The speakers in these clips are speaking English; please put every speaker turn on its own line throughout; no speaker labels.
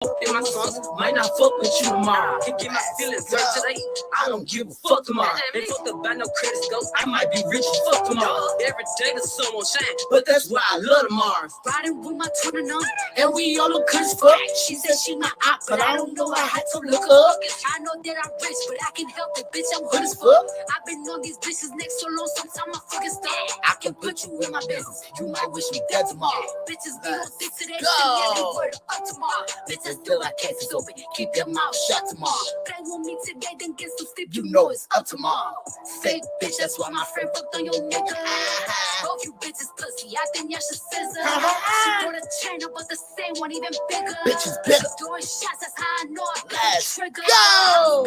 In my songs, might not fuck with you tomorrow. Can get my feelings hurt today. I don't give a fuck tomorrow. They fuck about no credit scores. I might be rich as fuck tomorrow. Every day the sun won't shine, but that's why I love tomorrow. Riding with my twin on, and we all look good as fuck. She said she my op, but I don't know. I had to look up. I know that I'm rich, but I can help it, bitch. I'm good as fuck. I've been on these bitches next so long, sometimes I fucking stuck. I can put you in my business. You might wish me dead tomorrow. Bitches be on dick today. Yeah, they word up tomorrow. Bitches still got cases open. Keep your mouth shut tomorrow. Play with me today, then get some sleep. You know it's up tomorrow. Fake bitch, that's why my friend fucked on your nigga. Both you bitches pussy, I think y'all should scissor. She bought a chain about the same one, even bigger. Bitches bigger. Doing shots, that's how I know I
Let's
trigger.
Go!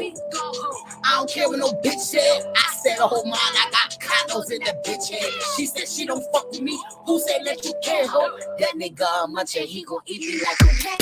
I don't care what no bitch said. I said a whole mind, I got condos in the bitch head. She said she don't fuck with me. Who said that you can't hold? That nigga a muncher, he gon' eat me like a cat.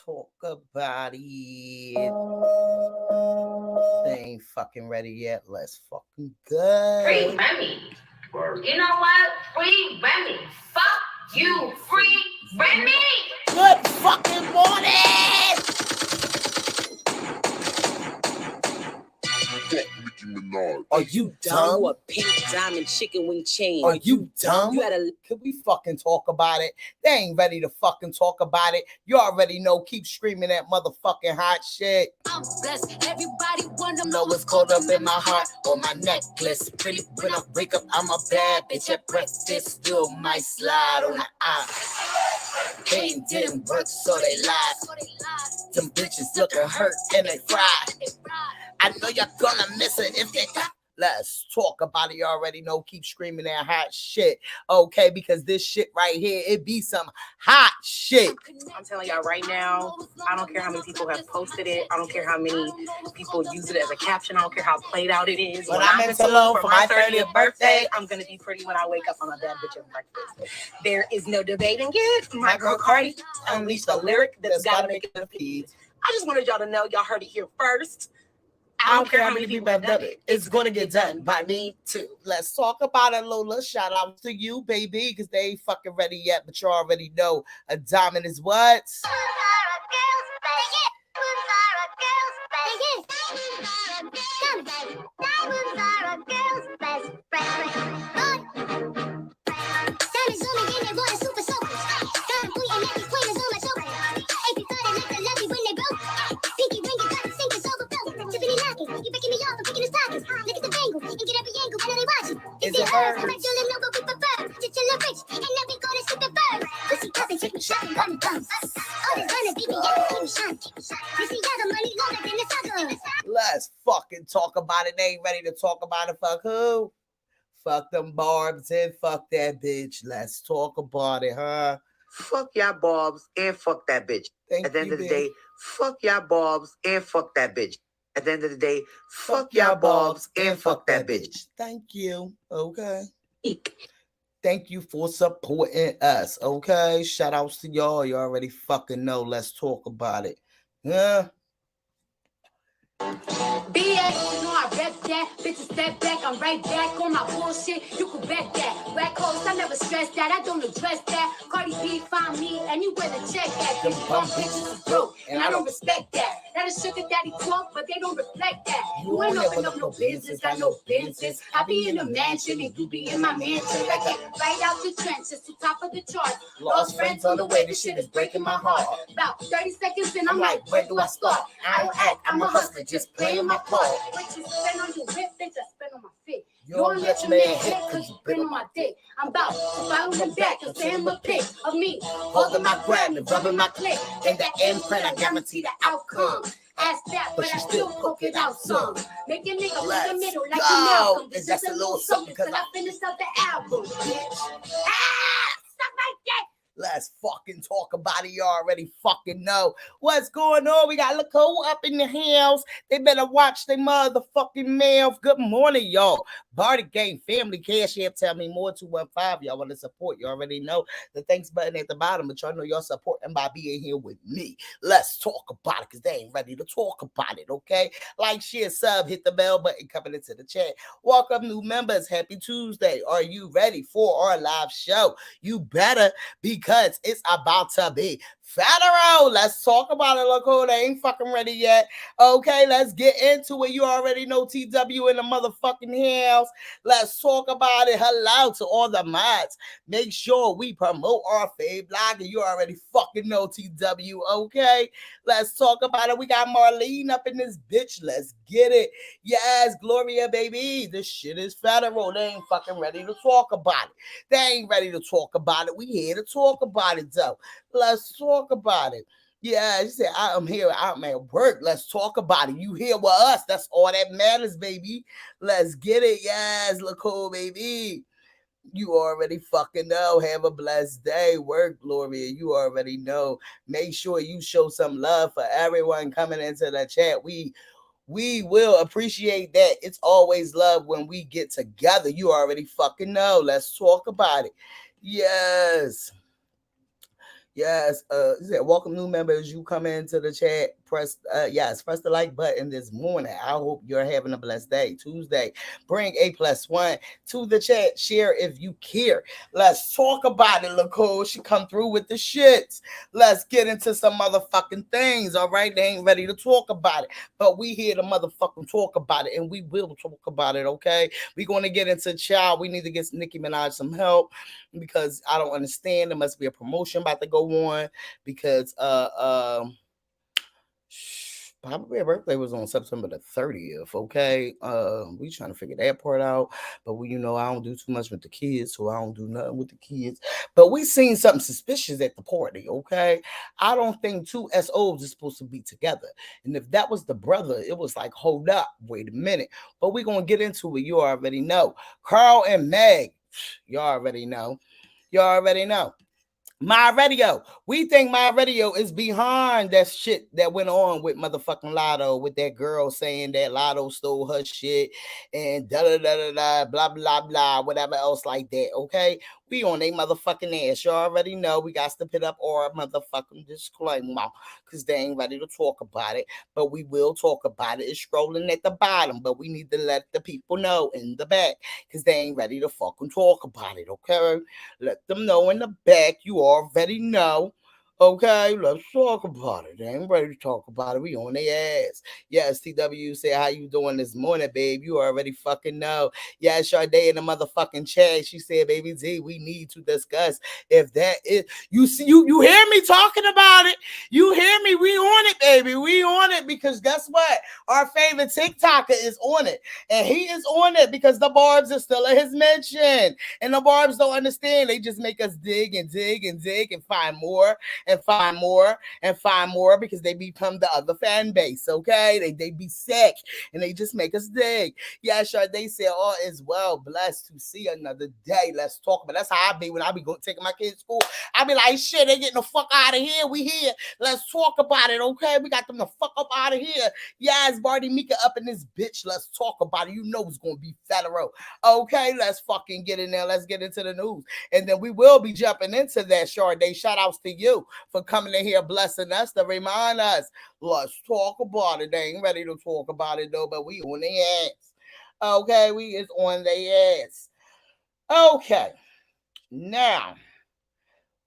Talk about it. They ain't fucking ready yet. Let's fucking go.
Free Remy. You know what? Free Remy. Fuck you, free Remy.
Good fucking morning. Are you dumb?
A pink diamond chicken wing chain.
Are you dumb?
You had a.
Can we fucking talk about it? They ain't ready to fucking talk about it. You already know. Keep screaming that motherfucking hot shit.
I'm blessed. Everybody wanna
Know what's caught up in my heart or my necklace. Pretty when I wake up, I'm a bad bitch at breakfast. Still might slide on the eye. They didn't work, so they lied. Them bitches looking hurt and they fried. I know you're gonna miss it if they got. Let's talk about it. You already know. Keep screaming that hot shit. Okay, because this shit right here, it be some hot shit.
I'm telling y'all right now, I don't care how many people have posted it. I don't care how many people use it as a caption. I don't care how played out it is.
When I'm in Salone for my 30th birthday,
I'm going to be pretty when I wake up on a bad bitch at breakfast. There is no debating it. My girl Cardi unleashed a lyric that's got to make it repeat. I just wanted y'all to know y'all heard it here first.
I don't care how many people have done it. It's going to get done by me too. Let's talk about it, Lola. Shout out to you, baby, because they ain't fucking ready yet. But you already know a diamond is what? Is it her? Let's fucking talk about it. They ain't ready to talk about it. Fuck who? Fuck them barbs and fuck that bitch. Let's talk about it, huh?
Fuck y'all barbs and fuck that bitch. At the end of the day, fuck y'all barbs and fuck that bitch. At the end of the day, fuck y'all barbs and fuck that bitch.
Thank you. Okay. Thank you for supporting us. Okay. Shout outs to y'all. You already fucking know. Let's talk about it. Yeah.
BS, you know I rep that. Bitches step back, I'm right back on my bullshit. You can bet that. Black holes, I never stress that. I don't address that. Cardi B find me anywhere to check that. Them bum bitches is broke, and I don't respect that.
That is sugar daddy talk, but they don't reflect that. You ain't open up no business, got no business. I be in a mansion and you be in my mansion. Like it right out the trenches to top of the chart. Lost friends on the way, this shit is breaking my heart. About 30 seconds and I'm like, where do I start? I don't act, I'm a hustler, just playing my part. What you spend on your whip, bitch, I spend on my fit. You don't let your man hit cause you been on my dick. I'm about to follow him back and send him a pic of me holding my grab and rubbing my clit. In the end, friend, I guarantee the outcome. Ask that, but I still poke it out some. Make a nigga in the middle like a Malcolm. It's just a little something cause I finished up the album, bitch. Stuff like that.
Let's fucking talk about it. You already fucking know what's going on. We got Latto up in the house. They better watch their motherfucking mouth. Good morning, y'all. Barty Gang Family Cash App. Tell me more. 215. Y'all want to support. You already know the thanks button at the bottom. But y'all know y'all supporting by being here with me. Let's talk about it because they ain't ready to talk about it, okay? Like, share, sub, hit the bell button coming into the chat. Welcome new members. Happy Tuesday. Are you ready for our live show? You better, because it's about to be federal. Let's talk about it. Look, who they ain't fucking ready yet. Okay, let's get into it. You already know TW in the motherfucking house. Let's talk about it. Hello to all the mods. Make sure we promote our fave blogger. You already fucking know TW. Okay, let's talk about it. We got Marlene up in this bitch. Let's get it. Yes, Gloria, baby. This shit is federal. They ain't fucking ready to talk about it. They ain't ready to talk about it. We here to talk about it, though. Let's talk about it. Yeah, you said, I'm here. I'm at work. Let's talk about it. You here with us. That's all that matters, baby. Let's get it. Yes, look cool, baby. You already fucking know. Have a blessed day. Work, Gloria. You already know. Make sure you show some love for everyone coming into the chat. We will appreciate that. It's always love when we get together. You already fucking know. Let's talk about it. Yes. Yes, welcome new members. You come into the chat, press the like button this morning. I hope you're having a blessed day. Tuesday, bring A+1 to the chat. Share if you care. Let's talk about it. Nicole, she come through with the shits. Let's get into some motherfucking things. All right, they ain't ready to talk about it, but we here to motherfucking talk about it, and we will talk about it. Okay, we going to get into child. We need to get Nicki Minaj some help because I don't understand. There must be a promotion about to go on because probably her birthday was on September the 30th. Okay, we trying to figure that part out, but I don't do too much with the kids, so I don't do nothing with the kids. But we seen something suspicious at the party. Okay, I don't think two SOs are supposed to be together, and if that was the brother, it was like, hold up, wait a minute. But we gonna get into it. You already know, Carl and Meg. You already know. You already know. My Radio. We think My Radio is behind that shit that went on with motherfucking Latto, with that girl saying that Latto stole her shit and da da da da da blah blah blah, whatever else like that. Okay, we on a motherfucking ass. You already know we got to put up our motherfucking disclaimer because they ain't ready to talk about it, but we will talk about it. It's scrolling at the bottom, but we need to let the people know in the back because they ain't ready to fucking talk about it. Okay, let them know in the back. You already know. Okay, let's talk about it. They ain't ready to talk about it. We on their ass. Yes, TW said, how you doing this morning, babe? You already fucking know. Yeah, Sade in the motherfucking chat. She said, baby Z, we need to discuss if that is you hear me talking about it. You hear me? We on it, baby. We on it because guess what? Our favorite TikToker is on it. And he is on it because the barbs are still at his mention. And the barbs don't understand. They just make us dig and dig and dig and find more and find more and find more because they become the other fan base, okay? They be sick and they just make us dig. Yeah, sure. They say all is well. Blessed to see another day. Let's talk about it. That's how I be when I be going taking my kids to school. I be like, shit, they getting the fuck out of here. We here. Let's talk about it, okay? We got them the fuck up out of here. Yes, Barty Mika up in this bitch. Let's talk about it. You know it's gonna be federal. Okay, let's fucking get in there. Let's get into the news. And then we will be jumping into that, Sade. Shout outs to you for coming in here blessing us to remind us. Let's talk about it. They ain't ready to talk about it though, but we on their ass. Okay, we is on their ass. Okay. Now,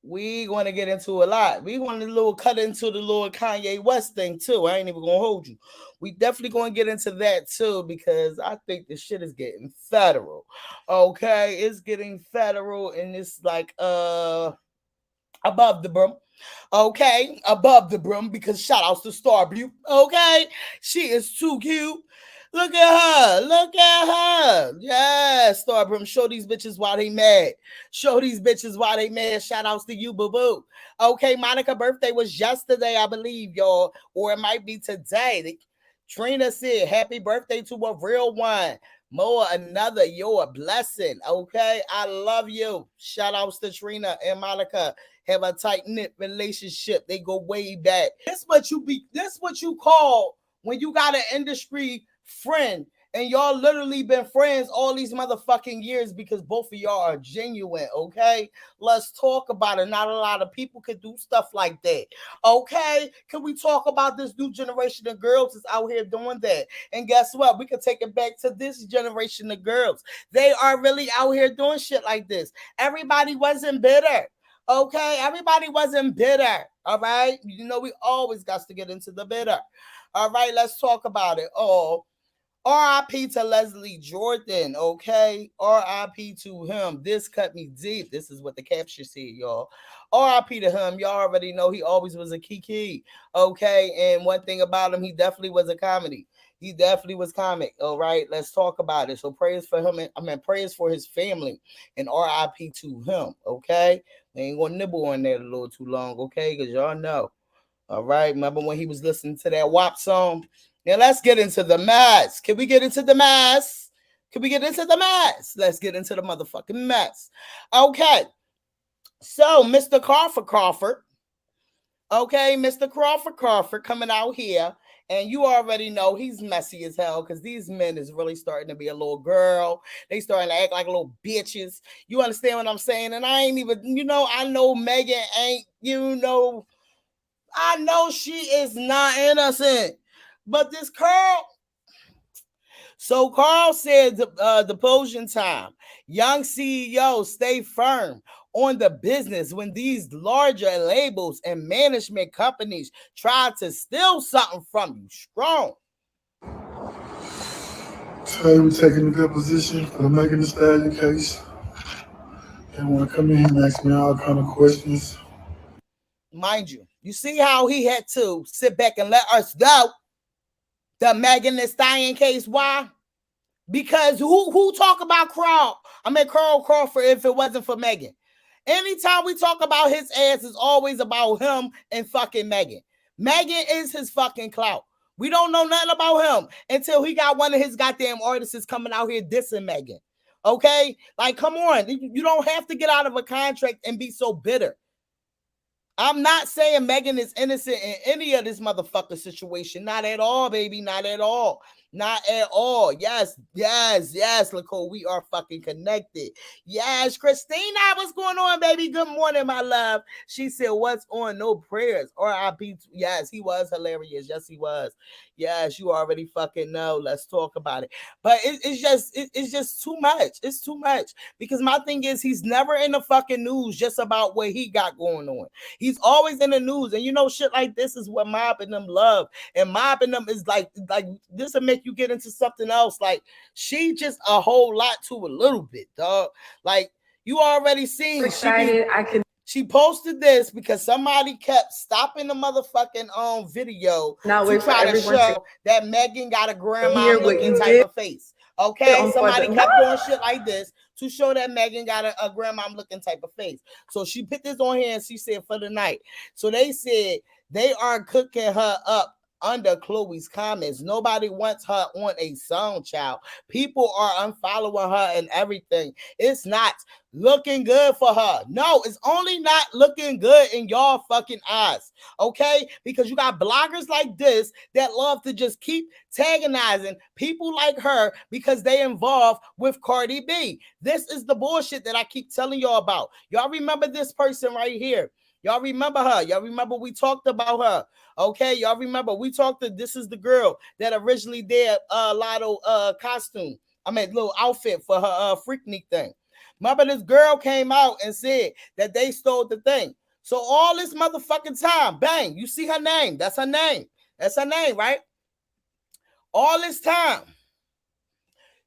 we going to get into a lot. We want a little cut into the little Kanye West thing too. I ain't even gonna hold you. We definitely gonna get into that too because I think this shit is getting federal. Okay, it's getting federal and it's like above the brim. Okay, above the brim because shout outs to Starview. Okay, she is too cute. Look at her. Look at her. Yeah, Starbrim. Show these bitches why they mad. Show these bitches why they mad. Shout outs to you, boo boo. Okay, Monica birthday was yesterday, I believe, y'all. Or it might be today. Trina said, happy birthday to a real one. More another, you're a blessing. Okay, I love you. Shout outs to Trina and Monica. Have a tight knit relationship. They go way back. This what you call when you got an industry friend and y'all literally been friends all these motherfucking years because both of y'all are genuine. Okay, let's talk about it. Not a lot of people could do stuff like that. Okay, can we talk about this new generation of girls that's out here doing that? And guess what, we can take it back to this generation of girls. They are really out here doing shit like this. Everybody wasn't bitter. Okay, everybody wasn't bitter. All right, you know we always got to get into the bitter. All right, let's talk about it. Oh, R.I.P. to Leslie Jordan. Okay, R.I.P. to him. This cut me deep. This is what the caption said, y'all. R.I.P. to him. Y'all already know he always was a kiki. Okay, and one thing about him, he definitely was a comedy. He definitely was comic. All right, let's talk about it. So prayers for him. Prayers for his family and R.I.P. to him. Okay, we ain't gonna nibble on that a little too long. Okay, because y'all know. All right, remember when he was listening to that WAP song? Now let's get into the mess. Can we get into the mess? Can we get into the mess? Let's get into the motherfucking mess. Okay, so Mr. Crawford. Okay, Mr. Crawford coming out here. And you already know he's messy as hell because these men is really starting to be a little girl. They starting to act like little bitches. You understand what I'm saying? And I ain't even, I know Megan ain't, I know she is not innocent. But this Carl. So Carl said the potion time. Young CEOs stay firm on the business when these larger labels and management companies try to steal something from you. Strong.
Today we're taking a good position for the Megan Thee Stallion case. They want to come in here and ask me all kind of questions.
Mind you, you see how he had to sit back and let us know the Megan Thee Stallion case. Why? Because who talk about Carl Crawford if it wasn't for Megan? Anytime we talk about his ass, it's always about him and fucking Megan. Megan is his fucking clout. We don't know nothing about him until he got one of his goddamn artists coming out here dissing Megan. Okay? Like, come on. You don't have to get out of a contract and be so bitter. I'm not saying Megan is innocent in any of this motherfucker situation. Not at all, baby. Not at all. Not at all. Yes, Nicole. We are fucking connected. Yes, Christina, what's going on, baby? Good morning, my love. She said, what's on? No prayers. R.I.P. Yes, he was hilarious. Yes, he was. Yes, you already fucking know. Let's talk about it. But it's just too much. It's too much. Because my thing is, he's never in the fucking news just about what he got going on. He's always in the news. And shit like this is what mobbing them love. And mobbing them is like this will make you get into something else. Like, she just a whole lot to a little bit, dog. Like, you already seen. She posted this because somebody kept stopping the motherfucking video to try to show that Megan got a grandma looking type of face. Okay, somebody kept doing shit like this to show that Megan got a grandma looking type of face. So she put this on here and she said for the night. So they said they are cooking her up under Chloe's comments. Nobody wants her on a song, child. People are unfollowing her and everything. It's not looking good for her. No, it's only not looking good in y'all fucking eyes. Okay? Because you got bloggers like this that love to just keep antagonizing people like her because they involved with Cardi B. This is the bullshit that I keep telling y'all about. Y'all remember this person right here. Y'all remember her. Y'all remember we talked about her. Okay, y'all remember we talked to, this is the girl that originally did latto costume. Little outfit for her Freaknik thing.
Remember, this girl came out and said that they stole the thing. So all this motherfucking time, bang, you see her name. That's her name. That's her name, right? All this time,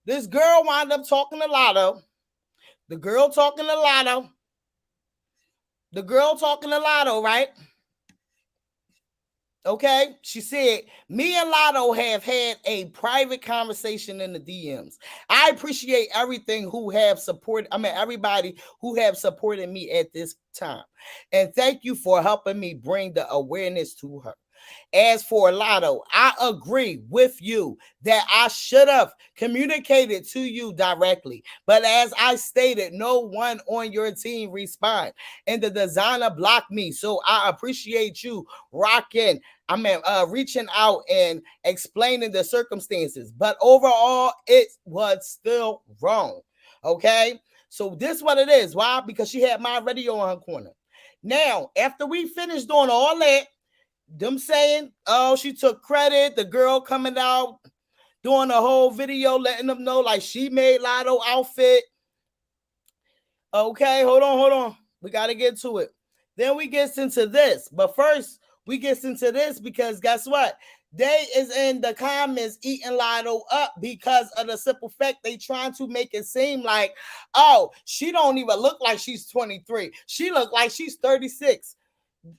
this girl wound up talking to Latto. The girl talking to Latto. The girl talking to Latto, right? Okay, she said, me and Latto have had a private conversation in the DMs. I appreciate everything who have supported, everybody who have supported me at this time. And thank you for helping me bring the awareness to her. As for Latto, I agree with you that I should have communicated to you directly. But as I stated, no one on your team responded. And the designer blocked me. So I appreciate you reaching out and explaining the circumstances. But overall, it was still wrong. Okay? So this is what it is. Why? Because she had my radio on her corner. Now, after we finished doing all that, them saying, oh, she took credit, the girl coming out, doing a whole video, letting them know like she made Latto outfit. Okay, hold on. We got to get to it. Then we get into this. But first, we get into this because guess what? They is in the comments eating Latto up because of the simple fact they trying to make it seem like, oh, she don't even look like she's 23. She look like she's 36.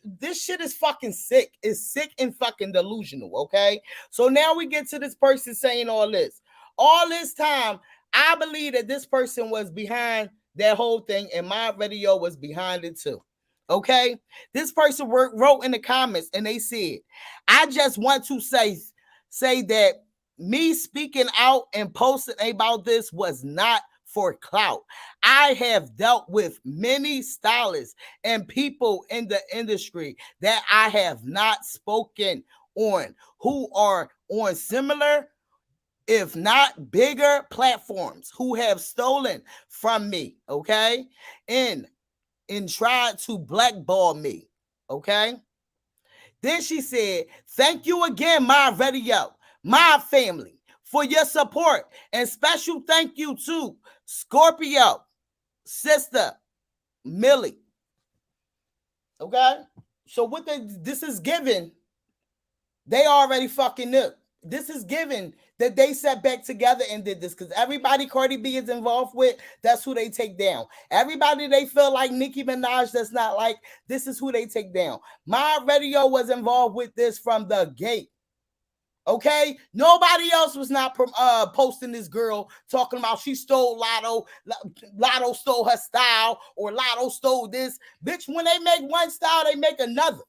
This shit is fucking sick. It's sick and fucking delusional, okay? So now we get to this person saying all this. All this time, I believe that this person was behind that whole thing and my video was behind it too, okay? This person wrote in the comments and they said, I just want to say that me speaking out and posting about this was not for clout. I have dealt with many stylists and people in the industry that I have not spoken on who are on similar, if not bigger platforms, who have stolen from me, okay? And tried to blackball me, okay? Then she said, thank you again, my radio, my family, for your support. And special thank you to Scorpio, sister, Millie. Okay? So what this is given, they already fucking knew. This is given that they sat back together and did this because everybody Cardi B is involved with, that's who they take down. Everybody they feel like Nicki Minaj that's not like, this is who they take down. My radio was involved with this from the gate. Okay, nobody else was not posting this girl talking about she stole Latto stole her style, or Latto stole this. Bitch, when they make one style, they make another.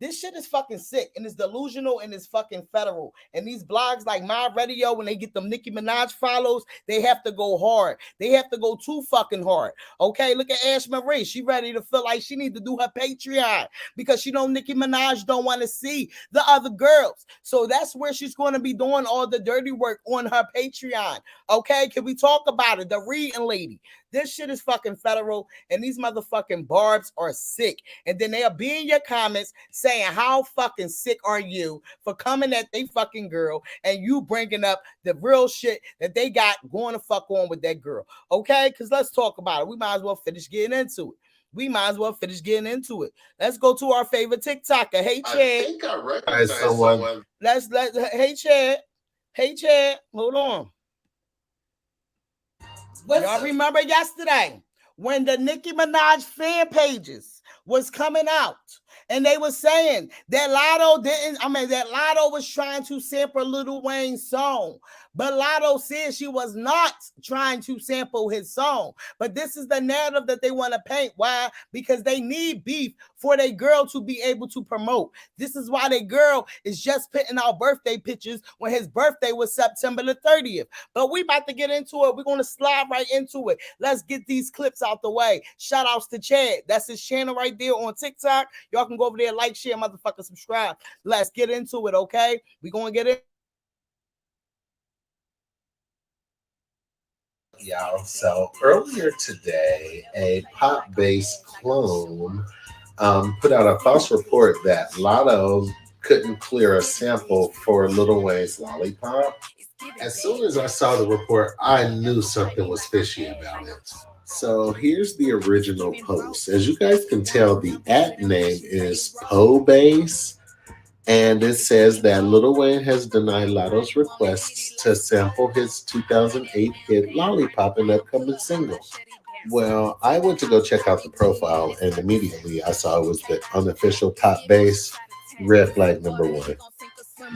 This shit is fucking sick and it's delusional and it's fucking federal. And these blogs like My Radio, when they get them Nicki Minaj follows, they have to go hard. They have to go too fucking hard. Okay, look at Ash Marie. She ready to feel like she need to do her Patreon because she know Nicki Minaj don't want to see the other girls. So that's where she's going to be doing all the dirty work on her Patreon. Okay, can we talk about it? The reading lady. This shit is fucking federal, and these motherfucking barbs are sick. And then they'll be in your comments saying, how fucking sick are you for coming at they fucking girl and you bringing up the real shit that they got going to fuck on with that girl. Okay? Because let's talk about it. We might as well finish getting into it. Let's go to our favorite TikToker. Hey, Chad.
I think I recognize someone.
Hey, Chad. Hold on. Y'all remember yesterday when the Nicki Minaj fan pages was coming out and they were saying that Latto was trying to sample Lil Wayne's song. But Latto said she was not trying to sample his song. But this is the narrative that they want to paint. Why? Because they need beef for their girl to be able to promote. This is why their girl is just putting out birthday pictures when his birthday was September the 30th. But we about to get into it. We're going to slide right into it. Let's get these clips out the way. Shout outs to Chad. That's his channel right there on TikTok. Y'all can go over there, like, share, motherfucker, subscribe. Let's get into it, okay? We're going to get it.
Yeah, so earlier today, a pop-based clone put out a false report that Latto couldn't clear a sample for Lil Wayne's Lollipop. As soon as I saw the report, I knew something was fishy about it. So here's the original post. As you guys can tell, the at name is Po Base. And it says that Lil Wayne has denied Latto's requests to sample his 2008 hit Lollipop, an upcoming single. Well, I went to go check out the profile, and immediately I saw it was the unofficial top base, red flag number one.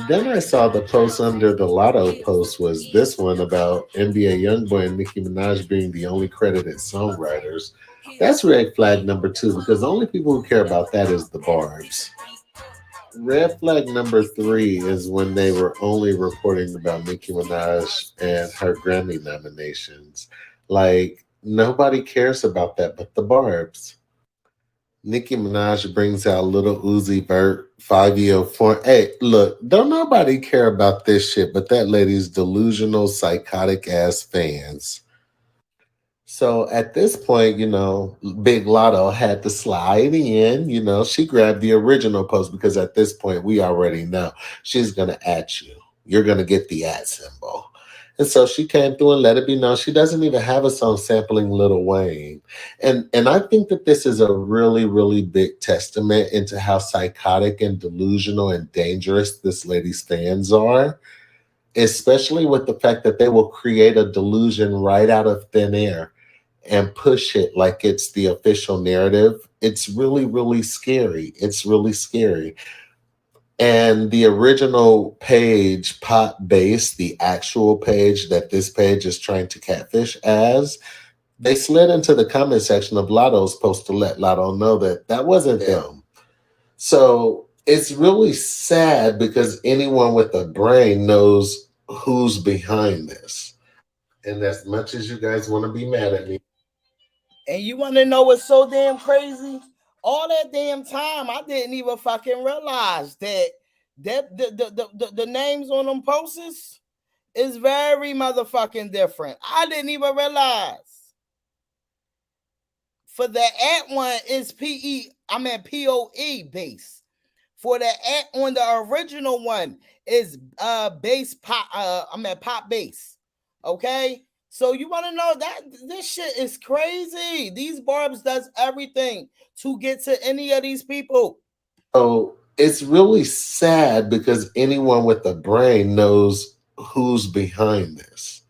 Then I saw the post under the Lotto post was this one about NBA YoungBoy and Nicki Minaj being the only credited songwriters. That's red flag number two because the only people who care about that is the Barbs. Red flag number three is when they were only reporting about Nicki Minaj and her Grammy nominations. Like, nobody cares about that but the Barbs. Nicki Minaj brings out Little Uzi Vert, 5 year form. Hey, look, don't nobody care about this shit but that lady's delusional, psychotic ass fans. So at this point, Big Lotto had to slide in. She grabbed the original post because at this point, we already know she's going to at you. You're going to get the at symbol. And so she came through and let it be known she doesn't even have a song sampling Lil Wayne. And I think that this is a really, really big testament into how psychotic and delusional and dangerous this lady's fans are, especially with the fact that they will create a delusion right out of thin air and push it like it's the official narrative. It's really, really scary. It's really scary. And the original page, Pop Base, the actual page that this page is trying to catfish as, they slid into the comment section of Lotto's post to let Lotto know that that wasn't them. So it's really sad because anyone with a brain knows who's behind this. And as much as you guys want to be mad at me,
and you want to know what's so damn crazy? All that damn time, I didn't even fucking realize that the names on them posts is very motherfucking different. I didn't even realize. For the at one is POE base. For the at on the original one is base pop. Pop base. Okay. So you want to know that this shit is crazy. These Barbs does everything to get to any of these people.
So it's really sad because anyone with a brain knows who's behind this.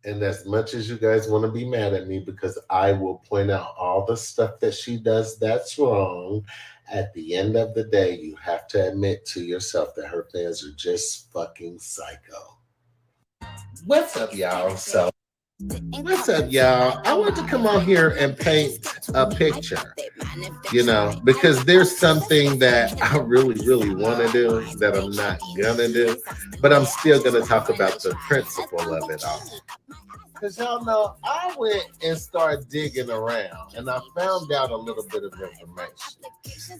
And as much as you guys want to be mad at me because I will point out all the stuff that she does that's wrong, at the end of the day, you have to admit to yourself that her fans are just fucking psycho. What's up, y'all? What's up, y'all? I want to come on here and paint a picture, because there's something that I really, really want to do that I'm not gonna do, but I'm still gonna talk about the principle of it all. Because y'all know, I went and started digging around and I found out a little bit of information.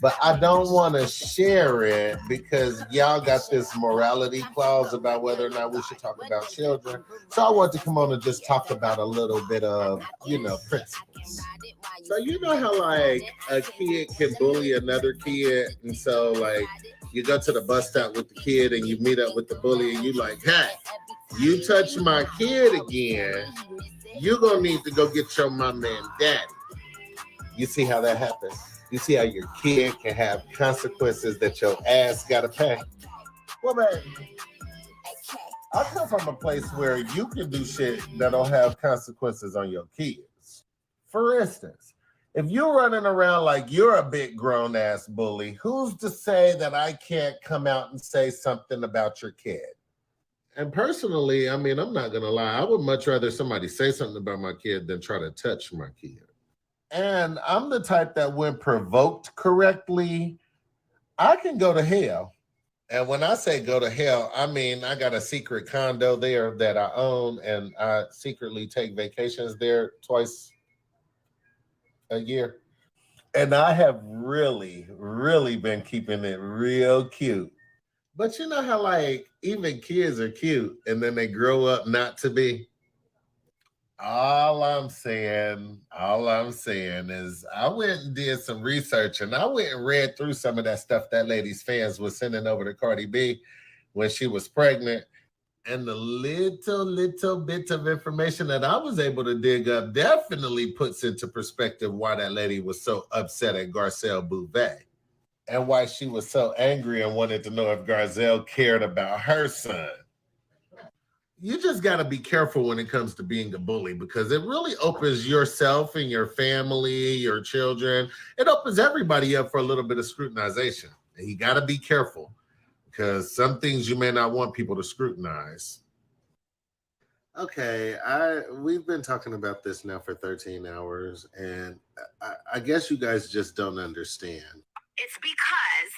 But I don't want to share it because y'all got this morality clause about whether or not we should talk about children. So I want to come on and just talk about a little bit of, principles. So you know how like a kid can bully another kid, and so like you go to the bus stop with the kid and you meet up with the bully and you like, hey, you touch my kid again, you're gonna need to go get your mama and daddy. You see how that happens? You see how your kid can have consequences that your ass gotta pay? Well, man, I come from a place where you can do shit that'll have consequences on your kids. For instance, if you're running around like you're a big grown ass bully, who's to say that I can't come out and say something about your kid? And personally, I'm not going to lie. I would much rather somebody say something about my kid than try to touch my kid. And I'm the type that when provoked correctly, I can go to hell. And when I say go to hell, I mean I got a secret condo there that I own, and I secretly take vacations there twice a year. And I have really, really been keeping it real cute. But you know how like even kids are cute and then they grow up not to be? All I'm saying is I went and did some research and I went and read through some of that stuff that lady's fans was sending over to Cardi B when she was pregnant. And the little bit of information that I was able to dig up definitely puts into perspective why that lady was so upset at Garcelle Bouvet and why she was so angry and wanted to know if Garcelle cared about her son. You just got to be careful when it comes to being a bully because it really opens yourself and your family, your children. It opens everybody up for a little bit of scrutinization. And you got to be careful because some things you may not want people to scrutinize. Okay, we've been talking about this now for 13 hours, and I guess you guys just don't understand.
It's because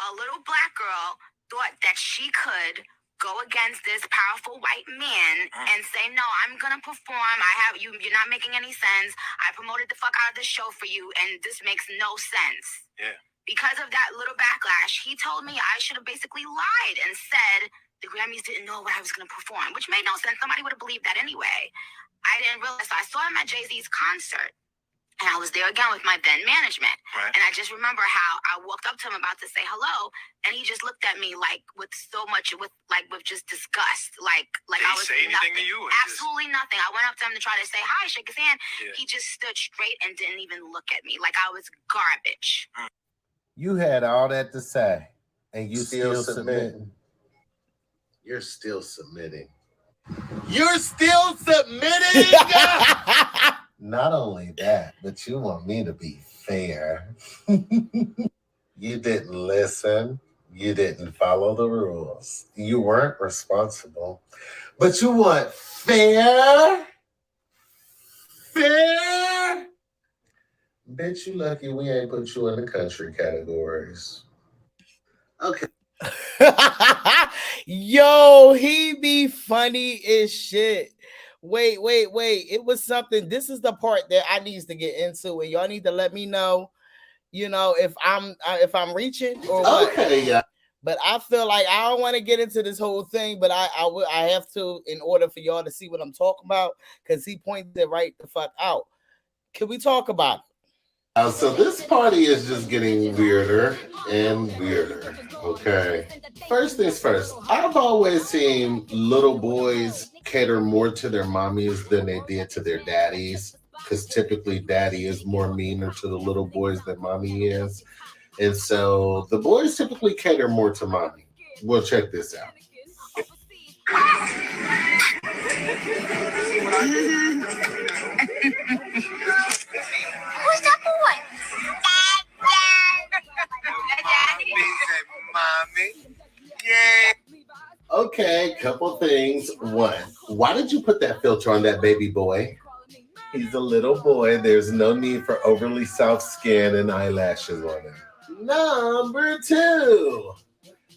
a little black girl thought that she could go against this powerful white man and say, no, I'm gonna perform. You're not making any sense. I promoted the fuck out of this show for you, and this makes no sense. Yeah. Because of that little backlash, he told me I should have basically lied and said the Grammys didn't know what I was gonna perform, which made no sense. Somebody would have believed that anyway. I didn't realize. So I saw him at Jay-Z's concert. And I was there again with my then management. Right. And I just remember how I walked up to him about to say hello, and he just looked at me like with just disgust. Like
Did
I
he
was
say anything
nothing.
to you?
Absolutely nothing. I went up to him to try to say hi, shake his hand. Yeah. He just stood straight and didn't even look at me like I was garbage.
You had all that to say, and you still submitting. You're still submitting. You're still submitting. Not only that, but you want me to be fair. You didn't listen. You didn't follow the rules. You weren't responsible. But you want fair? Fair? Bitch, you lucky we ain't put you in the country categories. Okay.
Yo, he be funny as shit. Wait. It was something. This is the part that I needs to get into, and y'all need to let me know, if I'm reaching or what.
Okay, yeah.
But I feel like I don't want to get into this whole thing, but I have to in order for y'all to see what I'm talking about because he pointed it right the fuck out. Can we talk about it?
So this party is just getting weirder and weirder. Okay. First things first, I've always seen little boys cater more to their mommies than they did to their daddies. Because typically daddy is more meaner to the little boys than mommy is. And so the boys typically cater more to mommy. Well, check this out.
Who's that boy?
Mommy. Yeah.
Okay, couple things. One, why did you put that filter on that baby boy? He's a little boy. There's no need for overly soft skin and eyelashes on him. Number two,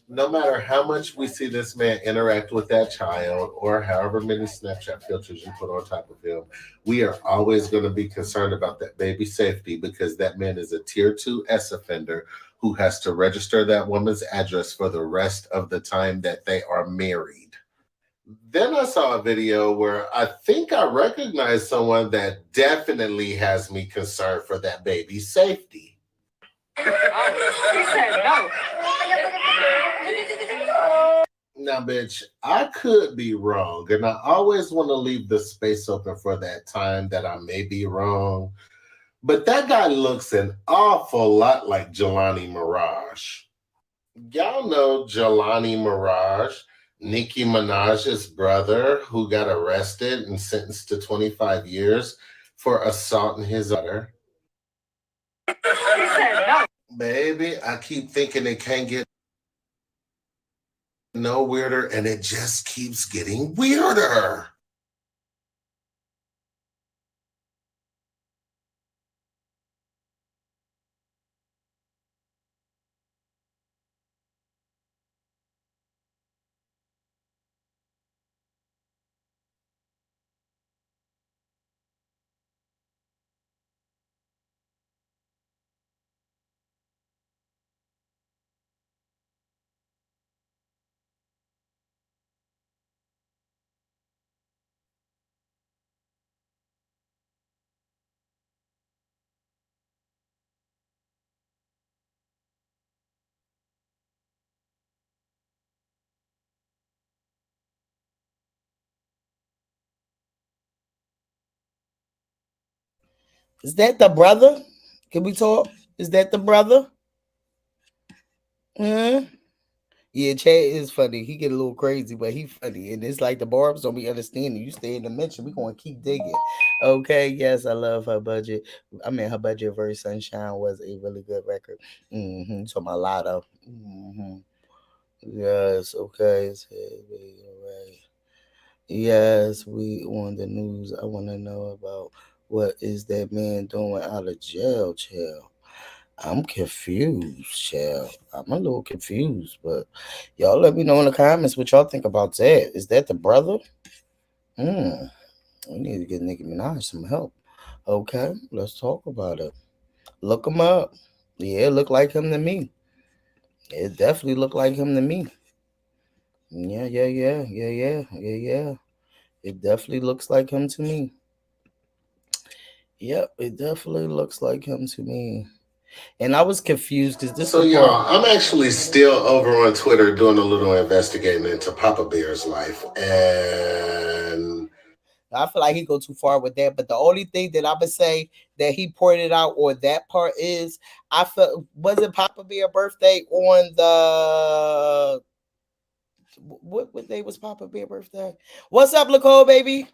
no matter how much we see this man interact with that child or however many Snapchat filters you put on top of him, we are always going to be concerned about that baby's safety because that man is a tier 2 offender who has to register that woman's address for the rest of the time that they are married. Then I saw a video where I think I recognized someone that definitely has me concerned for that baby's safety.
He said no.
Now, bitch, I could be wrong, and I always want to leave the space open for that time that I may be wrong. But that guy looks an awful lot like Jelani Mirage. Y'all know Jelani Mirage, Nicki Minaj's brother, who got arrested and sentenced to 25 years for assaulting his daughter.
He said no.
Baby, I keep thinking it can't get no weirder, and it just keeps getting weirder.
Is that the brother? Can we talk? Is that the brother? Hmm? Yeah, Chad is funny. He get a little crazy, but he funny. And it's like the Barbs don't be understanding. You stay in the mention, we gonna keep digging. Okay, yes, I love her budget. I mean, her budget verse Sunshine was a really good record. So my lotto. Yes, okay. All right. Yes, we on the news. I want to know about what is that man doing out of jail, child. I'm confused, child. I'm a little confused, but y'all let me know in the comments what y'all think about that. Is that the brother? Hmm. We need to get Nicki Minaj some help. Okay, let's talk about it. Look him up. Yeah, it look like him to me. It definitely looked like him to me. Yeah. It definitely looks like him to me. Yep, it definitely looks like him to me. And I was confused because this
So,
the part.
y'all, I'm actually still over on Twitter doing a little investigating into Papa Bear's life. And
I feel like he go too far with that. But the only thing that I would say that he pointed out or that part is I felt wasn't Papa Bear birthday on the what day was Papa Bear birthday? What's up, Nicole, baby?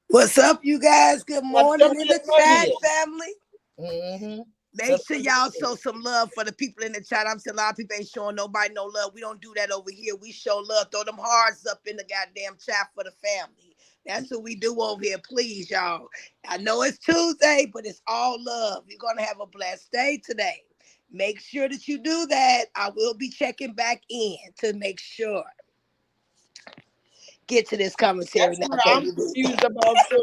What's up, you guys? Good morning
September
in
the
the chat,
20th.
family.
Mm-hmm.
Make sure
September
y'all
the
show some love for the people in the chat. I'm saying a lot of people ain't showing nobody no love. We don't do that over here. We show love. Throw them hearts up in the goddamn chat for the family. That's what we do over here. Please, y'all. I know it's Tuesday, but it's all love. You're going to have a blessed day today. Make sure that you do that. I will be checking back in to make sure. Get to this commentary
That's
now,
what I'm
baby.
confused about too.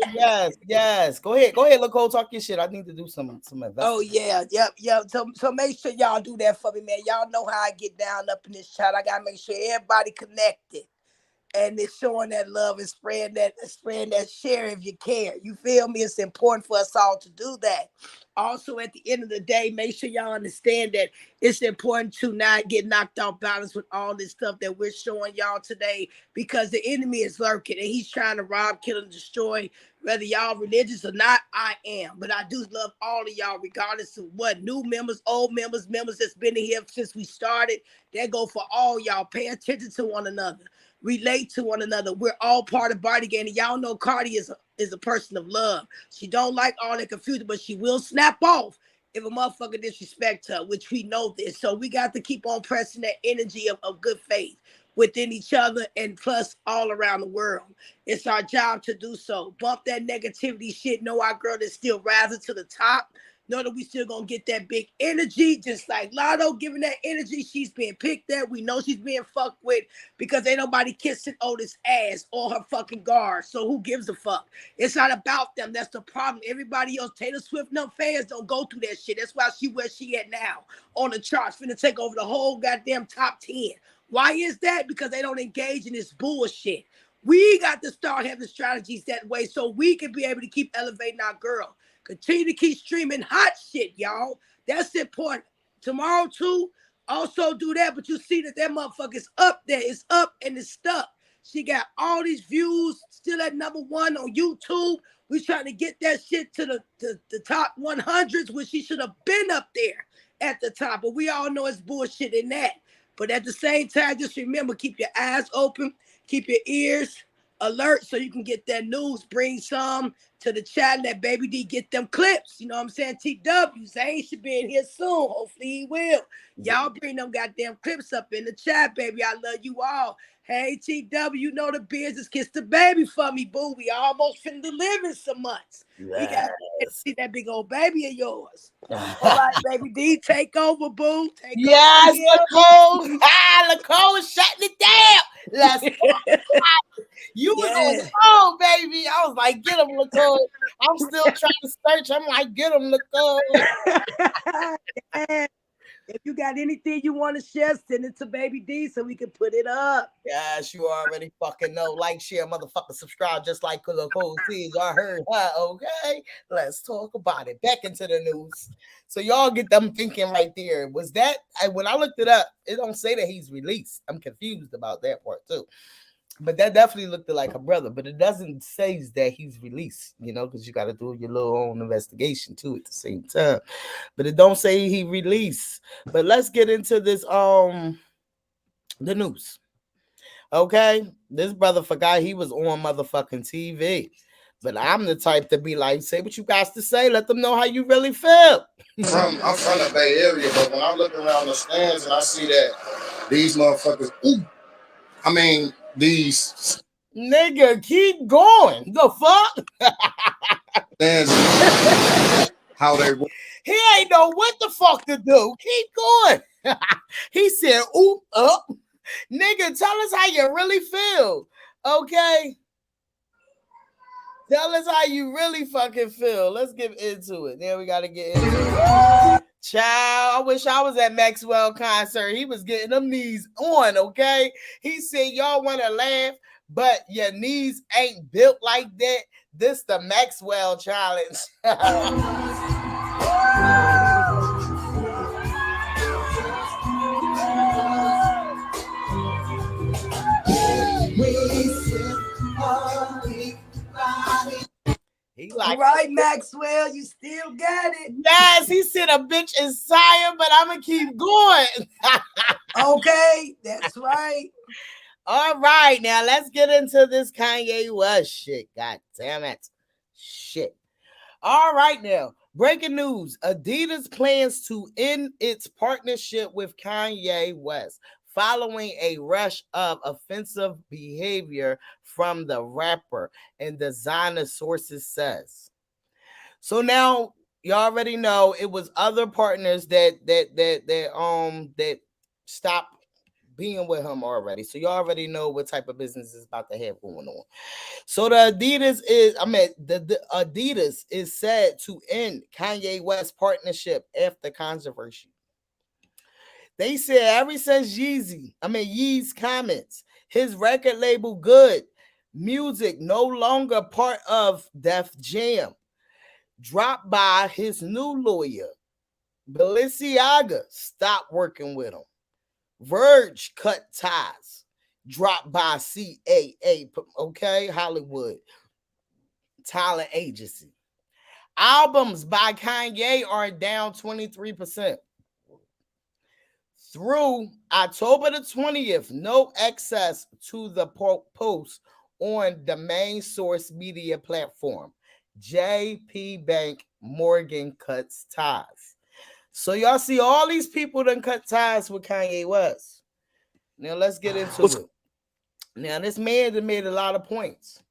Yes. Go ahead, Nicole. Talk your shit. I need to do some
Oh
investigation.
yeah, yep. So make sure y'all do that for me, man. Y'all know how I get down up in this chat. I gotta make sure everybody connected and it's showing that love and spreading that share if you care. You feel me? It's important for us all to do that. Also, at the end of the day, make sure y'all understand that it's important to not get knocked off balance with all this stuff that we're showing y'all today because the enemy is lurking and he's trying to rob, kill, and destroy. Whether y'all religious or not, I am. But I do love all of y'all, regardless of what new members, old members, members that's been in here since we started. That go for all y'all. Pay attention to one another, relate to one another. We're all part of Body Gang. And y'all know Cardi is a person of love. She don't like all that confusion, but she will snap off if a motherfucker disrespect her, which we know this. So we got to keep on pressing that energy of good faith within each other and plus all around the world. It's our job to do so. Bump that negativity shit. Know our girl is still rising to the top. Know that we still gonna get that big energy, just like Lotto giving that energy. She's being picked at. We know she's being fucked with because ain't nobody kissing Otis' ass or her fucking guard. So who gives a fuck? It's not about them. That's the problem. Everybody else, Taylor Swift, no fans don't go through that shit. That's why she where she at now on the charts, finna take over the whole goddamn top 10. Why is that? Because they don't engage in this bullshit. We got to start having strategies that way so we can be able to keep elevating our girl. Continue to keep streaming hot shit, y'all. That's important. Tomorrow, too, also do that, but you see that motherfucker's up there. It's up and it's stuck. She got all these views, still at #1 on YouTube. We trying to get that shit to the top 100s, which she should have been up there at the top. But we all know it's bullshit in that. But at the same time, just remember, keep your eyes open, keep your ears alert so you can get that news. Bring some to the chat and let Baby D get them clips. You know what I'm saying? TW, Zane should be in here soon. Hopefully he will. Y'all bring them goddamn clips up in the chat, baby. I love you all. Hey, TW, you know the business. Kiss the baby for me, boo. We almost finna deliver in some months. We got to see that big old baby of yours. All right, Baby D, take over, boo. Take
Yes,
over
Nicole. Nicole shutting it down. Let's You was on
yeah.
phone, baby. I was like, get him, Nicole. I'm still trying to search. I'm like, get him, Nicole.
Yeah. If you got anything you want to share, send it to Baby D so we can put it up.
Yes, you already fucking know. Like, share, motherfucker, subscribe, just like Nicole says. I heard her, okay? Let's talk about it. Back into the news. So y'all get them thinking right there. Was that, when I looked it up, it don't say that he's released. I'm confused about that part, too. But that definitely looked like a brother. But it doesn't say that he's released, because you got to do your little own investigation too at the same time. But it don't say he released. But let's get into this the news. Okay, this brother forgot he was on motherfucking TV. But I'm the type to be like, say what you got to say. Let them know how you really feel.
I'm from the Bay Area, but when I look around the stands and I see that these motherfuckers, these
nigga, keep going. The fuck?
stands, how they.
He ain't know what the fuck to do. Keep going. He said, "Oop up." Nigga, tell us how you really feel. Okay? Tell us how you really fucking feel. Let's get into it. Then we got to get into it. Child, I wish I was at Maxwell concert. He was getting them knees on, okay? He said, y'all want to laugh, but your knees ain't built like that. This the Maxwell challenge.
He like, right, Maxwell, you still got it.
Yes, he said a bitch is tired, but I'm gonna keep going.
Okay, that's right.
All right, now let's get into this Kanye West shit. God damn it. Shit. All right, now. Breaking news. Adidas plans to end its partnership with Kanye West following a rush of offensive behavior from the rapper, and designer sources says. So now you already know it was other partners that stopped being with him already. So you already know what type of business is about to have going on. So the Adidas is said to end Kanye West partnership after controversy. They said ever since Yeezy's comments, his record label Good Music, no longer part of Def Jam, dropped by his new lawyer. Balenciaga stopped working with him. Verge cut ties, dropped by CAA, okay, Hollywood talent agency. Albums by Kanye are down 23%. Through October the 20th, no access to the post on the main source media platform. JP Bank Morgan cuts ties. So y'all see all these people done cut ties with Kanye West. Now let's get into it. Now this man done made a lot of points.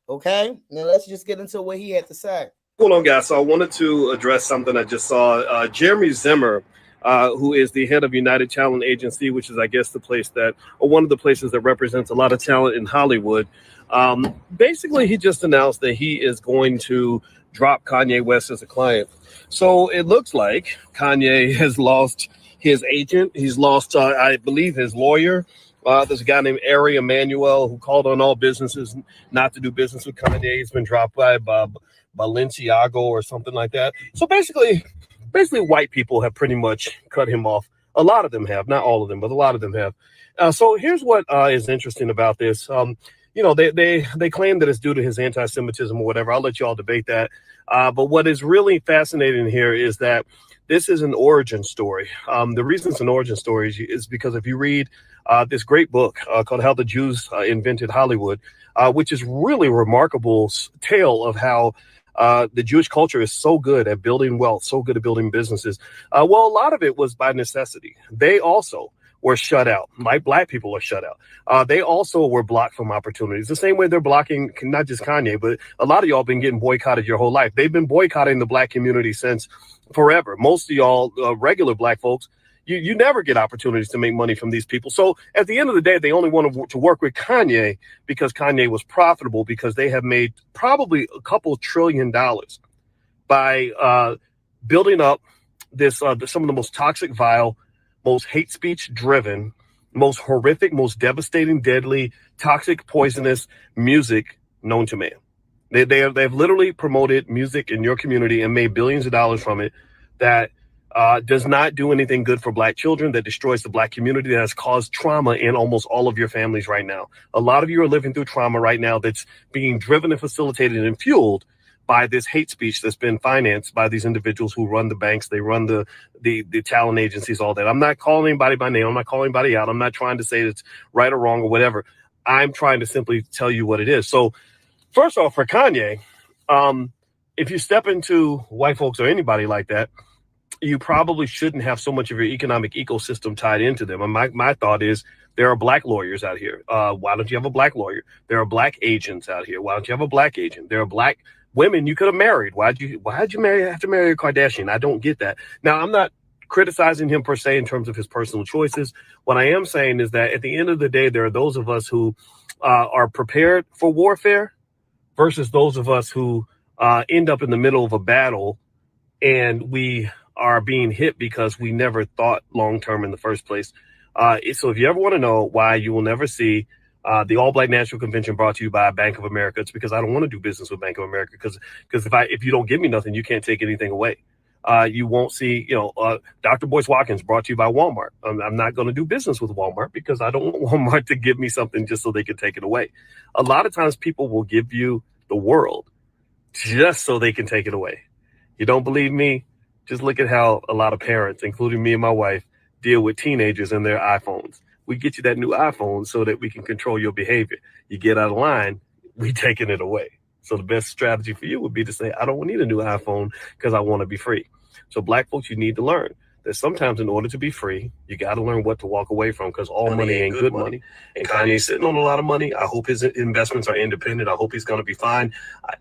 Okay? Now let's just get into what he had to say.
Hold on, guys. So I wanted to address something I just saw. Jeremy Zimmer, who is the head of United Talent Agency, which is, I guess, one of the places that represents a lot of talent in Hollywood. Basically, he just announced that he is going to drop Kanye West as a client. So it looks like Kanye has lost his agent. He's lost, I believe, his lawyer. There's a guy named Ari Emanuel who called on all businesses not to do business with Kanye. He's been dropped by Balenciaga or something like that. So basically, white people have pretty much cut him off. A lot of them have, not all of them, but a lot of them have. So here's what is interesting about this. They claim that it's due to his anti-Semitism or whatever. I'll let you all debate that. But what is really fascinating here is that this is an origin story. The reason it's an origin story is because if you read this great book called How the Jews Invented Hollywood, which is really a remarkable tale of how the Jewish culture is so good at building wealth, so good at building businesses. A lot of it was by necessity. They also were shut out, like black people are shut out. They also were blocked from opportunities. The same way they're blocking not just Kanye, but a lot of y'all been getting boycotted your whole life. They've been boycotting the black community since forever. Most of y'all, regular black folks, you never get opportunities to make money from these people. So at the end of the day, they only want to work with Kanye because Kanye was profitable, because they have made probably a couple $1 trillion by building up this some of the most toxic, vile, most hate speech driven, most horrific, most devastating, deadly, toxic, poisonous music known to man. They've literally promoted music in your community and made billions of dollars from it that does not do anything good for Black children, that destroys the Black community, that has caused trauma in almost all of your families right now. A lot of you are living through trauma right now that's being driven and facilitated and fueled by this hate speech that's been financed by these individuals who run the banks, they run the talent agencies, all that. I'm not calling anybody by name. I'm not calling anybody out. I'm not trying to say it's right or wrong or whatever. I'm trying to simply tell you what it is. So first off, for Kanye, if you step into white folks or anybody like that, you probably shouldn't have so much of your economic ecosystem tied into them. And my thought is there are Black lawyers out here. Why don't you have a Black lawyer? There are Black agents out here. Why don't you have a Black agent? There are Black women you could have married. Why'd you have to marry a Kardashian? I don't get that. Now, I'm not criticizing him per se in terms of his personal choices. What I am saying is that at the end of the day, there are those of us who are prepared for warfare versus those of us who end up in the middle of a battle and we are being hit because we never thought long term in the first place. So if you ever want to know why you will never see the All Black National Convention brought to you by Bank of America, it's because I don't want to do business with Bank of America, because if you don't give me nothing, you can't take anything away. You won't see, Dr. Boyce Watkins brought to you by Walmart. I'm not going to do business with Walmart because I don't want Walmart to give me something just so they can take it away. A lot of times people will give you the world just so they can take it away. You don't believe me? Just look at how a lot of parents, including me and my wife, deal with teenagers and their iPhones. We get you that new iPhone so that we can control your behavior. You get out of line, we taking it away. So the best strategy for you would be to say, I don't need a new iPhone because I want to be free. So Black folks, you need to learn that sometimes in order to be free, you got to learn what to walk away from, because all money ain't good money. And Kanye's sitting on a lot of money. I hope his investments are independent. I hope he's going to be fine.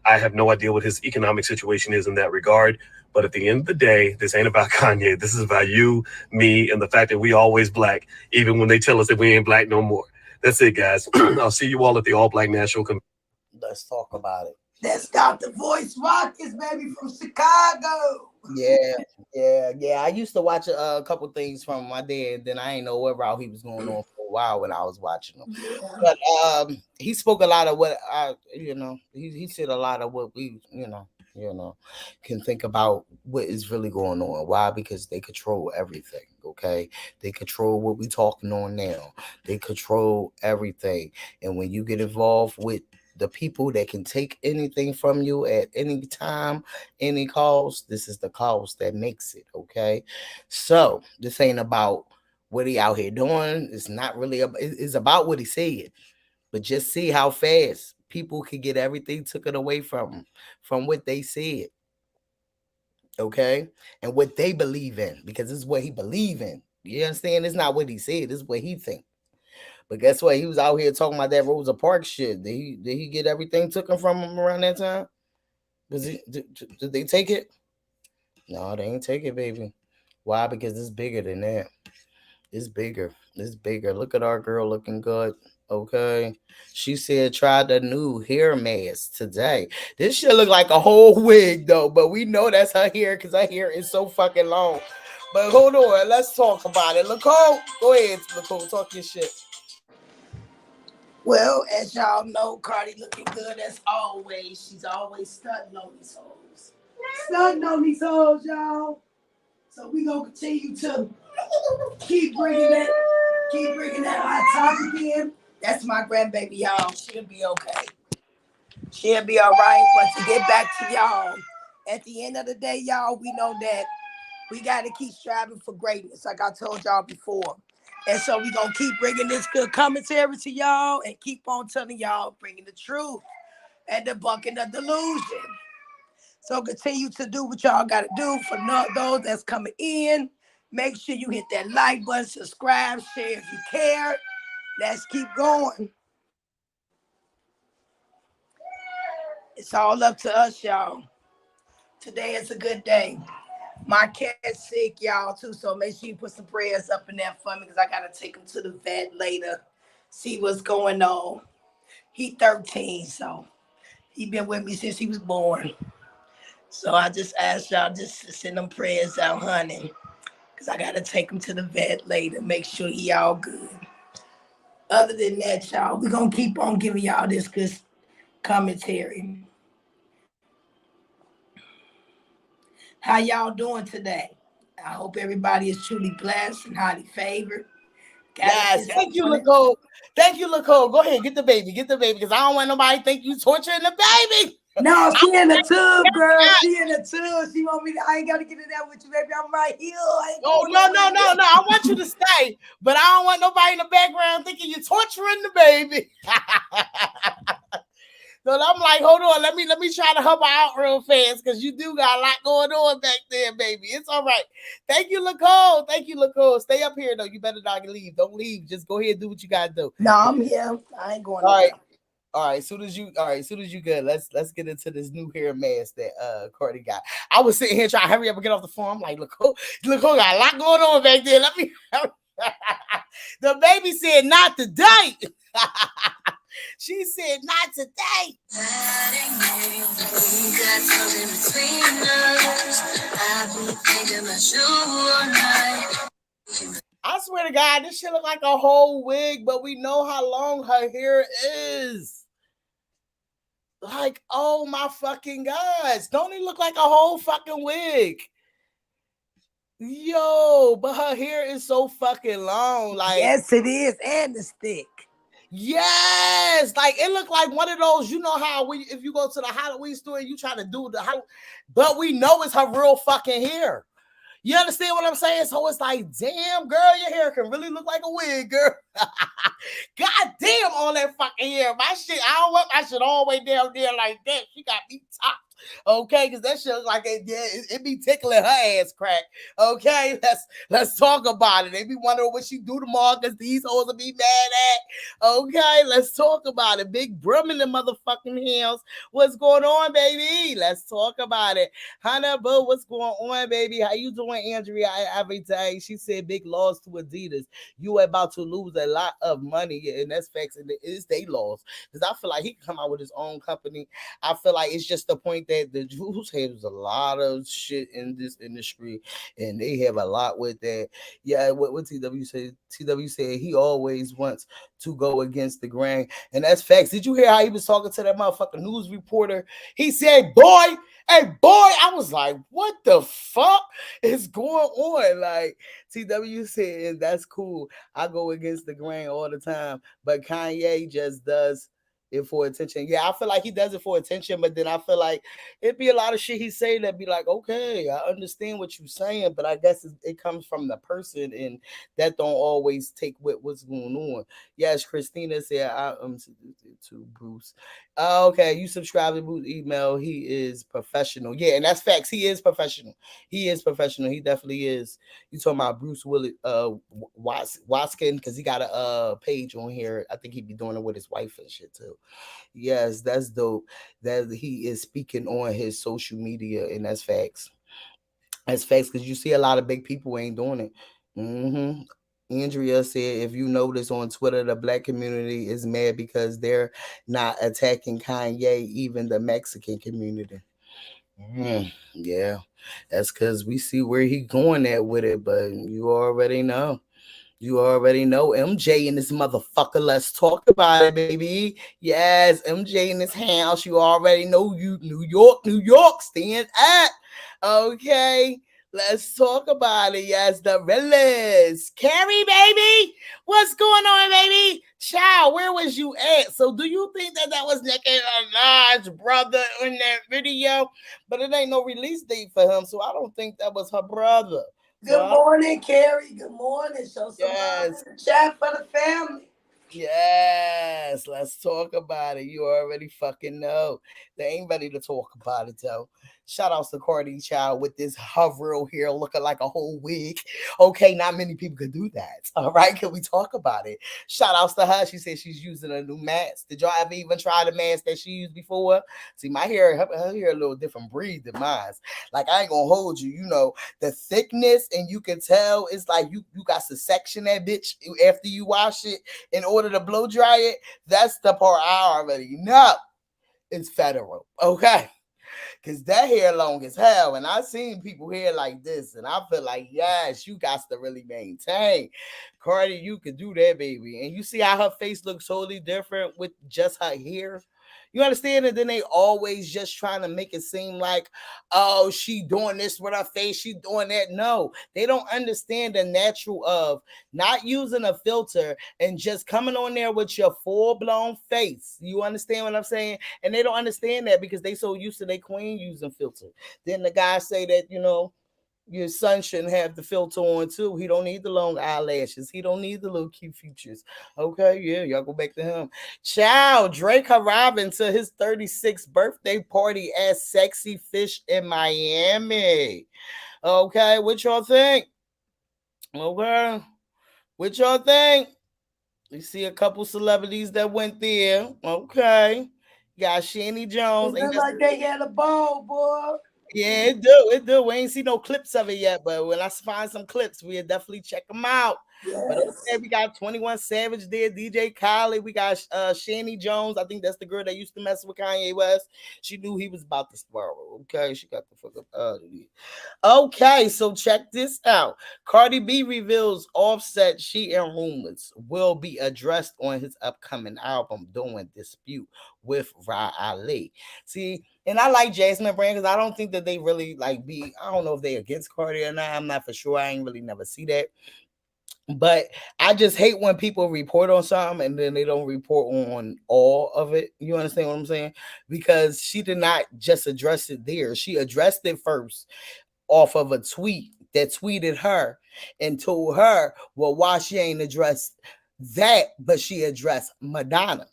I have no idea what his economic situation is in that regard. But at the end of the day, this ain't about Kanye. This is about you, me, and the fact that we always Black, even when they tell us that we ain't Black no more. That's it, guys. I'll see you all at the All Black National Convention.
Let's talk about it.
That's Dr. Boyce Watkins, baby, from Chicago.
Yeah. I used to watch a couple things from my dad. Then I ain't know what route he was going on for a while when I was watching him. Yeah. But he spoke a lot of what he said a lot of what we can think about what is really going on. Why? Because they control everything. Okay, they control what we talking on now. They control everything, and when you get involved with the people that can take anything from you at any time, any cost, this is the cost that makes it, okay? So this ain't about what he out here doing. It's not really it's about what he said. But just see how fast people can get everything taken away from what they said, okay? And what they believe in, because this is what he believe in. You understand? It's not what he said, it's what he think. But guess what? He was out here talking about that Rosa Parks shit. Did he get everything taken from him around that time? Did they take it? No, they ain't take it, baby. Why? Because it's bigger than that. It's bigger. It's bigger. Look at our girl looking good. Okay. She said try the new hair mask today. This shit look like a whole wig though, but we know that's her hair because her hair is so fucking long. But hold on, let's talk about it. Nicole, go ahead, Nicole, talk your shit.
Well, as y'all know, Cardi looking good as always. She's always stunting on these hoes. Stunting on these hoes, y'all. So we gonna continue to keep bringing that hot topic in. That's my grandbaby, y'all. She'll be okay. She'll be all right. But to get back to y'all, at the end of the day, y'all, we know that we got to keep striving for greatness, like I told y'all before. And so we're going to keep bringing this good commentary to y'all and keep on telling y'all, bringing the truth and debunking the delusion. So continue to do what y'all got to do for those that's coming in. Make sure you hit that like button, subscribe, share if you care. Let's keep going. It's all up to us, y'all. Today is a good day. My cat's sick, y'all, too, so make sure you put some prayers up in there for me because I got to take him to the vet later, see what's going on. He 13, so he been with me since he was born. So I just asked y'all just to send them prayers out, honey, because I got to take him to the vet later, make sure he all good. Other than that, y'all, we're going to keep on giving y'all this good commentary. How y'all doing today? I hope everybody is truly blessed and highly favored.
Yes, thank you, Nicole. Thank you, Nicole. Go ahead, get the baby, because I don't want nobody to think you torturing the baby.
No, she in the tub, girl. She in the tub. She want me to, I ain't got to get in there with you, baby. I'm right here.
Oh, no. I want you to stay, but I don't want nobody in the background thinking you're torturing the baby. So I'm like, hold on, let me try to help her out real fast, because you do got a lot going on back there, baby. It's all right. Thank you, Nicole. Thank you, Nicole. Stay up here though. You better not leave. Don't leave. Just go ahead and do what you gotta do.
No, I'm here. I ain't going
all right.
nowhere.
All right, soon as you good, let's get into this new hair mask that Cardi got. I was sitting here trying to hurry up and get off the phone. I'm like, look, got a lot going on back there. Let me the baby said not today. She said not today. I swear to God, this shit look like a whole wig, but we know how long her hair is. Like, oh my fucking gosh. Don't it look like a whole fucking wig? Yo, but her hair is so fucking long. Like,
yes, it is, and it's thick.
Yes, like it looked like one of those. You know how if you go to the Halloween store and you try to do but we know it's her real fucking hair. You understand what I'm saying? So it's like, damn, girl, your hair can really look like a wig, girl. God damn, all that fucking hair. My shit, I don't want my shit all the way down there like that. She got me topped. Okay, because that shit look like it be tickling her ass crack. Okay, let's talk about it. They be wondering what she do tomorrow because these hoes will be mad at. Okay, let's talk about it. Big Brum in the motherfucking hills. What's going on, baby? Let's talk about it. Hannah Boo, what's going on, baby? How you doing, Andrea? Every day she said big loss to Adidas. You are about to lose a lot of money, and that's facts. And it is they loss because I feel like he can come out with his own company. I feel like it's just the point that the Jews have a lot of shit in this industry, and they have a lot with that. Yeah, what TW said? TW said he always wants to go against the grain, and that's facts. Did you hear how he was talking to that motherfucking news reporter? He said, "Boy, hey, boy," I was like, what the fuck is going on? Like, TW said, that's cool. I go against the grain all the time, but Kanye just does it for attention. Yeah, I feel like he does it for attention, but then I feel like it'd be a lot of shit he say that be like, okay, I understand what you're saying, but I guess it comes from the person, and that don't always take what's going on. Yes, Christina said, to Bruce. Okay, you subscribe to Bruce email. He is professional. Yeah, and that's facts. He is professional. He is professional. He definitely is. You talking about Bruce Willis, Watson, because he got a page on here. I think he'd be doing it with his wife and shit too. Yes, that's dope. That he is speaking on his social media, and that's facts. That's facts because you see a lot of big people ain't doing it. Mm-hmm. Andrea said, if you notice on Twitter, the black community is mad because they're not attacking Kanye, even the Mexican community. Yeah, that's because we see where he going at with it, but you already know. You already know MJ in this motherfucker. Let's talk about it, baby. Yes, MJ in this house. You already know you New York, stand up. Okay, let's talk about it. Yes, the realest. Carrie, baby. What's going on, baby? Child, where was you at? So do you think that was Nicki Minaj's brother in that video? But it ain't no release date for him, so I don't think that was her brother.
Good morning, Carrie. Good morning. Show some love in the chat for the family.
Yes, let's talk about it. You already fucking know. They ain't ready to talk about it though. Shout outs to Cardi Child with this hovero here looking like a whole wig. Okay, not many people could do that. All right, can we talk about it? Shout outs to her. She said she's using a new mask. Did y'all ever even try the mask that she used before? See, my hair, her hair a little different breed than mine. Like, I ain't gonna hold you. You know, the thickness, and you can tell it's like you got to section that bitch after you wash it in order to blow dry it. That's the part I already know. It's federal, okay? Because that hair long as hell, and I seen people hair like this, and I feel like, yes, you got to really maintain. Cardi, you could do that, baby. And you see how her face looks totally different with just her hair. You understand? And then they always just trying to make it seem like, oh, she doing this with her face, she doing that. No, they don't understand the natural of not using a filter and just coming on there with your full-blown face. You understand what I'm saying? And they don't understand that because they so used to their queen using filter. Then the guy say that, your son shouldn't have the filter on too. He don't need the long eyelashes. He don't need the little cute features. Okay, yeah, y'all go back to him. Child, Drake arriving to his 36th birthday party at Sexy Fish in Miami. Okay, what y'all think? Okay, what y'all think? You see a couple celebrities that went there. Okay, you got Shanny Jones.
It look like they had a ball, boy.
Yeah, it do. We ain't see no clips of it yet, but when I find some clips, we'll definitely check them out.
Yes.
But okay, we got 21 Savage there, DJ Khaled. We got Shanny Jones. I think that's the girl that used to mess with Kanye West. She knew he was about to swallow. Okay, she got the fuck up out of here. Okay, so check this out. Cardi B reveals Offset cheating rumors will be addressed on his upcoming album, Doing Dispute with Ra Ali. See, and I like Jasmine Brand because I don't think that they really I don't know if they against Cardi or not. I'm not for sure. I ain't really never see that. But I just hate when people report on something and then they don't report on all of it. You understand what I'm saying? Because she did not just address it there. She addressed it first off of a tweet that tweeted her and told her, well, why she ain't addressed that, but she addressed Madonna.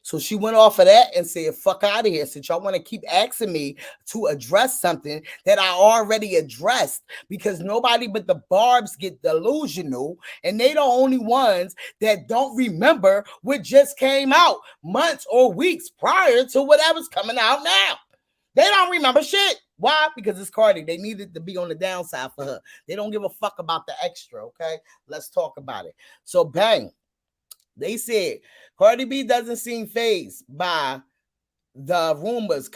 So she went off of that and said, fuck out of here. Since y'all want to keep asking me to address something that I already addressed, because nobody but the barbs get delusional, and they the only ones that don't remember what just came out months or weeks prior to whatever's coming out now. They don't remember shit. Why? Because it's Cardi. They needed to be on the downside for her. They don't give a fuck about the extra, okay? Let's talk about it. So, bang. They said Cardi B doesn't seem fazed by the rumors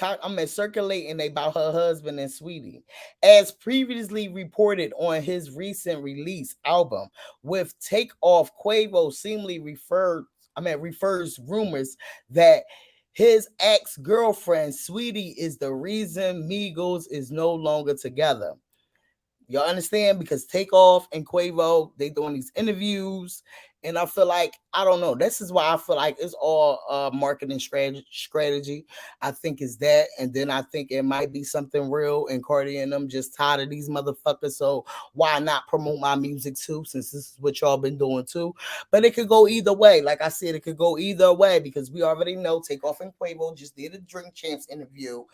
circulating about her husband and Sweetie, as previously reported on his recent release album. With Takeoff, Quavo seemingly refers rumors that his ex-girlfriend Sweetie is the reason Migos is no longer together. Y'all understand? Because Takeoff and Quavo, they doing these interviews, and I feel like, I don't know. This is why I feel like it's all marketing strategy. I think it's that, and then I think it might be something real, and Cardi and them just tired of these motherfuckers, so why not promote my music too, since this is what y'all been doing too? But it could go either way. Like I said, it could go either way, because we already know Takeoff and Quavo just did a Drink Champs interview,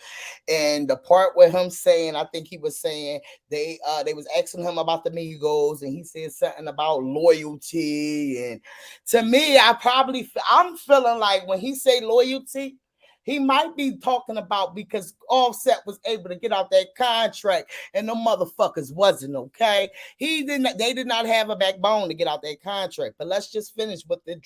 and the part with him saying, I think he was saying they was asking him about the Migos, and he said something about loyalty. And to me, I'm feeling like when he say loyalty, he might be talking about because Offset was able to get out that contract and the motherfuckers wasn't, okay? They did not have a backbone to get out that contract. But let's just finish what the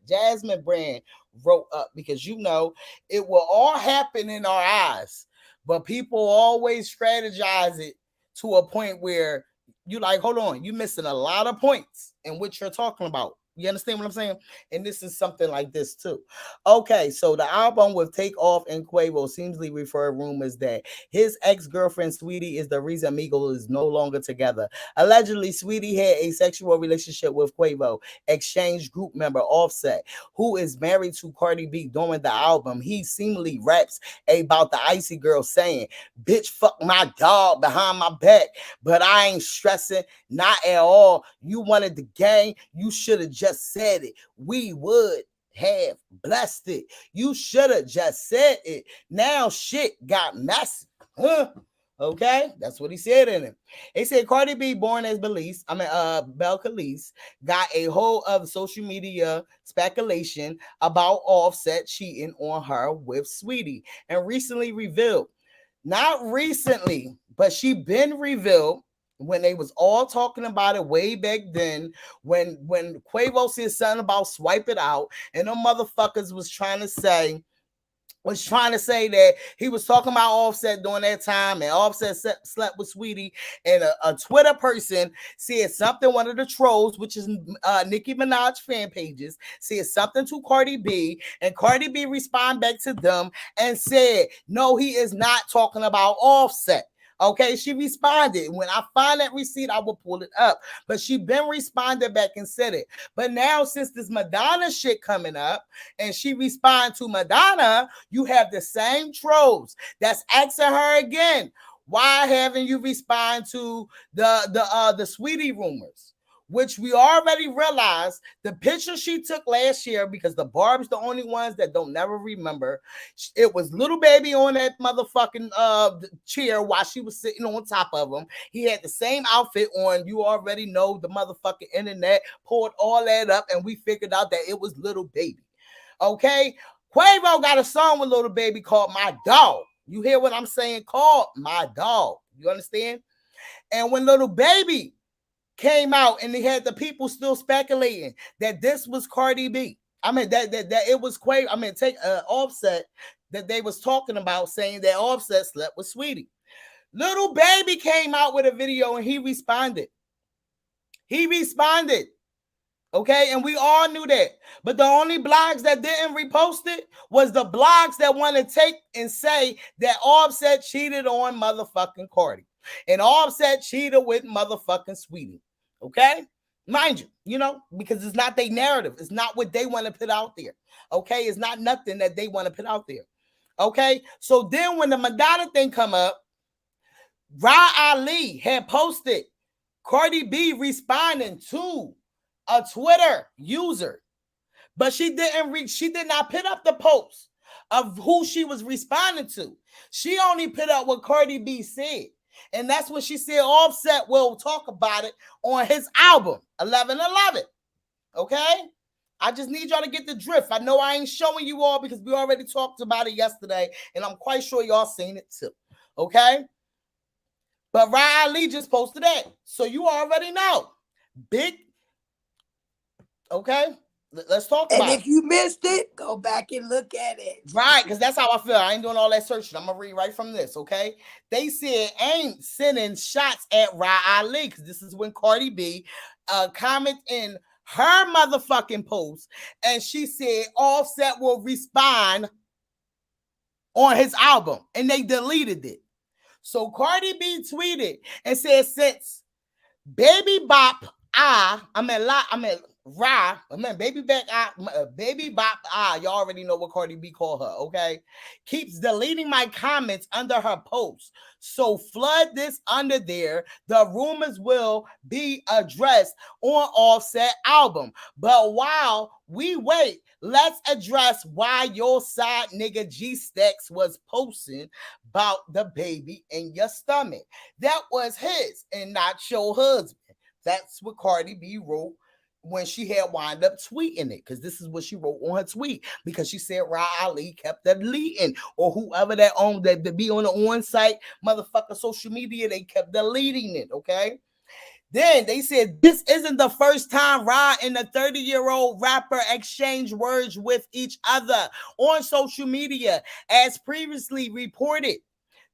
Jasmine Brand wrote up, because it will all happen in our eyes, but people always strategize it to a point where you like, hold on, you missing a lot of points in what you're talking about. You understand what I'm saying? And this is something like this too. Okay, so the album with Takeoff and Quavo seemingly refer rumors that his ex-girlfriend Sweetie is the reason Migos is no longer together. Allegedly, Sweetie had a sexual relationship with Quavo, Exchange group member Offset, who is married to Cardi B. During the album, he seemingly raps about the icy girl saying, bitch, fuck my dog behind my back, but I ain't stressing, not at all. You wanted the gang, you should have just said it. We would have blessed it. You should have just said it. Now shit got messy. Huh? Okay, that's what he said in it. He said Cardi B, born as Bel Khalees, got a hold of social media speculation about Offset cheating on her with Sweetie, and recently revealed, not recently, but she been revealed when they was all talking about it way back then, when Quavo said something about swipe it out, and them motherfuckers was trying to say was trying to say that he was talking about Offset during that time, and Offset slept with Sweetie, and a Twitter person said something, one of the trolls, which is Nicki Minaj fan pages, said something to Cardi B, and Cardi B responded back to them and said, no, he is not talking about Offset. Okay, she responded. When I find that receipt, I will pull it up. But she been responded back and said it. But now, since this Madonna shit coming up, and she respond to Madonna, you have the same trolls that's asking her again, why haven't you respond to the Sweetie rumors? Which we already realized the picture she took last year, because the Barb's the only ones that don't never remember. It was little baby on that motherfucking chair while she was sitting on top of him. He had the same outfit on. You already know the motherfucking internet pulled all that up, and we figured out that it was little baby. Okay, Quavo got a song with little baby called My Dog. You hear what I'm saying? Called My Dog. You understand? And when little baby came out, and they had the people still speculating that this was Cardi B. I mean that it was Quavo. I mean, take Offset that they was talking about, saying that Offset slept with Sweetie. Little baby came out with a video and he responded. Okay, and we all knew that. But the only blogs that didn't repost it was the blogs that want to take and say that Offset cheated on motherfucking Cardi. And Offset cheated with motherfucking Sweetie. Okay? Mind you, you know, because it's not their narrative. It's not what they want to put out there. Okay? It's not nothing that they want to put out there. Okay? So then when the Madonna thing come up, Ra Ali had posted Cardi B responding to a Twitter user, but she did not put up the post of who she was responding to. She only put up what Cardi B said, and that's what she said. Offset will talk about it on his album 11/11. Okay, I just need y'all to get the drift. I know I ain't showing you all because we already talked about it yesterday, and I'm quite sure y'all seen it too. Okay, but Ra Ali just posted that, so you already know. Big. Okay, let's talk about it.
And if you missed it, go back and look at it.
Right, because that's how I feel. I ain't doing all that searching. I'm going to read right from this, okay? They said ain't sending shots at Ra Ali, because this is when Cardi B comment in her motherfucking post, and she said Offset will respond on his album, and they deleted it. So Cardi B tweeted and said, since Baby Bop, Baby Bop, y'all already know what Cardi B called her, okay? Keeps deleting my comments under her posts. So flood this under there. The rumors will be addressed on Offset album. But while we wait, let's address why your side nigga G-Stacks was posting about the baby in your stomach. That was his and not your husband. That's what Cardi B wrote when she had wound up tweeting it, because this is what she wrote on her tweet, because she said Ra Ali kept deleting, or whoever that owned that be on the on-site motherfucker social media, they kept deleting it, okay? Then they said this isn't the first time Ra and the 30-year-old rapper exchanged words with each other on social media, as previously reported.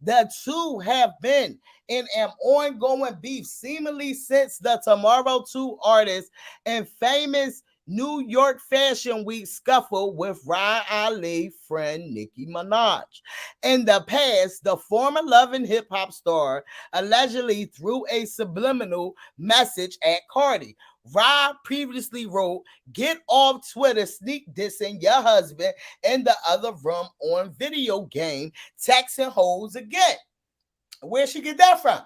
The two have been in an ongoing beef seemingly since the Tomorrow 2 artist and famous New York Fashion Week scuffle with Ra Ali friend Nicki Minaj. In the past, the former Love and Hip Hop star allegedly threw a subliminal message at Cardi. Ra previously wrote, "Get off Twitter, sneak dissing your husband in the other room on video game, texting hoes again." Where'd she get that from?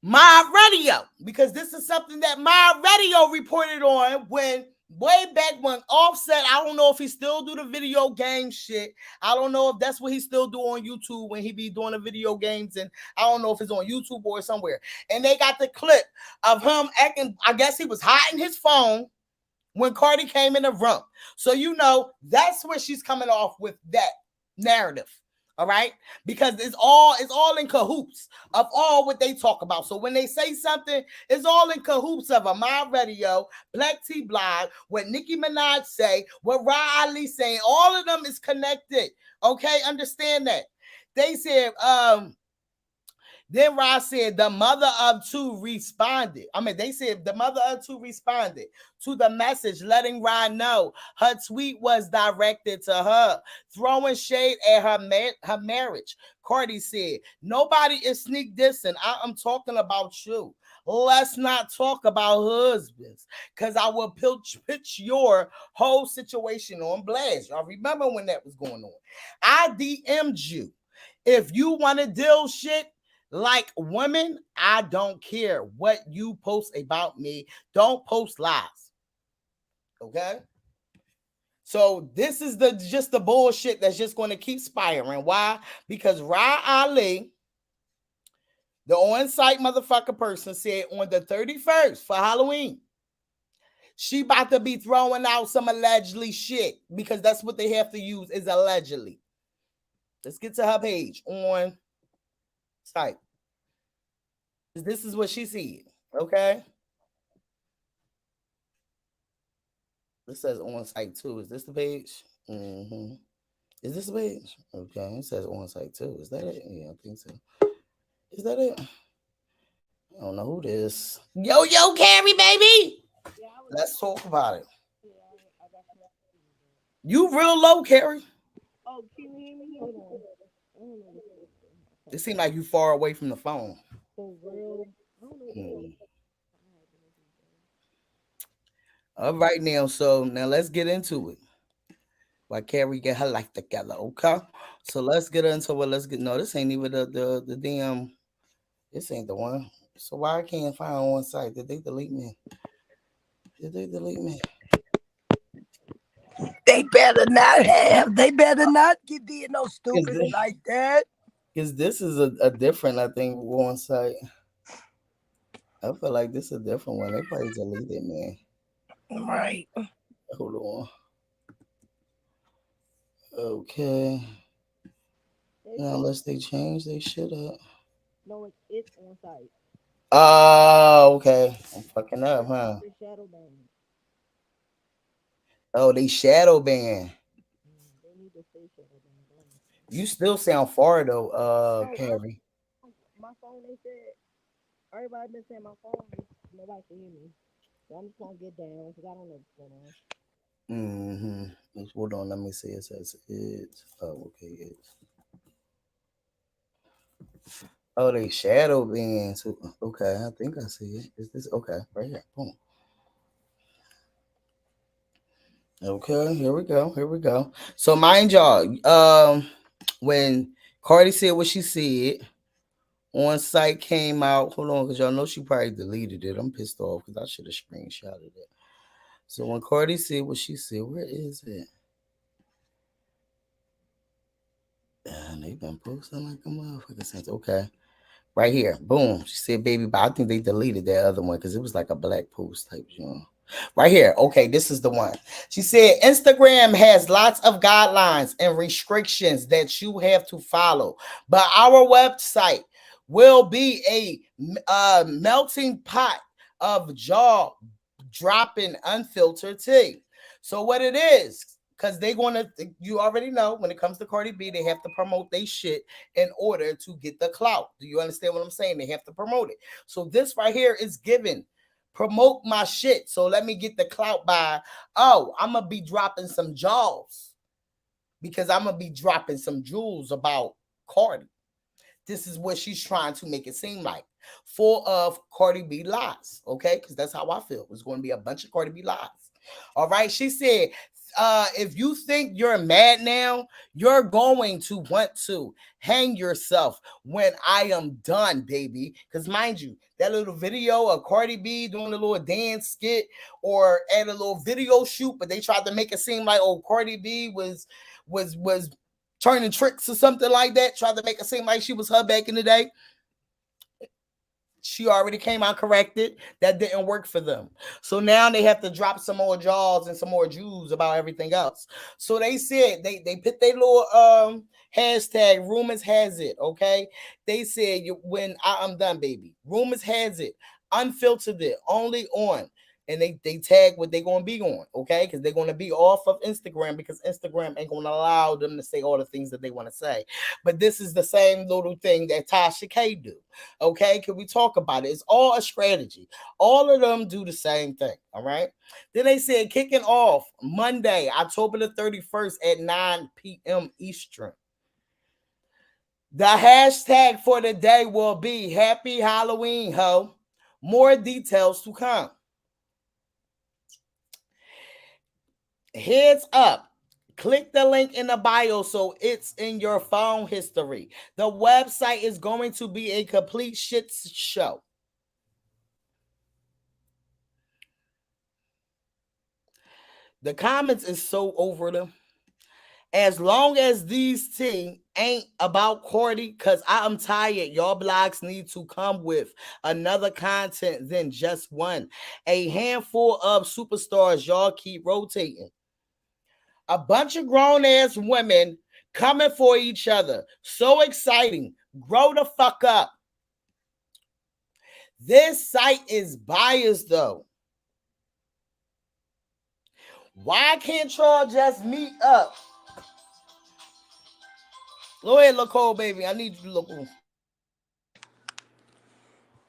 My Radio, because this is something that My Radio reported on when way back when Offset, I don't know if he still do the video game shit. I don't know if that's what he still do on YouTube when he be doing the video games, and I don't know if it's on YouTube or somewhere. And they got the clip of him acting, I guess he was hiding his phone when Cardi came in the room. So you know that's where she's coming off with that narrative. All right, because it's all in cahoots of all what they talk about. So when they say something, it's all in cahoots of Ahmad Radio, Black T Blog, what Nicki Minaj say, what Ra Ali saying. All of them is connected. Okay, understand that. They said, then Ross said the mother of two responded. They said the mother of two responded to the message, letting Rod know her tweet was directed to her, throwing shade at her marriage. Cardi said, nobody is sneak dissing. I am talking about you. Let's not talk about husbands, because I will pitch your whole situation on blast. Y'all remember when that was going on? I DM'd you. If you want to deal shit like women, I don't care what you post about me. Don't post lies. Okay? So this is just the bullshit that's just going to keep spiraling. Why? Because Ra Ali, the on-site motherfucker person, said on the 31st for Halloween, she about to be throwing out some allegedly shit, because that's what they have to use, is allegedly. Let's get to her page on site. This is what she said. Okay. It says on site too. Is this the page? Mm-hmm. Is this the page? Okay. It says on site too. Is that it? Yeah, I think so. Is that it? I don't know who this. Yo, Carrie, baby. Let's talk about it. You real low, Carrie.
Oh, can you hear me? Hold on.
It seems like you far away from the phone.
For real?
All right, now. So now let's get into it. Why Carrie get her life together, okay? So let's get into it. No, this ain't even the damn. This ain't the one. So why I can't find on site? Did they delete me?
They better not have. They better not get did no stupid like that.
Because this is a different, I think, on site. I feel like this is a different one. They probably deleted me.
Right.
Hold on. Okay. Now, unless they change they shit up.
No, it's on site.
Oh, okay. I'm fucking up, huh?
Shadow ban.
Oh, they shadow ban.
They need to stay shadow ban.
You still sound far though, Carrie.
My phone, they said, everybody been saying my phone, nobody can hear me. So I'm just gonna get down because I don't know what's going on.
Hold on, let me see. It says it's. Oh, okay, it's. Oh, they shadow ban. So, okay, I think I see it. Is this okay? Right here. Boom. Okay, here we go. So mind y'all, when Cardi said what she said, on site came out. Hold on, because y'all know she probably deleted it. I'm pissed off because I should have screenshotted it. So when Cardi said what she said, where is it? And they've been posting like a motherfucker since. Okay. Right here. Boom. She said, baby, but I think they deleted that other one because it was like a black post type, Right here. Okay, this is the one. She said, Instagram has lots of guidelines and restrictions that you have to follow, but our website will be a melting pot of jaw dropping unfiltered tea. So what it is, because you already know when it comes to Cardi B, they have to promote their shit in order to get the clout. Do you understand what I'm saying? They have to promote it. So this right here is given. Promote my shit. So let me get the clout by, I'm going to be dropping some jaws because I'm going to be dropping some jewels about Cardi. This is what she's trying to make it seem like. Full of Cardi B lies, okay? Because that's how I feel. It's going to be a bunch of Cardi B lies. All right? She said, if you think you're mad now, you're going to want to hang yourself when I am done, baby. Because mind you, that little video of Cardi B doing a little dance skit or at a little video shoot, but they tried to make it seem like, Cardi B was turning tricks or something like that, tried to make it seem like she was her back in the day. She already came out corrected. That didn't work for them. So now they have to drop some more jaws and some more Jews about everything else. So they said they put their little hashtag rumors has it. Okay. They said when I'm done, baby. Rumors has it. Unfiltered it. Only on. And they tag what they're gonna be on, okay? Because they're gonna be off of Instagram because Instagram ain't gonna allow them to say all the things that they want to say. But this is the same little thing that Tasha K do. Okay, can we talk about it? It's all a strategy. All of them do the same thing. All right. Then they said kicking off Monday, October the 31st at 9 p.m. Eastern. The hashtag for the day will be Happy Halloween, ho. More details to come. Heads up. Click the link in the bio so it's in your phone history. The website is going to be a complete shit show. The comments is so over them. As long as these things ain't about Cordy, because I'm tired. Y'all blogs need to come with another content than just one. A handful of superstars y'all keep rotating. A bunch of grown-ass women coming for each other. So exciting. Grow the fuck up. This site is biased, though. Why can't y'all just meet up? Go ahead, look cold, baby. I need you to look cold.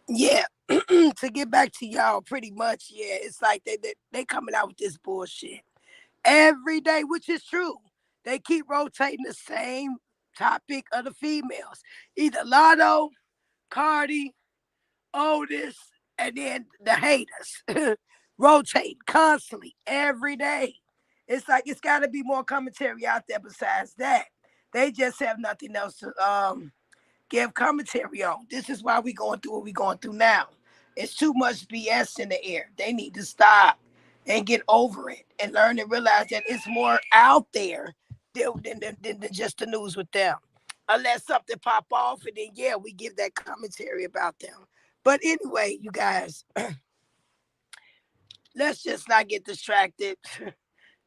Yeah. To get back to y'all, pretty much, yeah, it's like they coming out with this bullshit every day, which is true. They keep rotating the same topic of the females, either Lotto, Cardi, Otis, and then the haters rotate constantly every day. It's like it's got to be more commentary out there besides that. They just have nothing else to give commentary on. This is why we going through what we going through now. It's too much BS in the air. They need to stop and get over it and learn and realize that it's more out there than just the news with them. Unless something pop off, and then yeah, we give that commentary about them. But anyway, you guys, let's just not get distracted.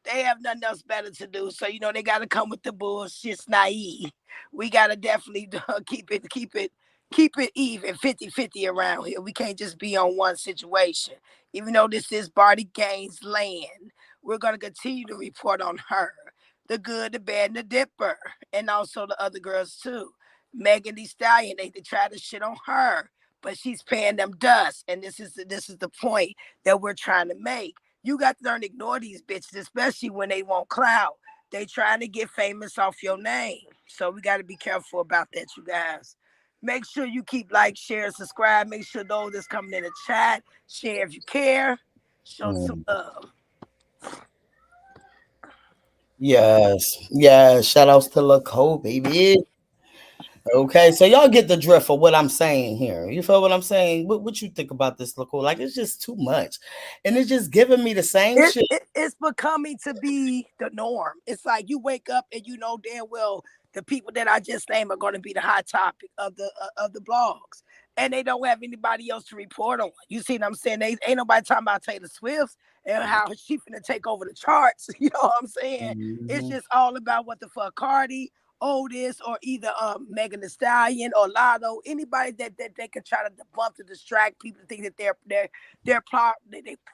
They have nothing else better to do. So, they got to come with the bullshit. It's naive. We got to definitely keep it even 50-50 around here. We can't just be on one situation. Even though this is Barty Gaines' land, we're going to continue to report on her. The good, the bad, and the dipper. And also the other girls, too. Megan Thee Stallion, they try to shit on her, but she's paying them dust. And this is the point that we're trying to make. You got to learn to ignore these bitches, especially when they want clout. They trying to get famous off your name. So we got to be careful about that, you guys. Make sure you keep like, share, subscribe. Make sure those that's coming in the chat, share if you care. Show some love.
Yes. Shout outs to Laco, baby. Okay, so y'all get the drift of what I'm saying here. You feel what I'm saying? What you think about this, Laco? Like, it's just too much. And it's just giving me the same shit.
It's becoming to be the norm. It's like you wake up and you know damn well the people that I just named are going to be the hot topic of the blogs. And they don't have anybody else to report on. You see what I'm saying? They ain't nobody talking about Taylor Swift and how she finna take over the charts. You know what I'm saying? Mm-hmm. It's just all about what the fuck Cardi, Otis, or either Megan Thee Stallion or Lotto, anybody that they can try to debunk to distract people to think that they're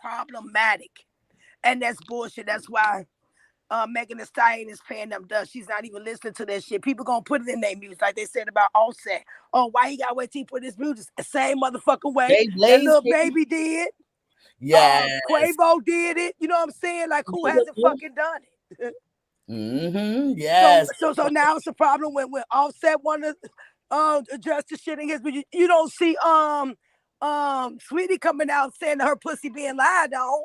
problematic. And that's bullshit. That's why Megan Thee Stallion is paying them dust. She's not even listening to that shit. People gonna put it in their music, like they said about Offset. Oh, why he gotta wait till he put his music? The same motherfucking way that little baby did.
Yeah.
Quavo did it. You know what I'm saying? Like, who hasn't fucking done it?
Mm-hmm. Yes.
So now it's a problem when Offset want to address the shit in his, but you don't see Sweetie coming out saying her pussy being lied on.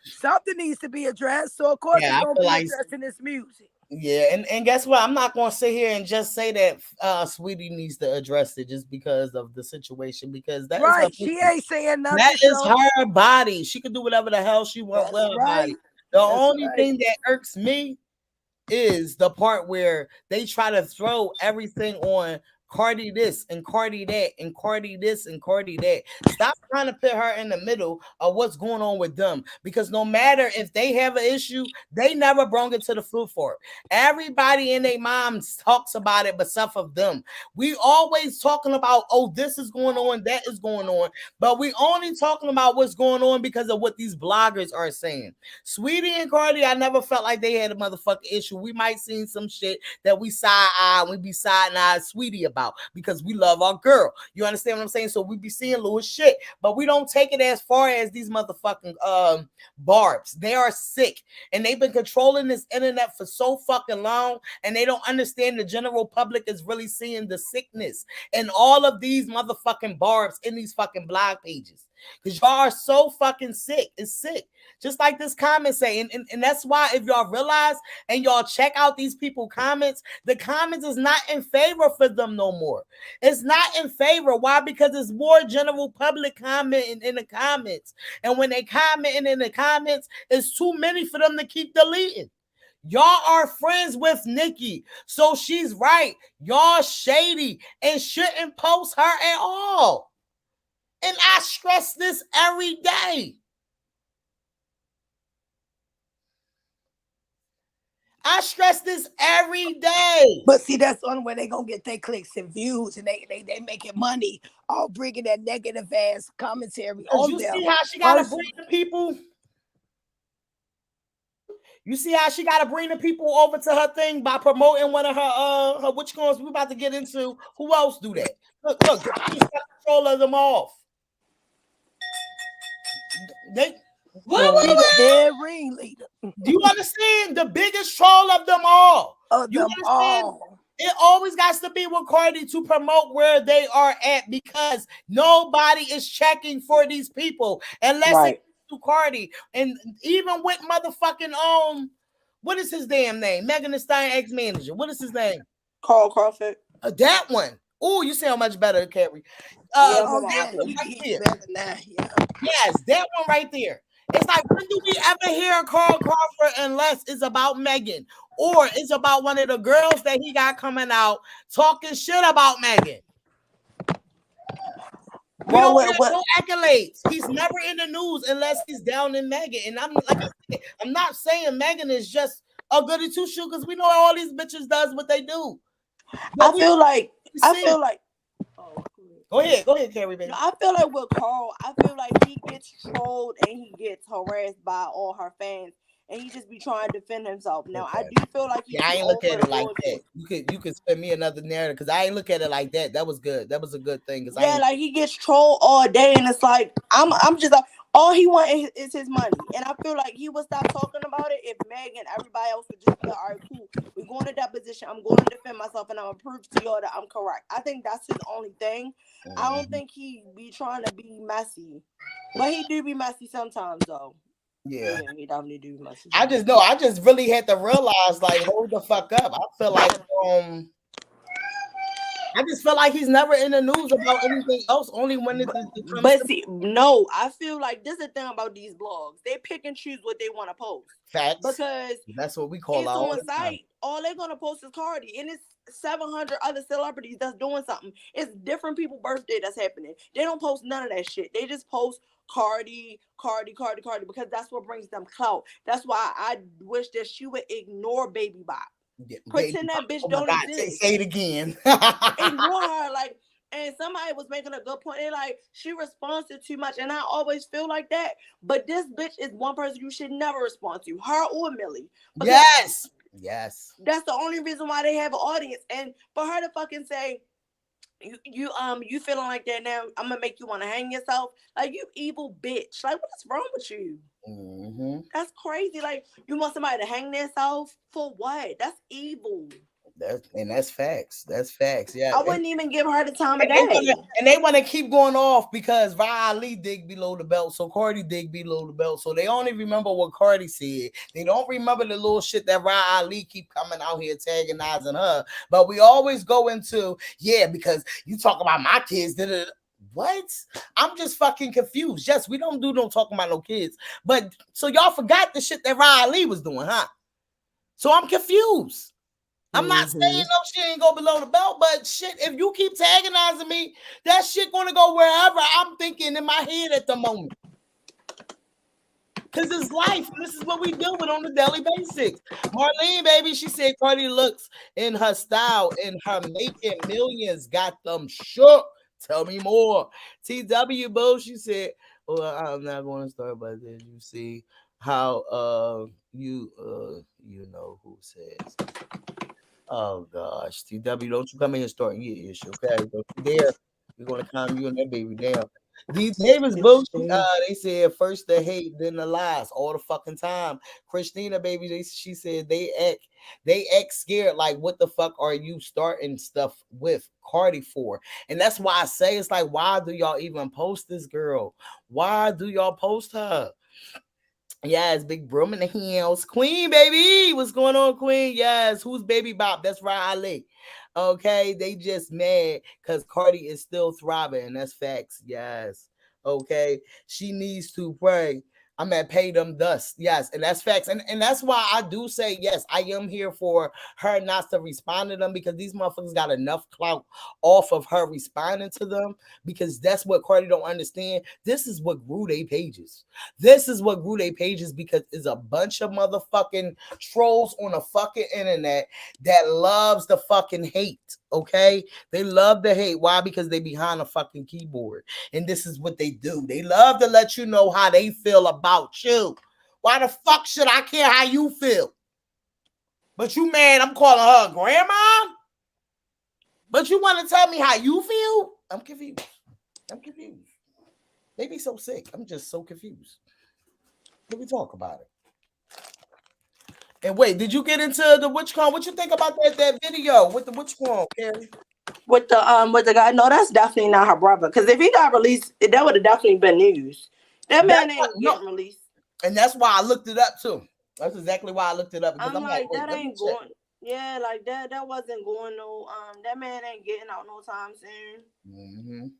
Something needs to be addressed. So of course it's gonna be addressed in this music.
Yeah, and guess what? I'm not gonna sit here and just say that Sweetie needs to address it just because of the situation, because that
right.
Is her
she ain't saying nothing.
That is her body. She can do whatever the hell she wants with her body. The only thing that irks me is the part where they try to throw everything on Cardi this and Cardi that and Cardi this and Cardi that. Stop trying to put her in the middle of what's going on with them, because no matter if they have an issue, they never brought it to the food for it. Everybody and their moms talks about it, but some of them. We always talking about, oh, this is going on, that is going on, but we only talking about what's going on because of what these bloggers are saying. Sweetie and Cardi, I never felt like they had a motherfucking issue. We might seen some shit that we side-eye, we be side-eye Sweetie about, because we love our girl. You understand what I'm saying? So we be seeing little shit, but we don't take it as far as these motherfucking barbs. They are sick, and they've been controlling this internet for so fucking long, and they don't understand the general public is really seeing the sickness and all of these motherfucking barbs in these fucking blog pages. Because y'all are so fucking sick. It's sick. Just like this comment saying, and that's why if y'all realize and y'all check out these people comments, the comments is not in favor for them no more. It's not in favor. Why? Because it's more general public commenting in the comments. And when they commenting in the comments, it's too many for them to keep deleting. Y'all are friends with Nikki, so she's right. Y'all shady and shouldn't post her at all. And I stress this every day. I stress this every day.
But see, that's the only way they gonna get their clicks and views, and they making money all bringing that negative ass commentary on
you
them.
See how she gotta bring the people? You see how she gotta bring the people over to her thing by promoting one of her which ones we about to get into. Who else do that? Look, control of them off. They
the head ringleader.
Do you understand? The biggest troll of them all. You understand? All. It always got to be with Cardi to promote where they are at, because nobody is checking for these people unless it's to Cardi. And even with motherfucking what is his damn name? Megan Thee Stallion ex-manager. What is his name?
Carl Crawford.
That one. Oh, you sound much better, Carrie.
He's better now. Yeah.
Yes, that one right there. It's like, when do we ever hear Carl Crawford unless it's about Megan or it's about one of the girls that he got coming out talking shit about Megan? We don't get no accolades. He's never in the news unless he's down in Megan. And I'm like I said, I'm not saying Megan is just a goody two shoe, because we know all these bitches does what they do. But
I feel like
Go ahead, Carrie, baby.
I feel like with Carl, I feel like he gets trolled and he gets harassed by all her fans, and he just be trying to defend himself. Now, I do feel like
I ain't look at it like that. You could spend me another narrative, because I ain't look at it like that. That was good. That was a good thing.
Yeah, like he gets trolled all day, and it's like I'm just like, all he wants is his money, and I feel like he would stop talking about it if Meg and everybody else would just be like, all right, cool, we're going to that position. I'm going to defend myself, and I'm gonna prove to y'all that I'm correct. I think that's his only thing. I don't think he be trying to be messy, but he do be messy sometimes, though.
Yeah,
he definitely do messy.
I just really had to realize, like, hold the fuck up. I feel like I just feel like he's never in the news about anything else, only when it comes
no, I feel like this is the thing about these blogs. They pick and choose what they want to post.
Facts.
Because
that's what we call
it's
our
on site. All they're gonna post is Cardi, and it's 700 other celebrities that's doing something. It's different people's birthday that's happening. They don't post none of that shit. They just post Cardi, because that's what brings them clout. That's why I wish that she would ignore Baby Bop.
Yeah,
pretend that bitch don't exist.
Say it again.
Ignore her, like. And somebody was making a good point. They're like, she responds to too much, and I always feel like that. But this bitch is one person you should never respond to, her or Millie.
Yes.
That's the only reason why they have an audience. And for her to fucking say, you feeling like that now, I'm gonna make you want to hang yourself, like, you evil bitch. Like, what's wrong with you? That's crazy. Like, you want somebody to hang themselves for what? That's evil.
That's facts. That's facts. Yeah,
I wouldn't even give her the time of day.
And they want to keep going off because Riley dig below the belt, so Cardi dig below the belt. So they only remember what Cardi said. They don't remember the little shit that Riley keep coming out here antagonizing her. But we always go into, because you talk about my kids. What? I'm just fucking confused. Yes, we don't do no talking about no kids. But so y'all forgot the shit that Riley was doing, huh? So I'm confused. I'm not saying no, she ain't go below the belt, but shit, if you keep antagonizing me, that shit gonna go wherever I'm thinking in my head at the moment. Because it's life. This is what we deal with on the daily basis. Marlene, baby, she said Cardi looks in her style and her making millions got them shook. Tell me more. TW, boo, she said, well, I'm not going to start by this. You see how you know who says. Oh gosh, TW, don't you come in here starting your issue, okay? Don't you dare. We're gonna calm you and that baby down. These Davis boots, they said first the hate, then the lies, all the fucking time. Christina, baby, she said they act scared. Like, what the fuck are you starting stuff with Cardi for? And that's why I say it's like, why do y'all even post this girl? Why do y'all post her? Yes, big broom in the hills. Queen, baby. What's going on, Queen? Yes. Who's Baby Bop? That's Riley. Okay. They just mad because Cardi is still thriving. That's facts. Yes. Okay. She needs to pray. I'm at pay them dust. Yes. And that's facts. And that's why I do say, yes, I am here for her not to respond to them because these motherfuckers got enough clout off of her responding to them because that's what Cardi don't understand. This is what grew their pages. This is what grew their pages because it's a bunch of motherfucking trolls on the fucking internet that loves the fucking hate. Okay, they love the hate. Why? Because they behind a fucking keyboard, and this is what they do. They love to let you know how they feel about you. Why the fuck should I care how you feel? But you mad? I'm calling her grandma. But you want to tell me how you feel? I'm confused. They be so sick. I'm just so confused. Let me talk about it. And wait, did you get into the WitchCon? What you think about that video with the WitchCon, Carrie?
With the guy? No, that's definitely not her brother. Because if he got released, that would have definitely been news. That man ain't getting released.
And that's why I looked it up too. That's exactly why I looked it up. Because
I'm like that ain't going. Yeah, like that wasn't going no. That man ain't getting out no time soon.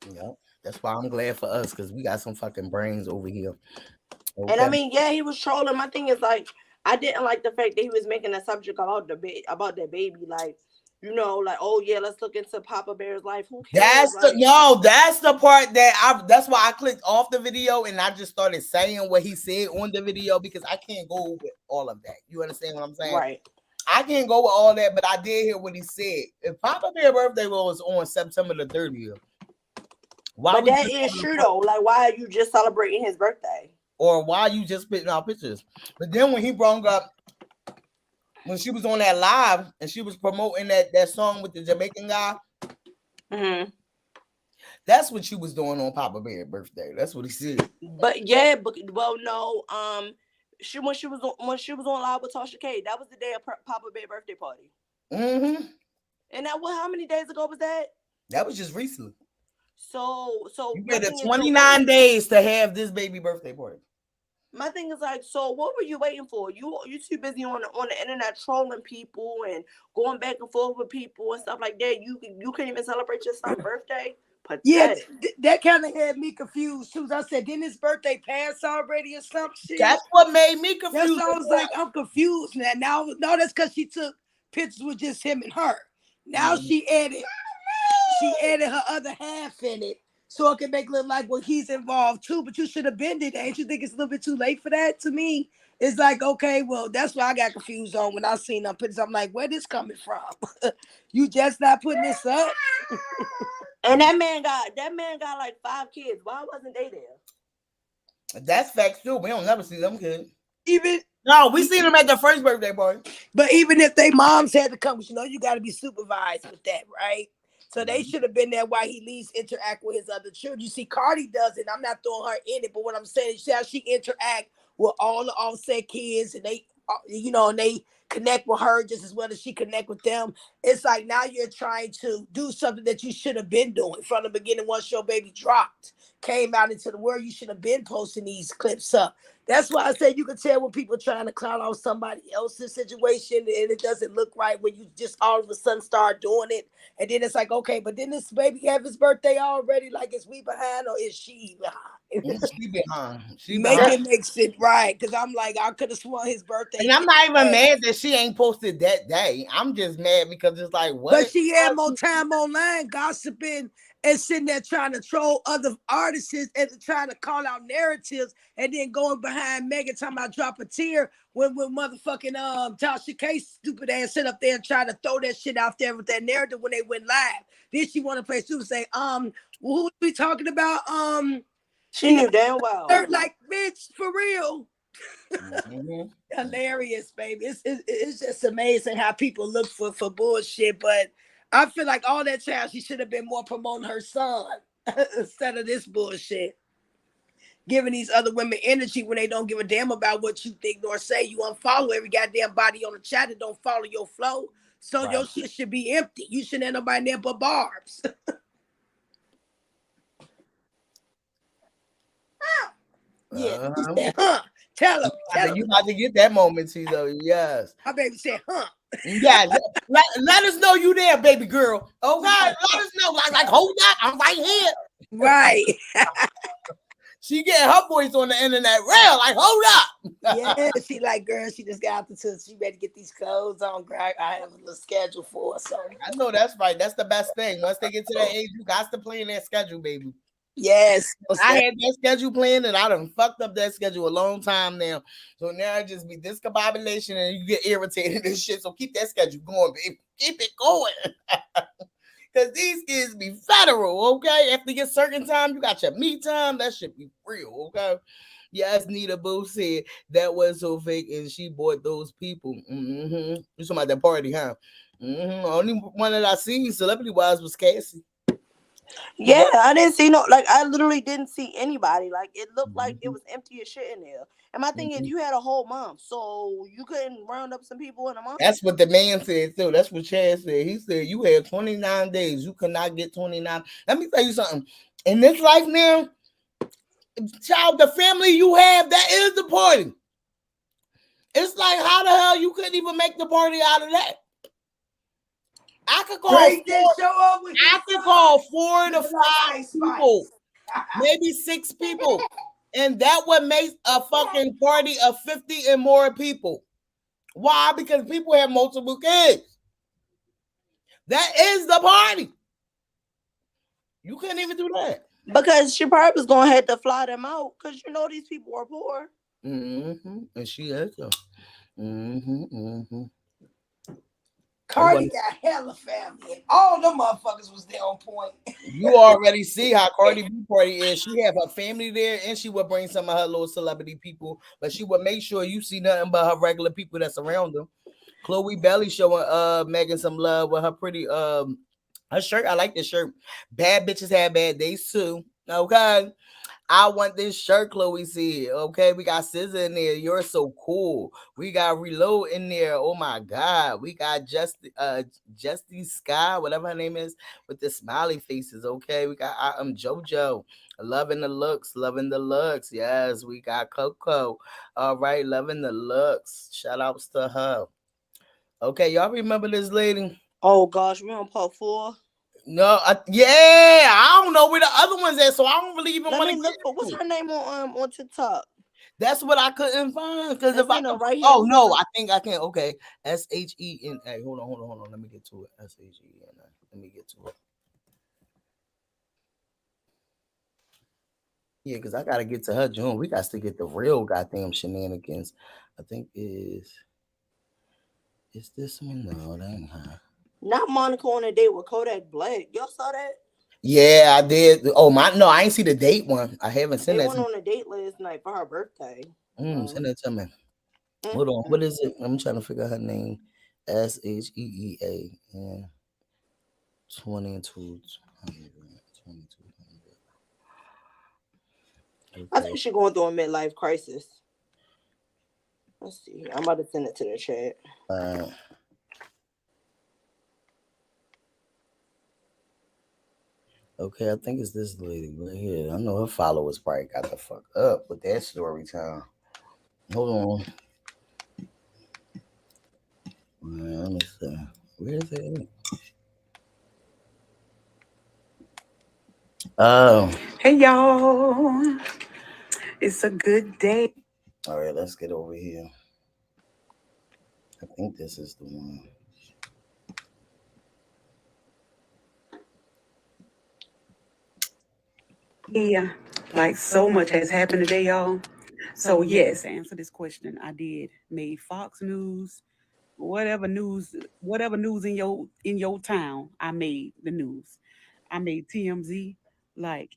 Yep. That's why I'm glad for us because we got some fucking brains over here.
Okay. And I mean, yeah, he was trolling. My thing is like, I didn't like the fact that he was making a subject about that baby, like, you know, like, oh yeah, let's look into Papa Bear's life. Who cares?
That's the part that's why I clicked off the video and I just started saying what he said on the video because I can't go with all of that. You understand what I'm saying?
Right.
I can't go with all that, but I did hear what he said. If Papa Bear's birthday was on September the 30th,
but that is true though. Like, why are you just celebrating his birthday?
Or why you just putting out pictures? But then when he brought up, when she was on that live and she was promoting that song with the Jamaican guy, that's what she was doing on Papa Bear's birthday. That's what he said.
But yeah, well, no, when she was on live with Tasha K, that was the day of Papa Bear's birthday party. And that how many days ago was that?
That was just recently.
So
you get 29 days to have this baby birthday party.
My thing is like, so what were you waiting for? You too busy on the internet trolling people and going back and forth with people and stuff like that. You couldn't even celebrate your son's birthday.
Yeah, that kind of had me confused too. I said, didn't his birthday pass already or some shit?
That's what made me confused.
That's why I was like, I'm confused now. No, that's because she took pictures with just him and her. Now she added her other half in it. So it can make it look like, well, he's involved too, but you should have been there. Ain't you think it's a little bit too late for that? To me, it's like, okay, well, that's what I got confused on when I seen them pictures. I'm like, where this coming from? You just not putting this up?
And that man got like 5 kids. Why wasn't they there?
That's facts too. We don't never see them kids.
We
seen them at the first birthday party.
But even if they moms had to come, you got to be supervised with that, right? So they should have been there while he least interact with his other children. You see, Cardi does it. I'm not throwing her in it, but what I'm saying is how she interact with all the Offset kids, and they, and they connect with her just as well as she connect with them. It's like now you're trying to do something that you should have been doing from the beginning. Once your baby came out into the world, you should have been posting these clips up. That's why I said you can tell when people trying to clown on somebody else's situation and it doesn't look right when you just all of a sudden start doing it. And then it's like, okay, but didn't this baby have his birthday already? Like, is we behind or is she behind?
She behind.
It makes it right. Because I'm like, I could have sworn his birthday.
And I'm not even mad that that she ain't posted that day. I'm just mad because it's like, what?
But she had more time online gossiping and sitting there trying to troll other artists and trying to call out narratives and then going behind Megan talking about drop a tear when motherfucking Tasha K stupid ass sit up there and try to throw that shit out there with that narrative when they went live. Then she want to play super say, who we talking about?
She knew damn well.
Like, bitch, for real. Hilarious, baby. It's just amazing how people look for bullshit. But I feel like all that time she should have been more promoting her son instead of this bullshit. Giving these other women energy when they don't give a damn about what you think nor say. You unfollow every goddamn body on the chat that don't follow your flow. So your shit should be empty. You shouldn't have nobody there but Barbs. Yeah. Tell him.
You about to get that moment, Tito. Yes.
My baby said,
Yeah. Let us know you there, baby girl. Okay. Let us know. Like, hold up. I'm right here.
Right.
She getting her voice on the internet real. Like, hold up.
Yeah, she like, girl, she just got out the tooth. She better get these clothes on. Girl, I have a little schedule for her. So
I know that's right. That's the best thing. Once they get to that age, you got to play in that schedule, baby.
Yes.
I had that schedule planned and I done fucked up that schedule a long time now. So now it just be discombobulation and you get irritated and shit. So keep that schedule going, baby. Keep it going. Because these kids be federal, okay? After you get certain time, you got your me time. That should be real, okay? Yes, Nita Boo said that was so fake and she bought those people. You talking about that party, huh? Only one that I seen celebrity-wise was Cassie.
Yeah, I didn't see I literally didn't see anybody. Like, it looked like it was empty as shit in there. And my thing is, you had a whole month, so you couldn't round up some people in a month.
That's what the man said too. That's what Chad said. He said you had 29 days. You could not get 29. Let me tell you something. In this life now, child, the family you have, that is the party. It's like, how the hell you couldn't even make the party out of that? I could call 4 to 5 people, maybe 6 people, and that would make a fucking party of 50 and more people. Why? Because people have multiple kids. That is the party. You couldn't even do that.
Because she probably was going to have to fly them out because these people were poor.
And she has them.
Cardi got hella family, and all them motherfuckers was there on point.
You already see how Cardi B party is. She have her family there, and she would bring some of her little celebrity people, but she would make sure you see nothing but her regular people that's around them. Chloe Belly showing Megan some love with her pretty her shirt. I like this shirt. Bad bitches have bad days too. Okay. I want this shirt, Chloe said. Okay, we got SZA in there. You're so cool. We got Reload in there. Oh my God. We got Justy Sky, whatever her name is, with the smiley faces. Okay, we got JoJo. Loving the looks. Yes, we got Coco. All right, loving the looks. Shout outs to her. Okay, y'all remember this lady?
Oh gosh, we on part 4.
No, I don't know where the other ones at, so I don't really even want to
look for what's her name on TikTok.
That's what I couldn't find because if I can,
right here.
Oh no, I think I can. Okay, SHENA. Hold on. Let me get to it. SHENA. Let me get to it. Yeah, because I gotta get to her June. We got to get the real goddamn shenanigans. I think is this one? No, that ain't her.
Not Monica on a date with Kodak Black. Y'all saw that?
Yeah, I did. Oh no, I ain't see the date one. I haven't seen that.
They went on a date last night for her birthday.
Send it to me. Hold on. What is it? I'm trying to figure out her name. SHEEA. Yeah. 2200. Okay.
I think she's going through a midlife crisis. Let's see. I'm about to send it to the chat.
Okay, I think it's this lady right here. I know her followers probably got the fuck up with that story time. Hold on. Let me see. Where is it? Oh.
Hey, y'all. It's a good day.
All right, let's get over here. I think this is the one.
Yeah, like so much has happened today, y'all. So yes, to answer this question, I did made Fox News, whatever news in your town, I made the news. I made TMZ, like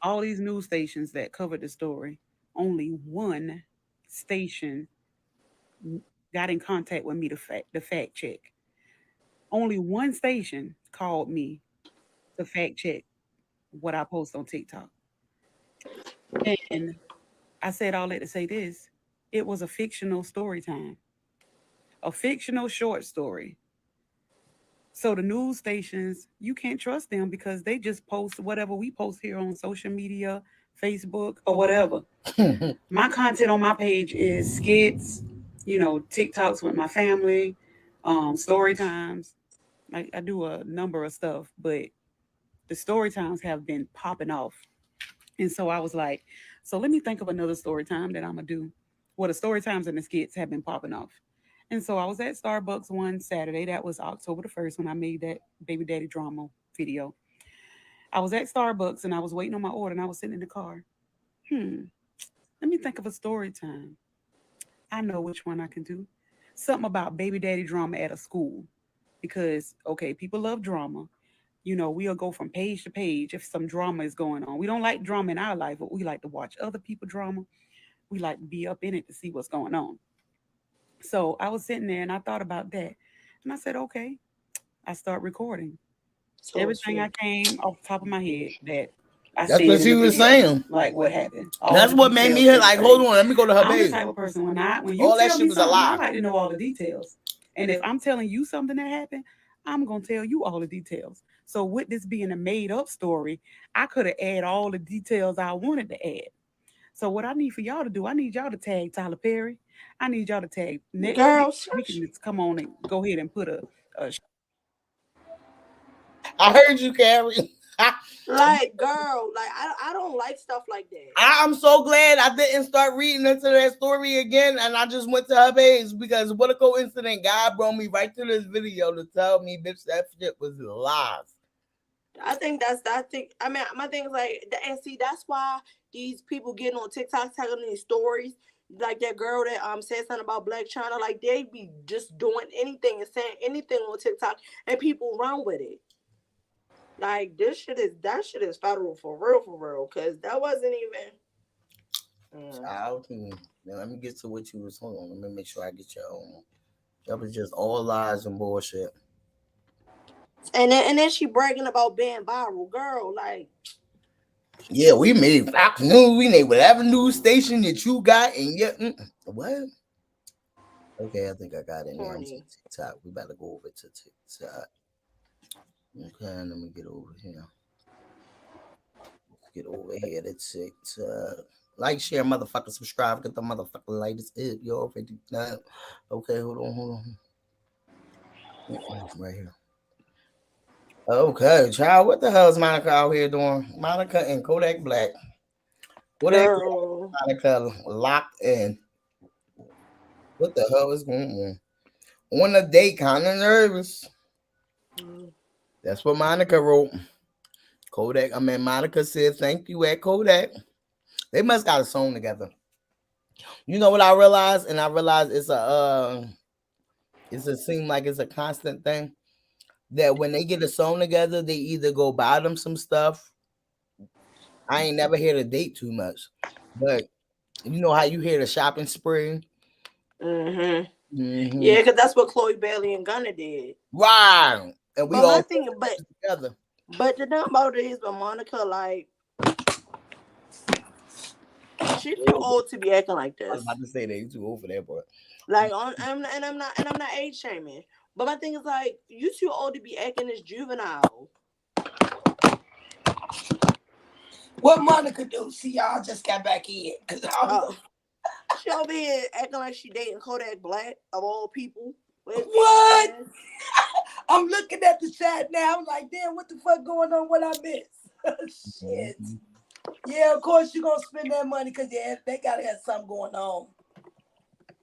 all these news stations that covered the story. Only one station got in contact with me to fact check. Only one station called me to fact check what I post on TikTok. And I said all that to say this. It was a fictional story time, a fictional short story. So the news stations, you can't trust them because they just post whatever we post here on social media, Facebook, or whatever. My content on my page is skits, TikToks with my family, story times. I do a number of stuff, but the story times have been popping off. And so I was like, so let me think of another story time that I'm gonna do. Well, the story times and the skits have been popping off. And so I was at Starbucks one Saturday. That was October the 1st when I made that baby daddy drama video. I was at Starbucks and I was waiting on my order and I was sitting in the car. Let me think of a story time. I know which one I can do. Something about baby daddy drama at a school. Because, okay, people love drama. We'll go from page to page if some drama is going on. We don't like drama in our life, but we like to watch other people drama. We like to be up in it to see what's going on. So I was sitting there and I thought about that. And I said, okay, I start recording.
So
Everything I
sweet.
came off the top of my head that I
That's
said
what
in
she
the
was
video,
saying.
like what happened. All
That's
the
what made me
details,
hear like, hold
everything.
on, let me go to her
I'm the
page.
type of person when you
All that
tell
shit
me
was a
something, I
lie.
like to know all the details. And if I'm telling you something that happened, I'm gonna tell you all the details. So with this being a made up story, I could have added all the details I wanted to add. So what I need for y'all to do, I need y'all to tag Tyler Perry. I need y'all to tag Netflix.
Girl,
We can just come on and go ahead and put a
I heard you, Carrie.
like, girl, like I don't like stuff like that.
I'm so glad I didn't start reading into that story again, and I just went to her page because what a coincidence! God brought me right to this video to tell me, bitch, that shit was lies.
I think that's that thing. I mean, my thing is like, and see, that's why these people getting on TikTok telling these stories, like that girl that said something about Black China, like they be just doing anything and saying anything on TikTok, and people run with it. Like that shit is federal for real, because that wasn't even.
Now, let me get to what you was. Hold on, let me make sure I get your own. That was just all lies and bullshit.
And then she bragging about being viral, girl. Like,
yeah, we made Fox News, we made whatever news station that you got, and what? Okay, I think I got it now. TikTok. We better go over to TikTok. Okay, let me get over here. Let's get over here to TikTok. Like, share, motherfucker, subscribe, get the motherfucker latest. You already know. Okay, hold on. Right here. Okay, child, what the hell is Monica out here doing? Monica and Kodak Black. What ain't Monica locked in? What the hell is going on a date? Kind of nervous. That's what Monica wrote. Monica said thank you at Kodak. They must got a song together. You know what I realized? And I realized it's a seem like it's a constant thing. That when they get a song together, they either go buy them some stuff. I ain't never hear the date too much. But you know how you hear the shopping spree?
Yeah, because that's what Chloe Bailey and Gunna did.
Right. And we
but
all
my thing,
together.
But the thing about it is, but Monica, like, she's too old to be acting like this.
I was about to say that you too old for that, boy.
Like, I'm not age shaming. But my thing is, like, you too old to be acting this juvenile.
What Monica do? See, y'all just got back in.
She over here acting like she dating Kodak Black, of all people.
What? I'm looking at the chat now. I'm like, damn, what the fuck going on? What I miss? Shit. Yeah, of course you're going to spend that money because they got to have something going on.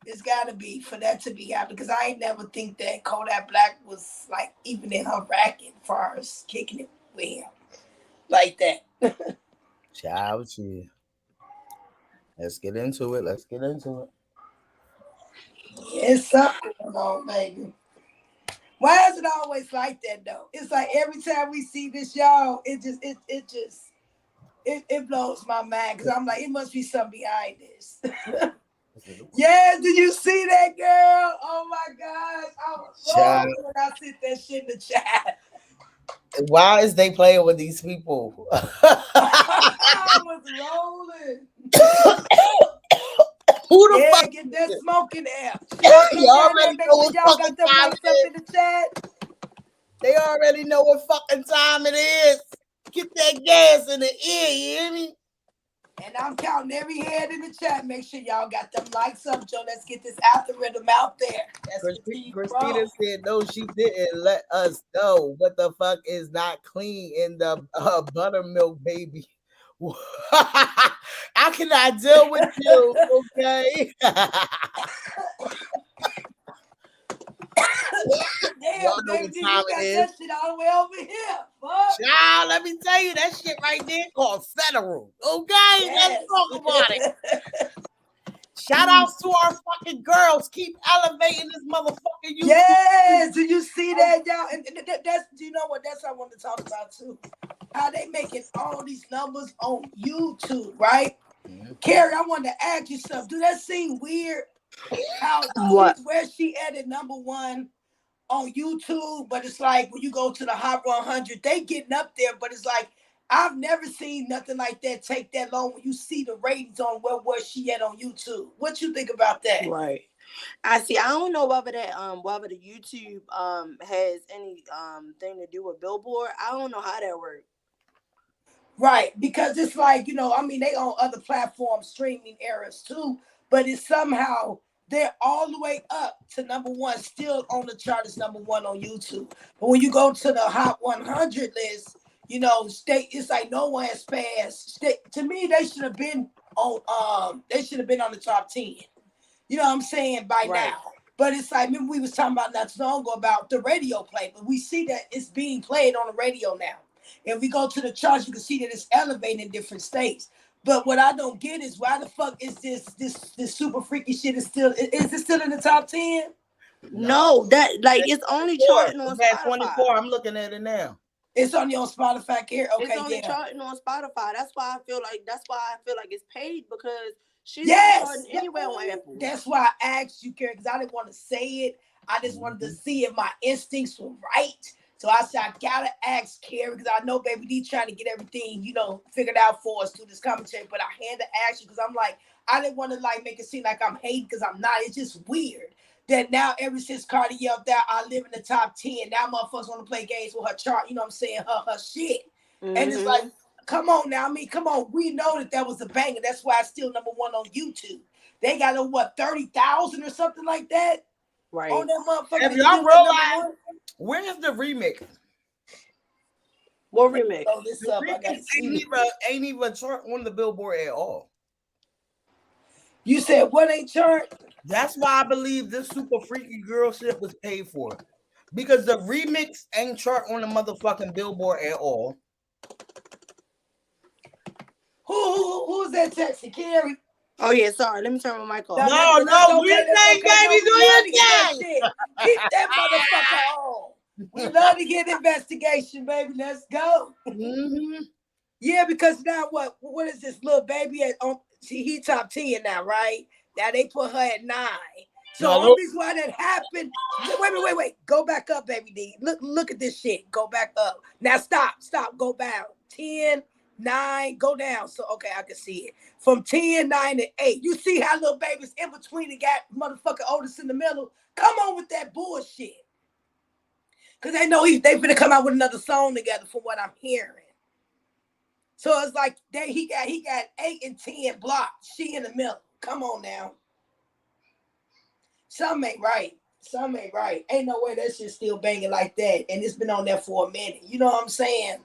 It's gotta be for that to be happening because I ain't never think that Kodak Black was like even in her racket as far as kicking it with him like that.
Child, let's get into it.
It's something going on, baby. Why is it always like that though? It's like every time we see this, y'all, it blows my mind because I'm like, it must be something behind this. Yeah, did you see that, girl? Oh my gosh, I was rolling when I sent that shit in the chat.
Why is they playing with these people?
I was rolling.
Who the fuck?
Get that smoke in there.
You already know what fucking time it is.
In the chat.
They already know what fucking time it is. Get that gas in the ear, you hear me?
And I'm counting every head in the chat. Make sure y'all got them likes up, Joe. Let's get this algorithm out there.
Christina said, no, she didn't let us know what the fuck is not clean in the buttermilk, baby. How can I deal with you, okay?
Damn, baby, you got that shit all the way over here. Fuck.
Child, let me tell you, that shit right there called federal. Okay,
yes.
Let's talk about it. Shout outs to our fucking girls. Keep elevating this motherfucking YouTube.
Yes, do you see that, y'all? And that's, do you know what? That's what I want to talk about too. How they making all these numbers on YouTube, right? Mm-hmm. Carrie, I wanted to ask you something. Do that seem weird? How where she added #1 on YouTube, but it's like when you go to the Hot 100, they getting up there, but it's like I've never seen nothing like that take that long when you see the ratings on where she at on YouTube. What you think about that?
Right. I see. I don't know whether the YouTube has any thing to do with Billboard. I don't know how that works.
Right, because it's like, you know, I mean, they on other platforms, streaming eras too, but it's somehow they're all the way up to #1, still on the chart as #1 on YouTube. But when you go to the Hot 100 list, you know, it's like no one has passed. To me, they should have been on. They should have been on the top 10. You know what I'm saying by now. But it's like, remember we was talking about not too long ago about the radio play, but we see that it's being played on the radio now. If we go to the charts, you can see that it's elevating in different states. But what I don't get is why the fuck is this super freaky shit is it still in the top 10?
No, that like it's only charting on Spotify.
24. I'm looking at it now.
It's only on Spotify here. Okay,
it's only charting on Spotify. That's why I feel like it's paid because she's
charting
anywhere on Apple.
That's why I asked you, Carrie, because I didn't want to say it. I just wanted to see if my instincts were right. So I said, I gotta ask Carrie because I know Baby D trying to get everything, you know, figured out for us through this commentary. But I had to ask you because I'm like, I didn't want to like make it seem like I'm hating because I'm not. It's just weird that now ever since Cardi yelled out, I live in the top 10. Now motherfuckers want to play games with her chart. You know what I'm saying? Her shit. Mm-hmm. And it's like, come on now. I mean, come on. We know that was a banger. That's why it's still #1 on YouTube. They got 30,000 or something like that.
Right.
On that motherfucker.
If y'all realize, where's the remix?
What remix?
Oh, this up. I gotta see
ain't even chart on the Billboard at all.
You said what ain't chart?
That's why I believe this super freaky girl shit was paid for. Because the remix ain't chart on the motherfucking Billboard at all.
Who's that texting, Carrie?
Oh yeah, sorry. Let me turn my mic off.
No, we think, baby, do your thing.
Keep that motherfucker on. We love to get investigation, baby. Let's go.
Mm-hmm.
Yeah, because now what is this little baby at? He top 10 now, right? Now they put her at 9. So all this why that happened. Wait. Go back up, Baby D. Look at this shit. Go back up. Now stop. Go back. 10. 9, go down. So okay, I can see it. From 10, 9, and 8. You see how little baby's in between and got motherfucking Otis in the middle? Come on with that bullshit. Cause they know they finna come out with another song together from what I'm hearing. So it's like he got 8 and 10 blocked. She in the middle. Come on now. Something ain't right. Ain't no way that shit's still banging like that. And it's been on there for a minute. You know what I'm saying?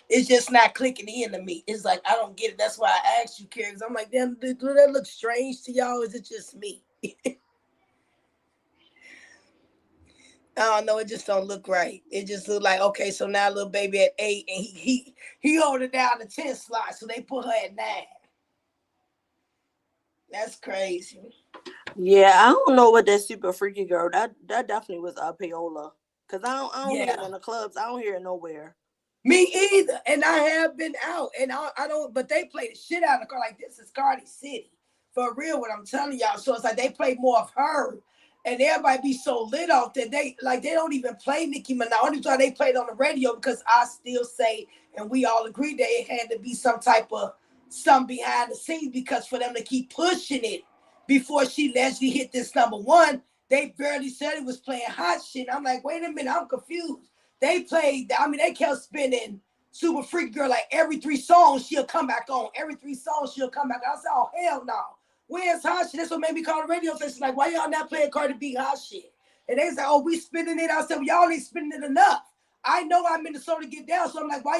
It's just not clicking in to me. It's like, I don't get it. That's why I asked you, Carrie. I'm like, damn, do that look strange to y'all? Or is it just me? I don't know. It just don't look right. It just look like, okay, so now little baby at 8 and he holding down the 10 slot, so they put her at 9. That's crazy.
Yeah, I don't know what that super freaky girl. That definitely was Payola. Cause I don't hear it
Yeah.
in the clubs. I don't hear it nowhere.
Me either. And I have been out, and I don't. But they play the shit out of her. Like, this is Cardi City for real. What I'm telling y'all. So it's like they play more of her, and everybody be so lit off that they don't even play Nicki Minaj. Only time they played on the radio, because I still say, and we all agree, that it had to be some type of something behind the scenes, because for them to keep pushing it before she allegedly hit this #1, they barely said it was playing hot shit. I'm like, wait a minute, I'm confused. They played, I mean, they kept spinning Super Freak Girl like every 3 songs she'll come back on. Every 3 songs she'll come back on. I said, oh, hell no. Where's hot shit? That's what made me call the radio station. Like, why y'all not playing Cardi B hot shit? And they said, oh, we spinning it. I said, well, y'all ain't spinning it enough. I know I'm Minnesota get down, so I'm like, why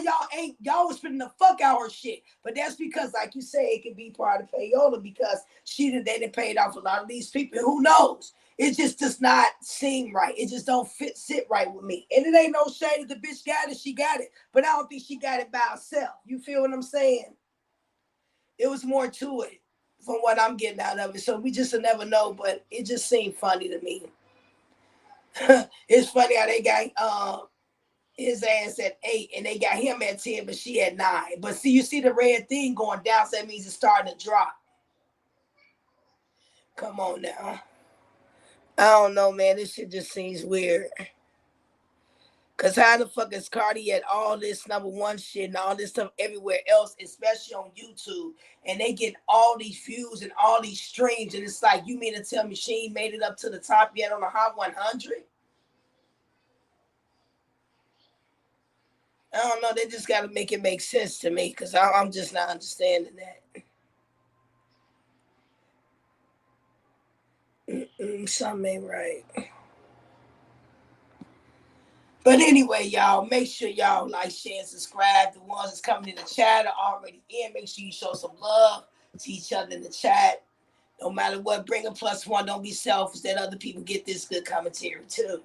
y'all was spinning the fuck out her shit? But that's because, like you say, it could be part of payola, because they didn't paid off a lot of these people. Who knows? It just does not seem right. It just don't sit right with me. And it ain't no shade if the bitch got it, she got it. But I don't think she got it by herself. You feel what I'm saying? It was more to it from what I'm getting out of it. So we just will never know, but it just seemed funny to me. It's funny how they got his ass at 8 and they got him at 10, but she at 9. But see, you see the red thing going down, so that means it's starting to drop. Come on now. I don't know, man. This shit just seems weird. Cause how the fuck is Cardi at all this #1 shit and all this stuff everywhere else, especially on YouTube, and they get all these views and all these streams, and it's like, you mean to tell me she ain't made it up to the top yet on the Hot 100? I don't know. They just got to make it make sense to me, because I'm just not understanding that. Something ain't right. But anyway, y'all, make sure y'all like, share, and subscribe. The ones that's coming in the chat are already in. Make sure you show some love to each other in the chat. No matter what, bring a +1. Don't be selfish, that other people get this good commentary too.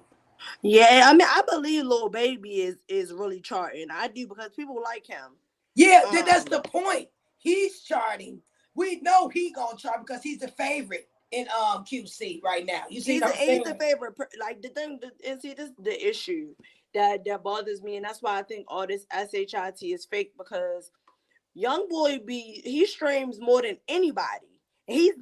Yeah, I mean, I believe Lil Baby is really charting. I do, because people like him.
Yeah, that's the point. He's charting. We know he gonna chart because he's the favorite in QC right now. You see what I'm saying?
He's the favorite. Like, the thing, and see, this is the issue that bothers me, and that's why I think all this SHIT is fake, because Young Boy he streams more than anybody. He's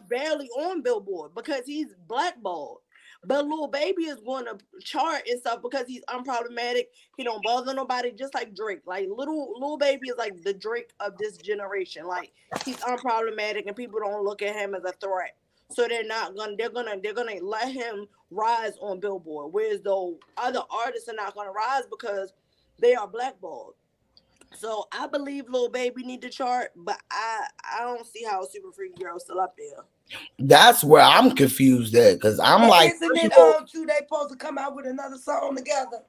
barely on Billboard because he's blackballed. But Lil Baby is going to chart and stuff because he's unproblematic. He don't bother nobody, just like Drake. Like, Lil Baby is like the Drake of this generation. Like, he's unproblematic and people don't look at him as a threat. So they're gonna let him rise on Billboard. Whereas though other artists are not gonna rise because they are blackballed. So I believe Lil Baby need to chart, but I don't see how Super Freaky Girl still up there.
That's where I'm confused at, because I'm like,
isn't it too, they supposed to come out with another song together?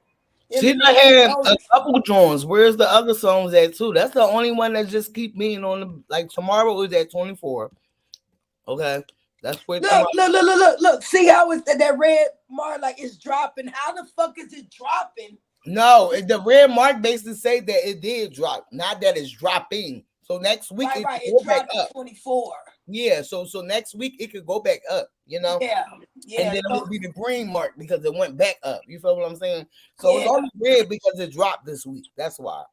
She done had a couple joints. Where's the other songs at too? That's the only one that just keep being on the, like, tomorrow is at 24. Okay. That's where
look. See how it's that red mark, like, it's dropping. How the fuck is it dropping?
No, the red mark basically say that it did drop, not that it's dropping. So next week
it dropped at 24.
Yeah, so next week it could go back up, you know?
Yeah.
And then it will be the green mark because it went back up. You feel what I'm saying? So it's only red because it dropped this week. That's why.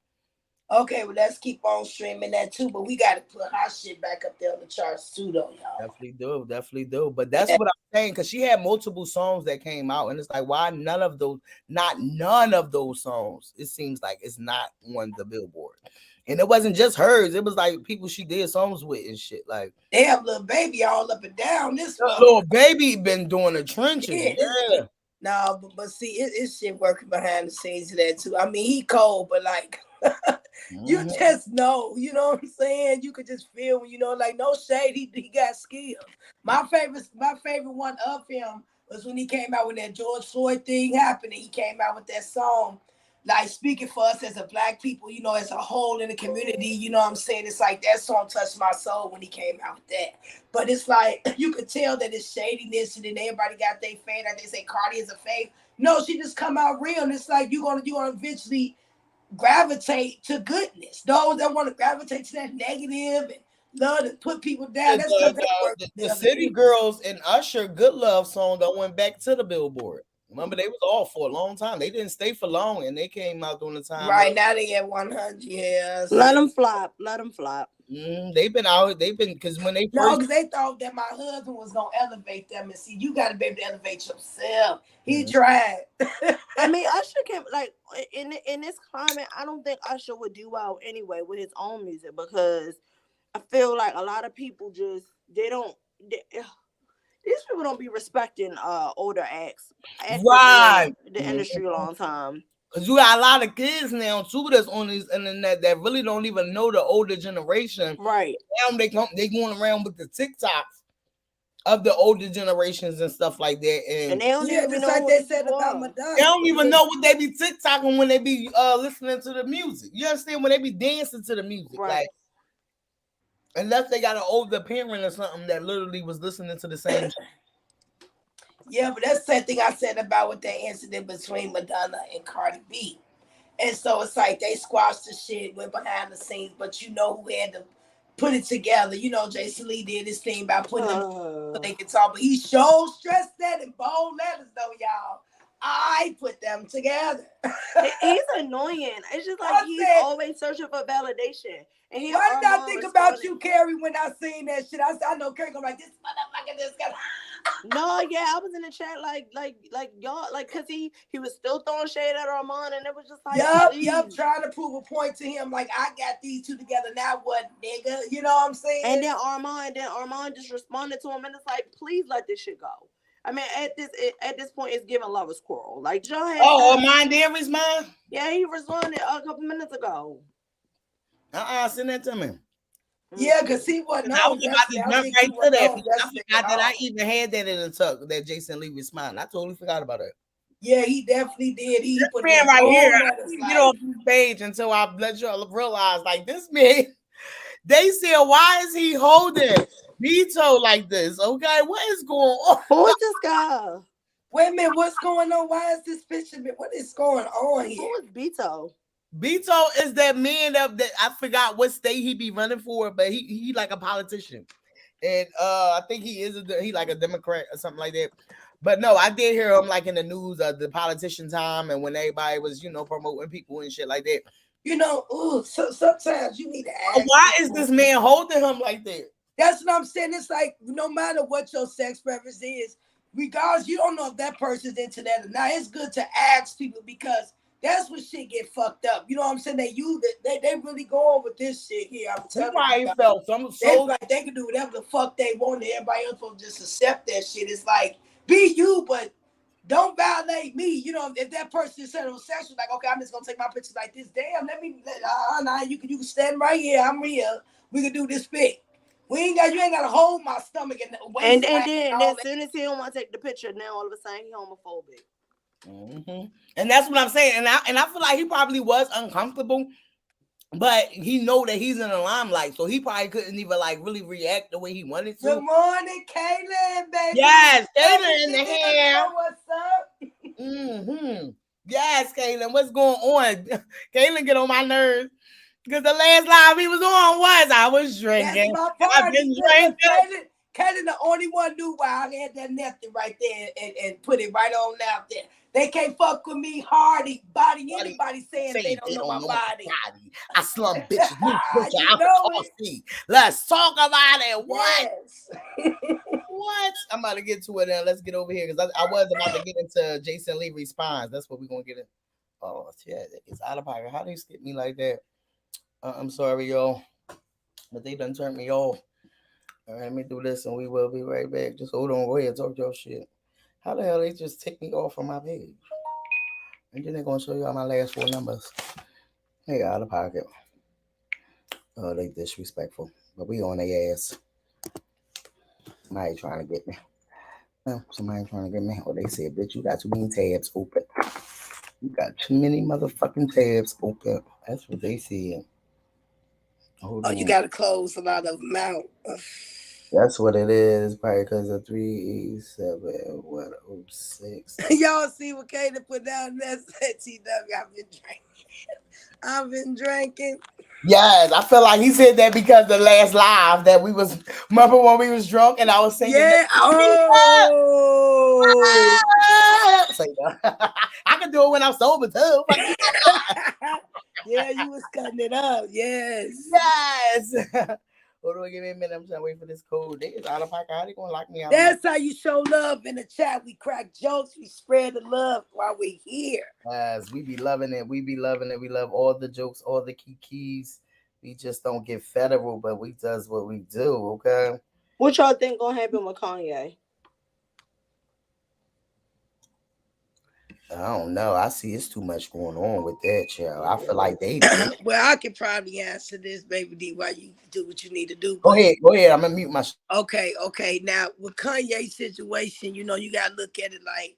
Okay, well, let's keep on streaming that too, but we got to put our shit back up there on the charts too, though, y'all.
Definitely do. But that's what I'm saying, because she had multiple songs that came out, and it's like, why none of those songs, it seems like it's not on the Billboard. And it wasn't just hers, it was like people she did songs with and shit. Like,
they have Lil Baby all up and down this one.
Lil Baby been doing the trenches. Yeah.
No, but see, it's shit working behind the scenes of that too. I mean, he cold, but like, you just know, you know what I'm saying? You could just feel, you know, like, no shade, he got skills. My favorite one of him was when he came out when that George Floyd thing happened. He came out with that song like speaking for us as a black people, you know, as a whole in the community, you know what I'm saying? It's like that song touched my soul when he came out with that. But it's like you could tell that it's shadiness, and then everybody got their fan. Like they say Cardi is a fake. No, she just come out real, and it's like you're gonna eventually gravitate to goodness. Those that want to gravitate to that negative and love to put people down, that's because they work
the City Girls and Usher Good Love song that went back to the Billboard. Remember, they was off for a long time. They didn't stay for long, and they came out during the time.
Right now they at 100 years.
Let them flop. Let them flop.
They've been out. They've been because when they
no, because they thought that my husband was gonna elevate them, and see, you got to be able to elevate yourself. He tried.
I mean, Usher can like in this climate. I don't think Usher would do well anyway with his own music because I feel like a lot of people just these people don't be respecting older acts
right
in the industry a long time.
Cause you got a lot of kids now too that's on this internet that really don't even know the older generation.
Right
now they going around with the TikToks of the older generations and stuff like that, and
they don't even know
like they said about Madonna.
They don't even know what they be TikToking when they be listening to the music. You understand? When they be dancing to the music,
right?
Like, unless they got an older parent or something that literally was listening to the same.
Yeah, but that's the same thing I said about with that incident between Madonna and Cardi B. And so it's like they squashed the shit, went behind the scenes, but you know who had to put it together. You know, Jason Lee did his thing by putting them so they could talk. But he sure stressed that in bold letters, though, y'all. I put them together.
He's annoying. It's just like he's always searching for validation. And
why did I think about you, Carrie, when I seen that shit? I know Carrie gonna like this motherfucker, this guy.
No, yeah, I was in the chat like y'all, like, cause he was still throwing shade at Armand, and it was just like,
yup, trying to prove a point to him, like I got these two together. Now what, nigga? You know what I'm saying?
And then Armand just responded to him, and it's like, please let this shit go. I mean, at this point, it's giving lovers quarrel. Like Joe had.
Armand did respond.
Yeah, he responded a couple minutes ago.
Send that to me.
Yeah, because he wasn't. I was about to jump right to
that. I forgot that I even had that in the tuck that Jason Lee responded. I totally forgot about it.
Yeah, he definitely did. He put
man right here. I didn't get off this page until I let y'all realize, like, this man. They said, why is he holding Vito like this? Okay, what is going on?
Who is this guy?
Wait a minute, what's going on? Why is this picture? What is going on here?
Who is Vito?
Vito is that man that I forgot what state he be running for, but he like a politician, and I think he like a Democrat or something like that. But no, I did hear him like in the news the politician time, and when everybody was promoting people and shit like that.
So sometimes you need to ask.
Why is this man holding him like that?
That's what I'm saying. It's like no matter what your sex preference is, regardless, you don't know if that person's into that or not. It's good to ask people because that's when shit get fucked up. You know what I'm saying? They really go on with this shit here. I'm telling you. They can do whatever the fuck they want, and everybody else will just accept that shit. It's like, be you, but don't violate me. You know, if that person is heterosexual, like, okay, I'm just gonna take my pictures like this. Damn, you can stand right here. I'm here. We can do this bit. You ain't gotta hold my stomach and
then as soon as he don't want to take the picture, now all of a sudden he homophobic.
Mm-hmm. And that's what I'm saying. And I feel like he probably was uncomfortable, but he know that he's in the limelight, so he probably couldn't even like really react the way he wanted to.
Good morning, Kaylin, baby.
Yes, Kaylin in the hair.
What's up?
Mm-hmm. Yes, Kaylin, what's going on? Kaylin get on my nerves because the last live he was on I was drinking.
That's my party. I've been drinking. Kaylin, the only one knew why I had that napkin right there and put it right on out there. They can't fuck with me, Hardy, body. Anybody saying they don't know my body.
I slum bitches. Let's talk about it. What? Yes. What? I'm about to get to it now. Let's get over here because I was about to get into Jason Lee response. That's what we're gonna get in. Oh shit, it's out of pocket. How they skip me like that? I'm sorry, y'all, but they done turned me off. All right, let me do this and we will be right back. Just hold on, go ahead, talk your shit. How the hell they just take me off from my page? And then they're gonna show you all my last 4 numbers. Hey, out of pocket. Oh, they disrespectful. But we on their ass. Somebody trying to get me. Somebody trying to get me. Oh, they said, bitch, you got too many tabs open. You got too many motherfucking tabs open. That's what they said. Hold
Oh, you
on.
got to close a lot of them out.
That's what it is. Probably because of 387-106.
Y'all see what Kaden put down there? Said TW, I've been drinking. I've been drinking.
Yes, I feel like he said that because the last live that we was, remember when we was drunk and I was singing.
Yeah. Oh.
Say that. I can do it when I'm sober too.
Yeah, you was cutting it up. Yes.
Yes. Hold on, give me a minute. I'm trying to wait for this code. They is out of pocket. How they gonna lock me out?
That's how you show love in the chat. We crack jokes. We spread the love while we're here.
Yes, we be loving it. We be loving it. We love all the jokes, all the keys. We just don't get federal, but we does what we do. Okay.
What y'all think gonna happen with Kanye?
I don't know. I see it's too much going on with that, child. I feel like they
Well, I could probably answer this, baby D, while you do what you need to do.
Go ahead. I'm gonna mute my.
Okay. Now with Kanye's situation, you gotta look at it like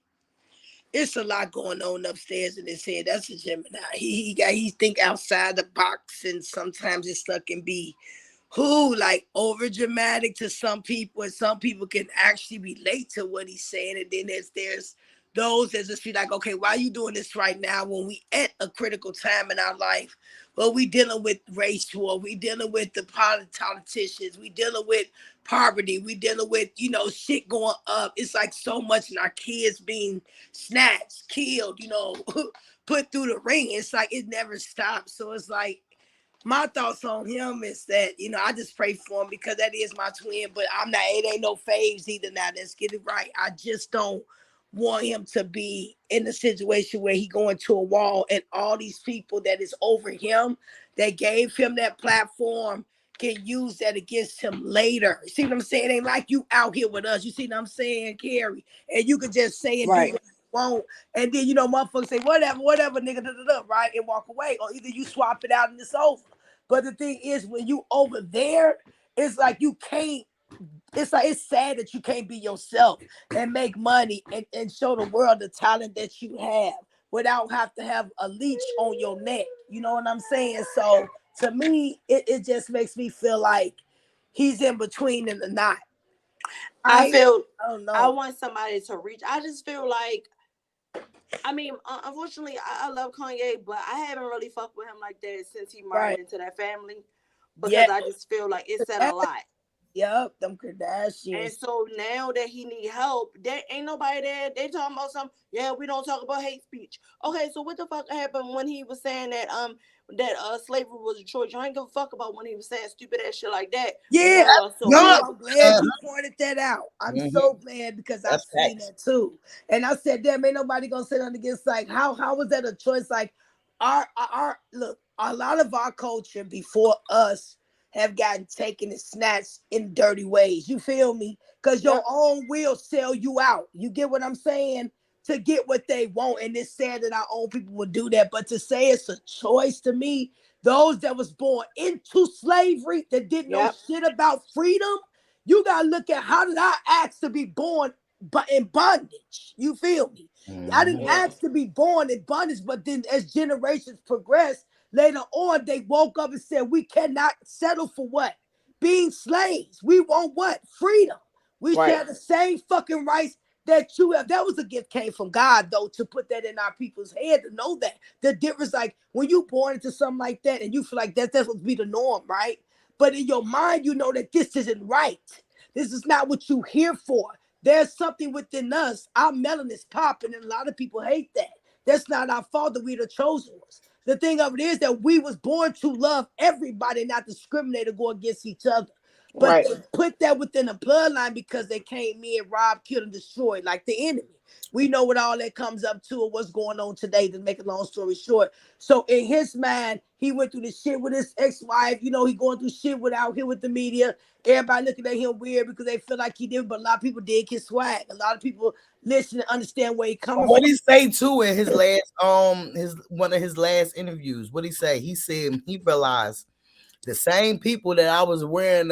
it's a lot going on upstairs in his head. That's a Gemini. He think outside the box, and sometimes it stuff can be like over dramatic to some people, and some people can actually relate to what he's saying. And then there's those that just be like, okay, why are you doing this right now when we at a critical time in our life? Well, we dealing with race war, we dealing with the politicians, we dealing with poverty, we dealing with shit going up. It's like so much, and our kids being snatched, killed, put through the ring. It's like it never stops. So it's like my thoughts on him is that, I just pray for him because that is my twin, but it ain't no faves either now. Let's get it right. I just don't want him to be in a situation where he going to a wall and all these people that is over him, that gave him that platform, can use that against him later. See what I'm saying? It ain't like you out here with us. You see what I'm saying, Carrie? And you could just say and do what you want. And then, motherfuckers say, whatever, nigga, right? And walk away. Or either you swap it out and it's over. But the thing is, when you over there, it's like you can't, it's sad that you can't be yourself and make money and show the world the talent that you have without have to have a leech on your neck. You know what I'm saying? So to me, it just makes me feel like he's in between in the knot.
I
don't know.
I want somebody to reach. I just feel like, unfortunately, I love Kanye, but I haven't really fucked with him like that since he married into that family, because I just feel like it said a lot.
Yep, them Kardashians.
And so now that he need help, there ain't nobody there. They talking about something. Yeah, we don't talk about hate speech. Okay, so what the fuck happened when he was saying that slavery was a choice? I ain't give a fuck about when he was saying stupid ass shit like that.
Yeah, I'm glad you pointed that out. I'm so glad because I've seen that too. And I said, damn, ain't nobody gonna say nothing against, like, how was that a choice? Like, our look, a lot of our culture before us have gotten taken and snatched in dirty ways. You feel me? Because your own will sell you out. You get what I'm saying? To get what they want. And it's sad that our own people will do that. But to say it's a choice, to me, those that was born into slavery, that didn't know shit about freedom, you got to look at, how did I ask to be born in bondage? You feel me? I didn't ask to be born in bondage, but then as generations progressed, later on, they woke up and said, we cannot settle for what? Being slaves. We want what? Freedom. We should have the same fucking rights that you have. That was a gift came from God, though, to put that in our people's head, to know that. The difference, like, when you born into something like that and you feel like that's supposed to be the norm, right? But in your mind, you know that this isn't right. This is not what you're here for. There's something within us. Our melanin is popping, and a lot of people hate that. That's not our fault that we're the chosen ones. The thing of it is that we was born to love everybody, not discriminate or go against each other. But they put that within the bloodline because they came in, robbed, killed, and destroyed like the enemy. We know what all that comes up to and what's going on today, to make a long story short. So in his mind, he went through this shit with his ex-wife. He going through shit out here with the media. Everybody looking at him weird because they feel like he did, but a lot of people did his swag. A lot of people listen and understand where he coming from.
What he say too in his last one of his last interviews? What he say? He said he realized the same people that I was wearing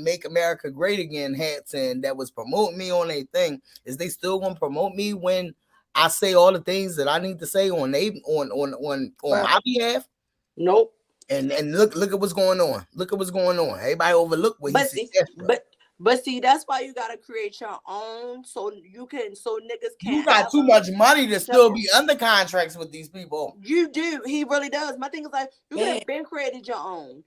Make America Great Again hats and that was promoting me on a thing, is they still gonna promote me when I say all the things that I need to say on my behalf.
Nope.
And look at what's going on. Look at what's going on. Everybody overlook what he said.
But see, that's why you gotta create your own so niggas can't.
You got too much money to still be under contracts with these people.
You do. He really does. My thing is like you could have been created your own,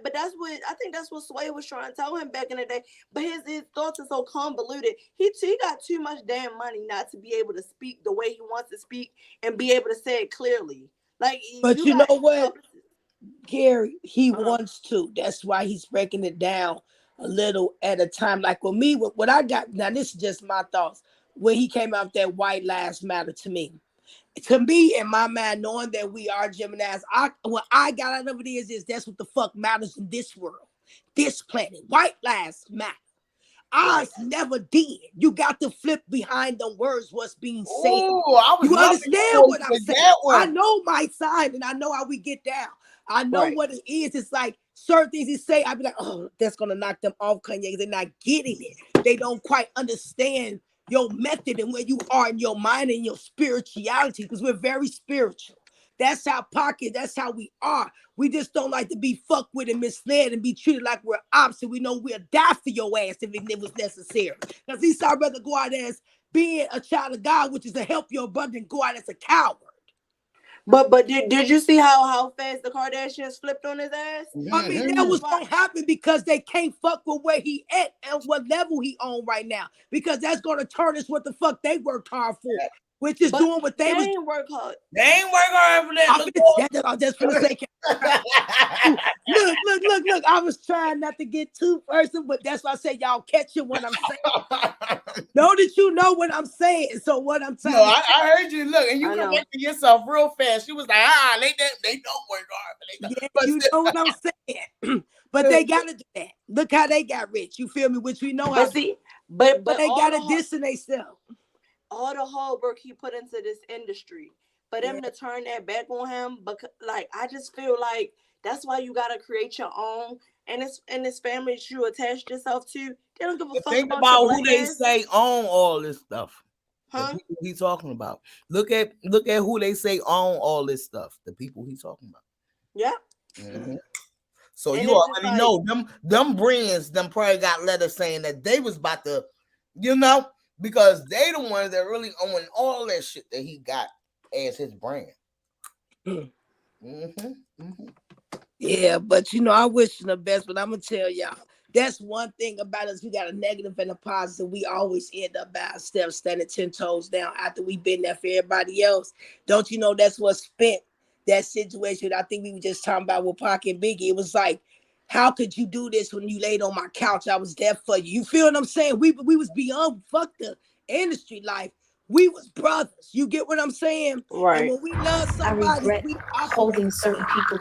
but that's what I think. That's what Sway was trying to tell him back in the day. But his thoughts are so convoluted. He got too much damn money not to be able to speak the way he wants to speak and be able to say it clearly. Like,
but you know what, Gary, he wants to. That's why he's breaking it down a little at a time. Like with me, what I got now, this is just my thoughts. When he came out that white lives matter to me in my mind, knowing that we are Geminis, what I got out of it is that's what the fuck matters in this world, this planet. White lives matter. Ours never did. You got to flip behind the words what's being said. You understand what I'm saying? I know my side and I know how we get down. I know what it is. It's like certain things he say, I'd be like, oh, that's gonna knock them off, Kanye. They're not getting it. They don't quite understand your method and where you are in your mind and your spirituality, because we're very spiritual. That's our pocket. That's how we are. We just don't like to be fucked with and misled and be treated like we're opposite. We know we'll die for your ass if it was necessary. Because at least I'd rather go out as being a child of God, which is to help your brother, than go out as a coward.
But did you see how fast the Kardashians flipped on his ass?
I mean, that was gonna happen because they can't fuck with where he at and what level he on right now. Because that's gonna turn us what the fuck they worked hard for. Which is doing what they
ain't work hard.
They ain't work hard for that.
I'm just gonna say, look. I was trying not to get too personal, but that's why I say y'all catching what I'm saying. Know that you know what I'm saying. So what I'm saying.
No, I heard you. Look, and you corrected yourself real fast. She was like, they don't work hard.
Yeah, you know what I'm saying. But they gotta do that. Look how they got rich. You feel me? Which we know how.
But
they gotta distance themselves.
All the hard work he put into this industry, for them to turn that back on him, because like I just feel like that's why you gotta create your own, and this family that you attach yourself to. They don't give a fuck
think
about
who they say own all this stuff.
Huh?
The people he's talking about. Look at who they say own all this stuff. The people he's talking about.
Yeah.
Mm-hmm. So and you already know them brands. Them probably got letters saying that they was about to, because they the ones that really own all that shit that he got as his brand.
Yeah, but I wish him the best, but I'm gonna tell y'all, that's one thing about us. We got a negative and a positive. We always end up by ourselves, standing 10 toes down after we've been there for everybody else. Don't you know that's what spent that situation? I think we were just talking about with Pac and Biggie. It was like, how could you do this when you laid on my couch? I was there for you. You feel what I'm saying? We was beyond fuck the industry life. We was brothers. You get what I'm saying?
Right.
And when we love somebody, we holding certain people.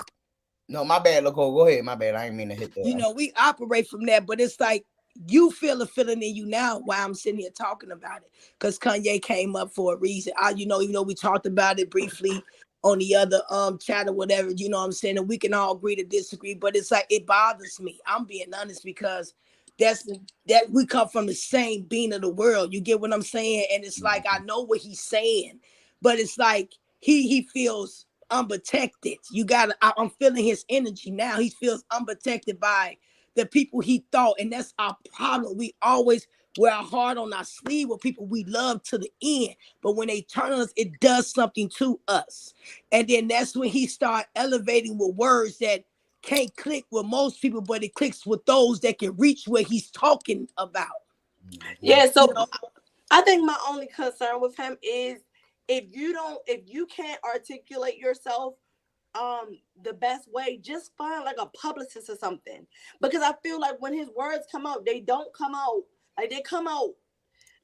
No, my bad, Loco. Go ahead. My bad. I didn't mean to hit that.
We operate from that, but it's like you feel a feeling in you now while I'm sitting here talking about it. Because Kanye came up for a reason. Even though we talked about it briefly on the other chat or whatever, you know what I'm saying? And we can all agree to disagree, but it's like it bothers me. I'm being honest, because that we come from the same being of the world. You get what I'm saying? And it's like I know what he's saying, but it's like he feels unprotected. I'm feeling his energy now. He feels unprotected by the people he thought, and that's our problem. We always wear our heart on our sleeve with people we love to the end, but when they turn on us, it does something to us. And then that's when he start elevating with words that can't click with most people, but it clicks with those that can reach where he's talking about.
Yeah, so I think my only concern with him is if you can't articulate yourself the best way, just find like a publicist or something. Because I feel like when his words come out, they don't come out like they come out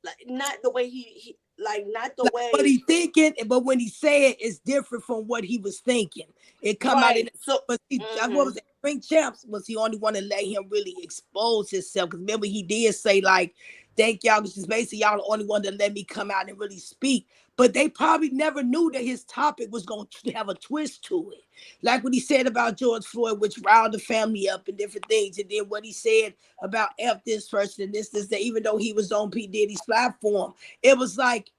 like not the way he not the way
what he thinking, but when he say it, it's different from what he was thinking. It come out in but what was it? Ring Champs was the only one to let him really expose himself. Because remember, he did say like, thank y'all, because basically y'all the only one that let me come out and really speak. But they probably never knew that his topic was going to have a twist to it. Like what he said about George Floyd, which riled the family up and different things. And then what he said about F this person and this, that, even though he was on P. Diddy's platform, it was like,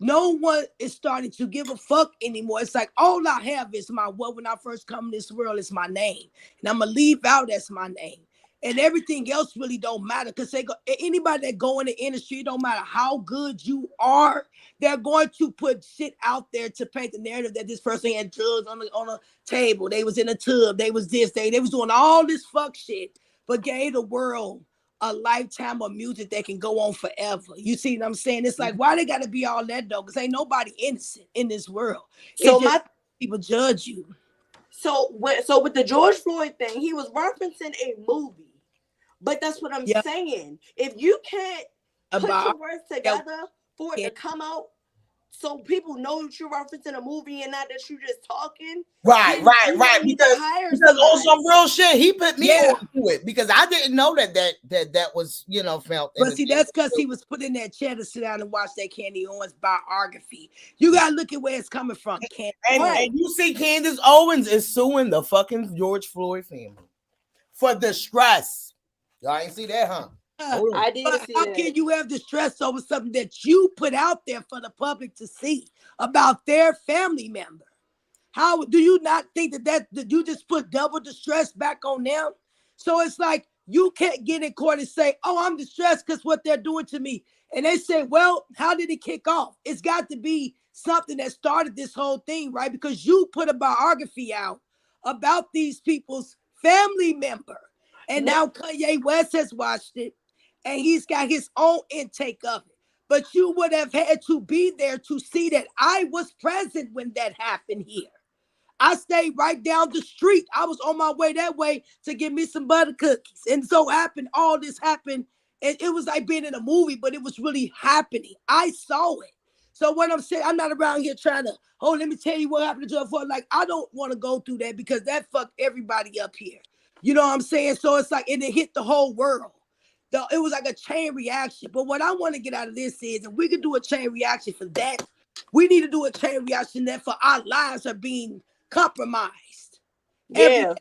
No one is starting to give a fuck anymore. It's like all I have is my what when I first come in this world is my name. And I'm gonna leave out that's my name. And everything else really don't matter because they go anybody that go in the industry, it don't matter how good you are, they're going to put shit out there to paint the narrative that this person had drugs on a table, they was in a tub, they was this, they was doing all this fuck shit, but gave the world a lifetime of music that can go on forever. You see what I'm saying? It's like, why they gotta be all that though? Because ain't nobody innocent in this world.
So
it's just people judge you.
So with the George Floyd thing, he was referencing a movie. But that's what I'm saying. If you can't put your words together for it to come out, so people know that you're referencing a movie and not that you're just talking.
Right. Because on some real shit, he put me onto it because I didn't know that was felt.
But see, that's because he was put in that chair to sit down and watch that Candy Owens biography. You gotta look at where it's coming from.
And you see, Candace Owens is suing the fucking George Floyd family for distress. Y'all ain't see that, huh?
I did see
how
that.
can you have distress over something that you put out there for the public to see about their family member? How do you not think that you just put double distress back on them? So it's like you can't get in court and say, oh, I'm distressed because what they're doing to me. And they say, well, how did it kick off? It's got to be something that started this whole thing, right? Because you put a biography out about these people's family member. And now Kanye West has watched it. And he's got his own intake of it. But you would have had to be there to see that I was present when that happened here. I stayed right down the street. I was on my way that way to get me some butter cookies. And so all this happened. And it was like being in a movie, but it was really happening. I saw it. So what I'm saying, I'm not around here trying to, let me tell you what happened to George Floyd. Like, I don't want to go through that because that fucked everybody up here. You know what I'm saying? So it's like, and it hit the whole world. It was like a chain reaction. But what I want to get out of this is, if we could do a chain reaction for that, we need to do a chain reaction that for our lives are being compromised.
Yeah.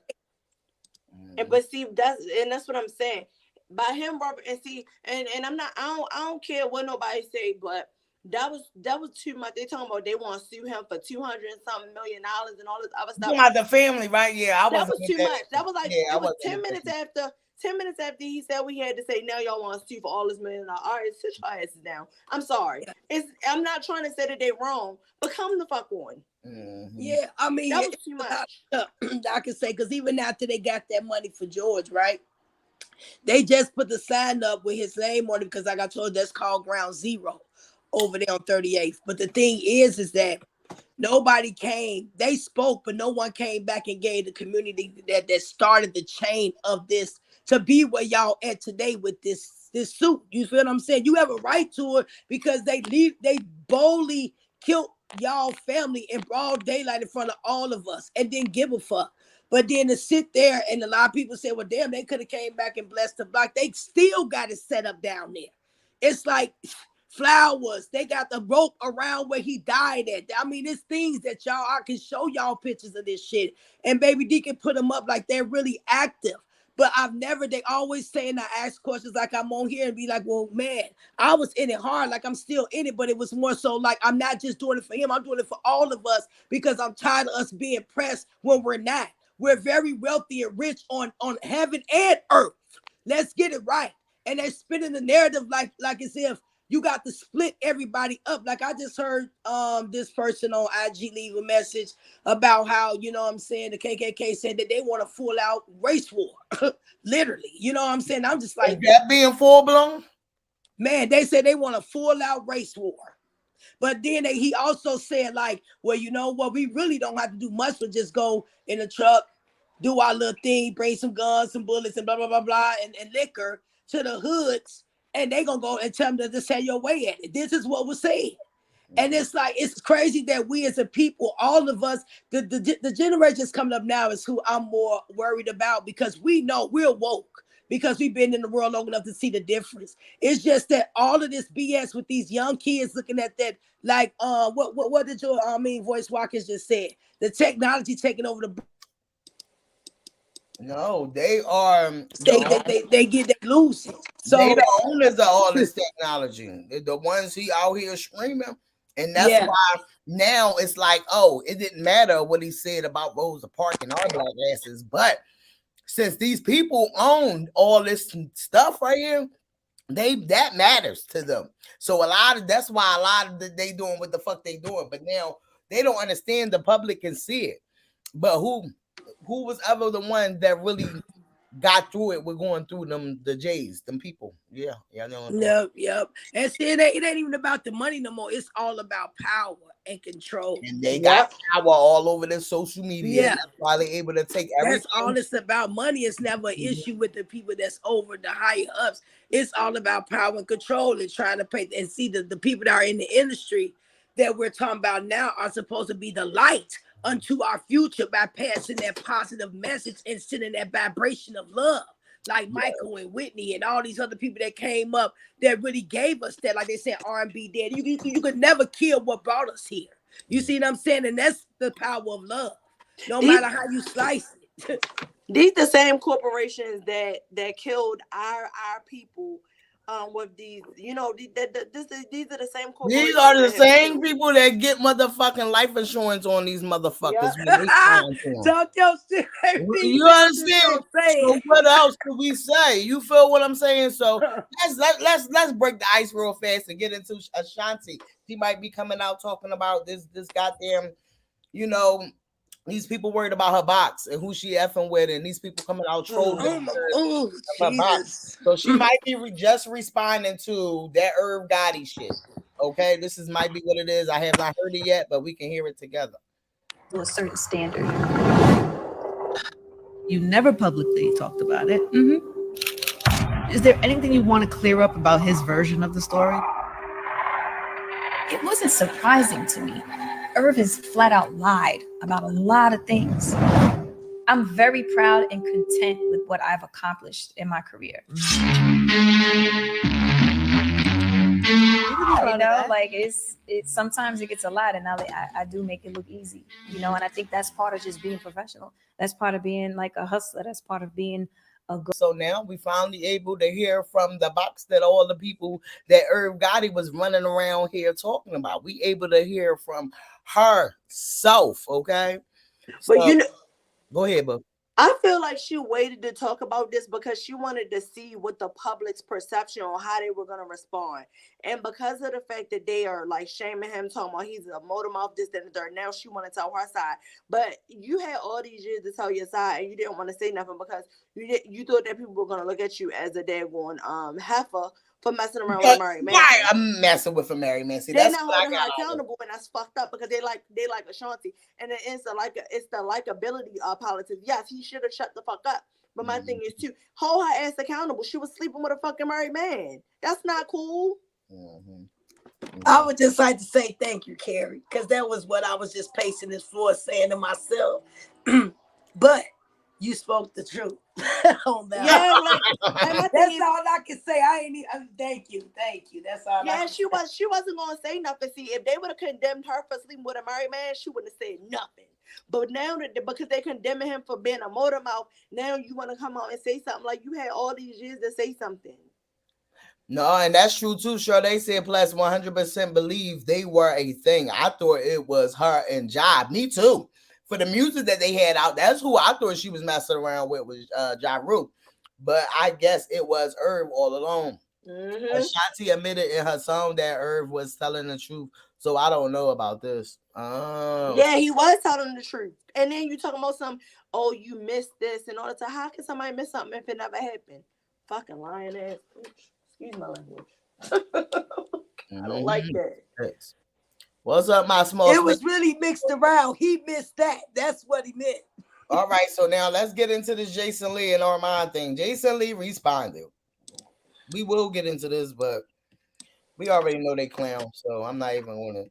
But see, that's what I'm saying. By him, Robert, and see, and I'm not, I don't care what nobody say, but that was too much. They talking about they want to sue him for $200-something million and all this other stuff.
About the family, right? Yeah,
that was too much. That was like it was 10 minutes after. 10 minutes after he said we had to say, now y'all want to sue for all this $1 million. All right, sit your asses down. I'm sorry. I'm not trying to say that they're wrong, but come the fuck on.
Yeah, I mean,
that was too much.
I can say, because even after they got that money for George, right? They just put the sign up with his name on it because, like I told you, that's called Ground Zero over there on 38th. But the thing is that nobody came. They spoke, but no one came back and gave the community that started the chain of this to be where y'all at today with this suit. You feel what I'm saying? You have a right to it because they boldly killed y'all family in broad daylight in front of all of us and didn't give a fuck. But then to sit there and a lot of people say, well, damn, they could have came back and blessed the block. They still got it set up down there. It's like flowers. They got the rope around where he died at. I mean, it's things that I can show y'all pictures of this shit. And Baby D can put them up like they're really active. But they always saying, I ask questions like I'm on here and be like, well, man, I was in it hard. Like I'm still in it, but it was more so like, I'm not just doing it for him. I'm doing it for all of us because I'm tired of us being pressed when we're not. We're very wealthy and rich on heaven and earth. Let's get it right. And they're spinning the narrative like as if you got to split everybody up. Like I just heard this person on IG leave a message about how, you know what I'm saying, the KKK said that they want a full out race war. Literally. You know what I'm saying? I'm just like,
is that being full blown?
Man, they said they want a full out race war. But then he also said like, well, you know what? We really don't have to do much but just go in the truck, do our little thing, bring some guns, some bullets and blah, blah, blah, blah, and liquor to the hoods. And they gonna go and tell them to just have your way at it. This is what was said. And it's like, it's crazy that we as a people, all of us, the generations coming up now is who I'm more worried about because we know we're woke because we've been in the world long enough to see the difference. It's just that all of this BS with these young kids looking at that, like, what did your Voice Watkins just said? The technology taking over the.
No, they are.
They lose it. So
they the owners of all this technology. The ones he out here screaming And that's why now it's like, oh, it didn't matter what he said about Rosa Parks and our black asses. But since these people own all this stuff right here, that matters to them. So that's why a lot of they doing what the fuck they doing. But now they don't understand, the public can see it. But who was ever the one that really got through it? We're going through the J's, them people. Yeah, I know.
Yep. And see, it ain't even about the money no more. It's all about power and control.
And they got power all over their social media.
Yeah.
That's why they're able to take everything.
That's all it's about. Money is never an issue with the people that's over the higher ups. It's all about power and control and trying to pay. And see, the people that are in the industry that we're talking about now are supposed to be the light unto our future by passing that positive message and sending that vibration of love. Like Michael and Whitney and all these other people that came up that really gave us that, like they said, R&B dead. You could never kill what brought us here. You see what I'm saying? And that's the power of love. No matter how you slice it.
These the same corporations that killed our people with these, you know, these are the same corporations.
These are the same people that get motherfucking life insurance on these motherfuckers.
Talk your shit.
You understand? So what else could we say? You feel what I'm saying? So let's break the ice real fast and get into Ashanti. She might be coming out talking about this goddamn, you know, these people worried about her box and who she effing with, and these people coming out trolling her box. So she might be just responding to that Irv Gotti shit. Okay, this might be what it is. I have not heard it yet, but we can hear it together.
To a certain standard. You never publicly talked about it. Is there anything you want to clear up about his version of the story?
It wasn't surprising to me. Irv has flat out lied about a lot of things. I'm very proud and content with what I've accomplished in my career. You know, like it's sometimes it gets a lot, and I do make it look easy, you know, and I think that's part of just being professional. That's part of being like a hustler. That's part of being a good.
So now we finally able to hear from the box that all the people that Irv Gotti was running around here talking about. We able to hear from herself, okay?
But
so,
you know,
go ahead, bub.
I feel like she waited to talk about this because she wanted to see what the public's perception on how they were going to respond. And because of the fact that they are like shaming him, talking about he's a motor mouth, this, that, and the third, now she want to tell her side. But you had all these years to tell your side and you didn't want to say nothing because you thought that people were going to look at you as a daggone heifer for messing around with a married man.
Why I'm messing with a married man? See,
they're
that's
not holding her accountable, and that's fucked up because they like Ashanti, and it's the likability politics. Yes, he should have shut the fuck up. But my thing is too, hold her ass accountable. She was sleeping with a fucking married man. That's not cool.
I would just like to say thank you, Carrie, because that was what I was just pacing this floor saying to myself. But you spoke the truth on that.
Yeah, like
that's all I can say. Thank you. That's all.
Yeah, she wasn't gonna say nothing. See, if they would have condemned her for sleeping with a married man, she wouldn't have said nothing. But now because they're condemning him for being a motor mouth, now you want to come out and say something like you had all these years to say something.
No, and that's true too. Sure, they said plus 100% believe they were a thing. I thought it was her and Job. Me too. For the music that they had out, that's who I thought she was messing around with was Ja Rule. But I guess it was Irv all along. Ashanti admitted in her song that Irv was telling the truth. So I don't know about this.
Yeah, he was telling the truth. And then you talking about you missed this and all that. How can somebody miss something if it never happened? Fucking lying ass. Excuse my language. I don't like that.
What's up, my small?
It was really mixed around. He missed that. That's what he meant.
All right, so now let's get into this Jason Lee and Armand thing. Jason Lee responded. We will get into this, but we already know they clown, so I'm not even going to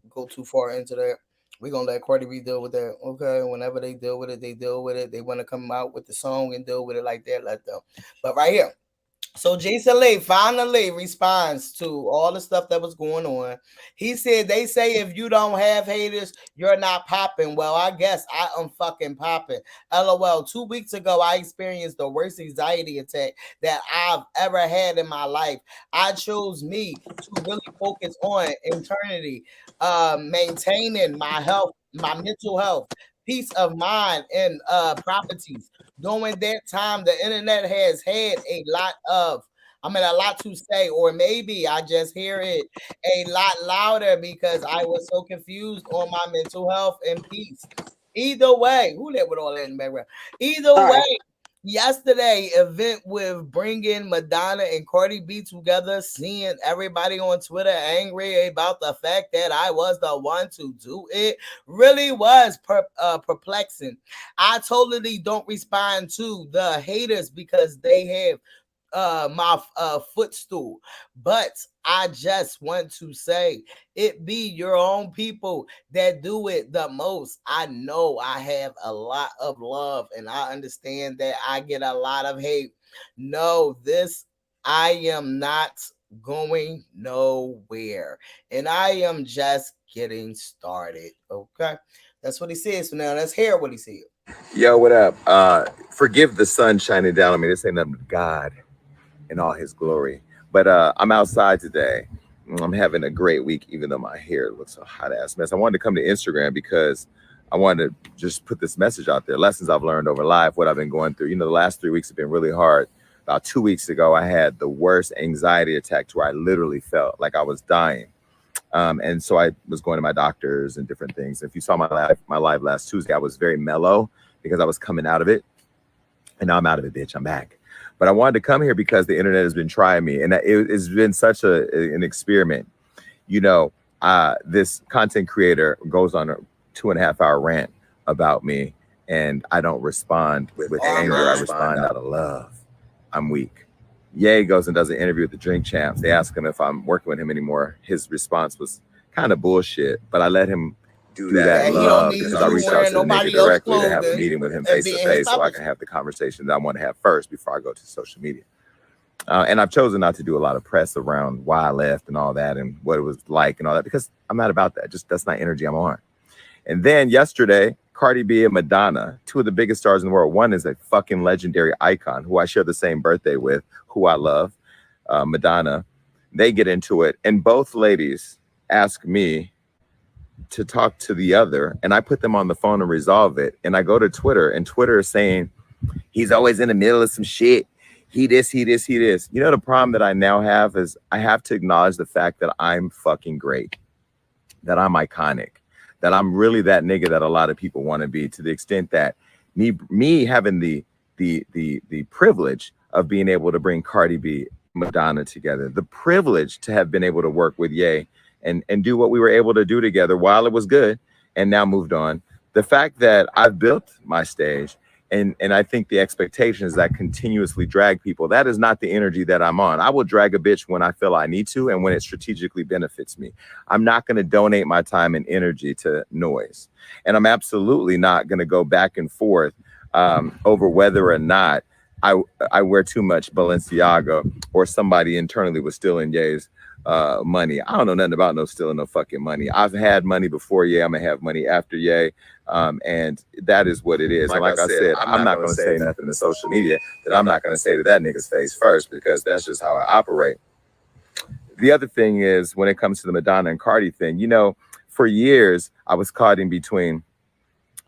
go too far into that. We're going to let Cardi B deal with that. Okay, whenever they deal with it, they deal with it. They want to come out with the song and deal with it like that, let them. But right here, So Jason Lee finally responds to all the stuff that was going on. He said, they say if you don't have haters, you're not popping. Well, I guess I am fucking popping. LOL. 2 weeks ago, I experienced the worst anxiety attack that I've ever had in my life. I chose me to really focus on eternity, maintaining my health, my mental health, peace of mind, and properties. During that time, the internet has had a lot to say, or maybe I just hear it a lot louder because I was so confused on my mental health and peace. Either way, who live with all that in the background? Either
All
way,
right.
yesterday event with bringing Madonna and Cardi B together, seeing everybody on Twitter angry about the fact that I was the one to do it, really was perplexing. I totally don't respond to the haters because they have my footstool, but I just want to say it be your own people that do it the most. I know I have a lot of love and I understand that I get a lot of hate. No, this I am not going nowhere, and I am just getting started. Okay, that's what he says. So now let's hear what he said.
Yo, what up? Forgive the sun shining down on me. This ain't nothing but God in all his glory. But I'm outside today. I'm having a great week, even though my hair looks a hot ass mess. I wanted to come to Instagram because I wanted to just put this message out there. Lessons I've learned over life, what I've been going through. You know, the last 3 weeks have been really hard. About 2 weeks ago, I had the worst anxiety attack to where I literally felt like I was dying. And so I was going to my doctors and different things. If you saw my live last Tuesday, I was very mellow because I was coming out of it. And now I'm out of it, bitch. I'm back. But I wanted to come here because the internet has been trying me, and it's been such an experiment. You know, this content creator goes on a 2.5 hour rant about me, and I don't respond with anger. I respond out of love. I'm weak. Ye goes and does an interview with the Drink Champs. They ask him if I'm working with him anymore. His response was kind of bullshit, but I let him do that love because I reached out to the nigga directly to have a meeting with him face to face so I can have the conversation that I want to have first before I go to social media. And I've chosen not to do a lot of press around why I left and all that and what it was like and all that because I'm not about that. Just that's not energy I'm on. And then yesterday, Cardi B and Madonna, two of the biggest stars in the world. One is a fucking legendary icon who I share the same birthday with, who I love, Madonna. They get into it. And both ladies ask me to talk to the other, and I put them on the phone and resolve it. And I go to Twitter, and Twitter is saying, he's always in the middle of some shit. He this. You know, the problem that I now have is I have to acknowledge the fact that I'm fucking great, that I'm iconic, that I'm really that nigga that a lot of people want to be, to the extent that me having the privilege of being able to bring Cardi B, Madonna together, the privilege to have been able to work with Ye and do what we were able to do together while it was good and now moved on. The fact that I've built my stage and I think the expectations that continuously drag people, that is not the energy that I'm on. I will drag a bitch when I feel I need to and when it strategically benefits me. I'm not going to donate my time and energy to noise. And I'm absolutely not going to go back and forth over whether or not I wear too much Balenciaga or somebody internally was stealing Ye's money. I don't know nothing about no stealing no fucking money. I've had money before Ye. I'm gonna have money after Ye. And that is what it is. And like I said, I'm not gonna say nothing to social media that I'm not gonna say to that nigga's face first, because that's just how I operate. The other thing is when it comes to the Madonna and Cardi thing, you know, for years I was caught in between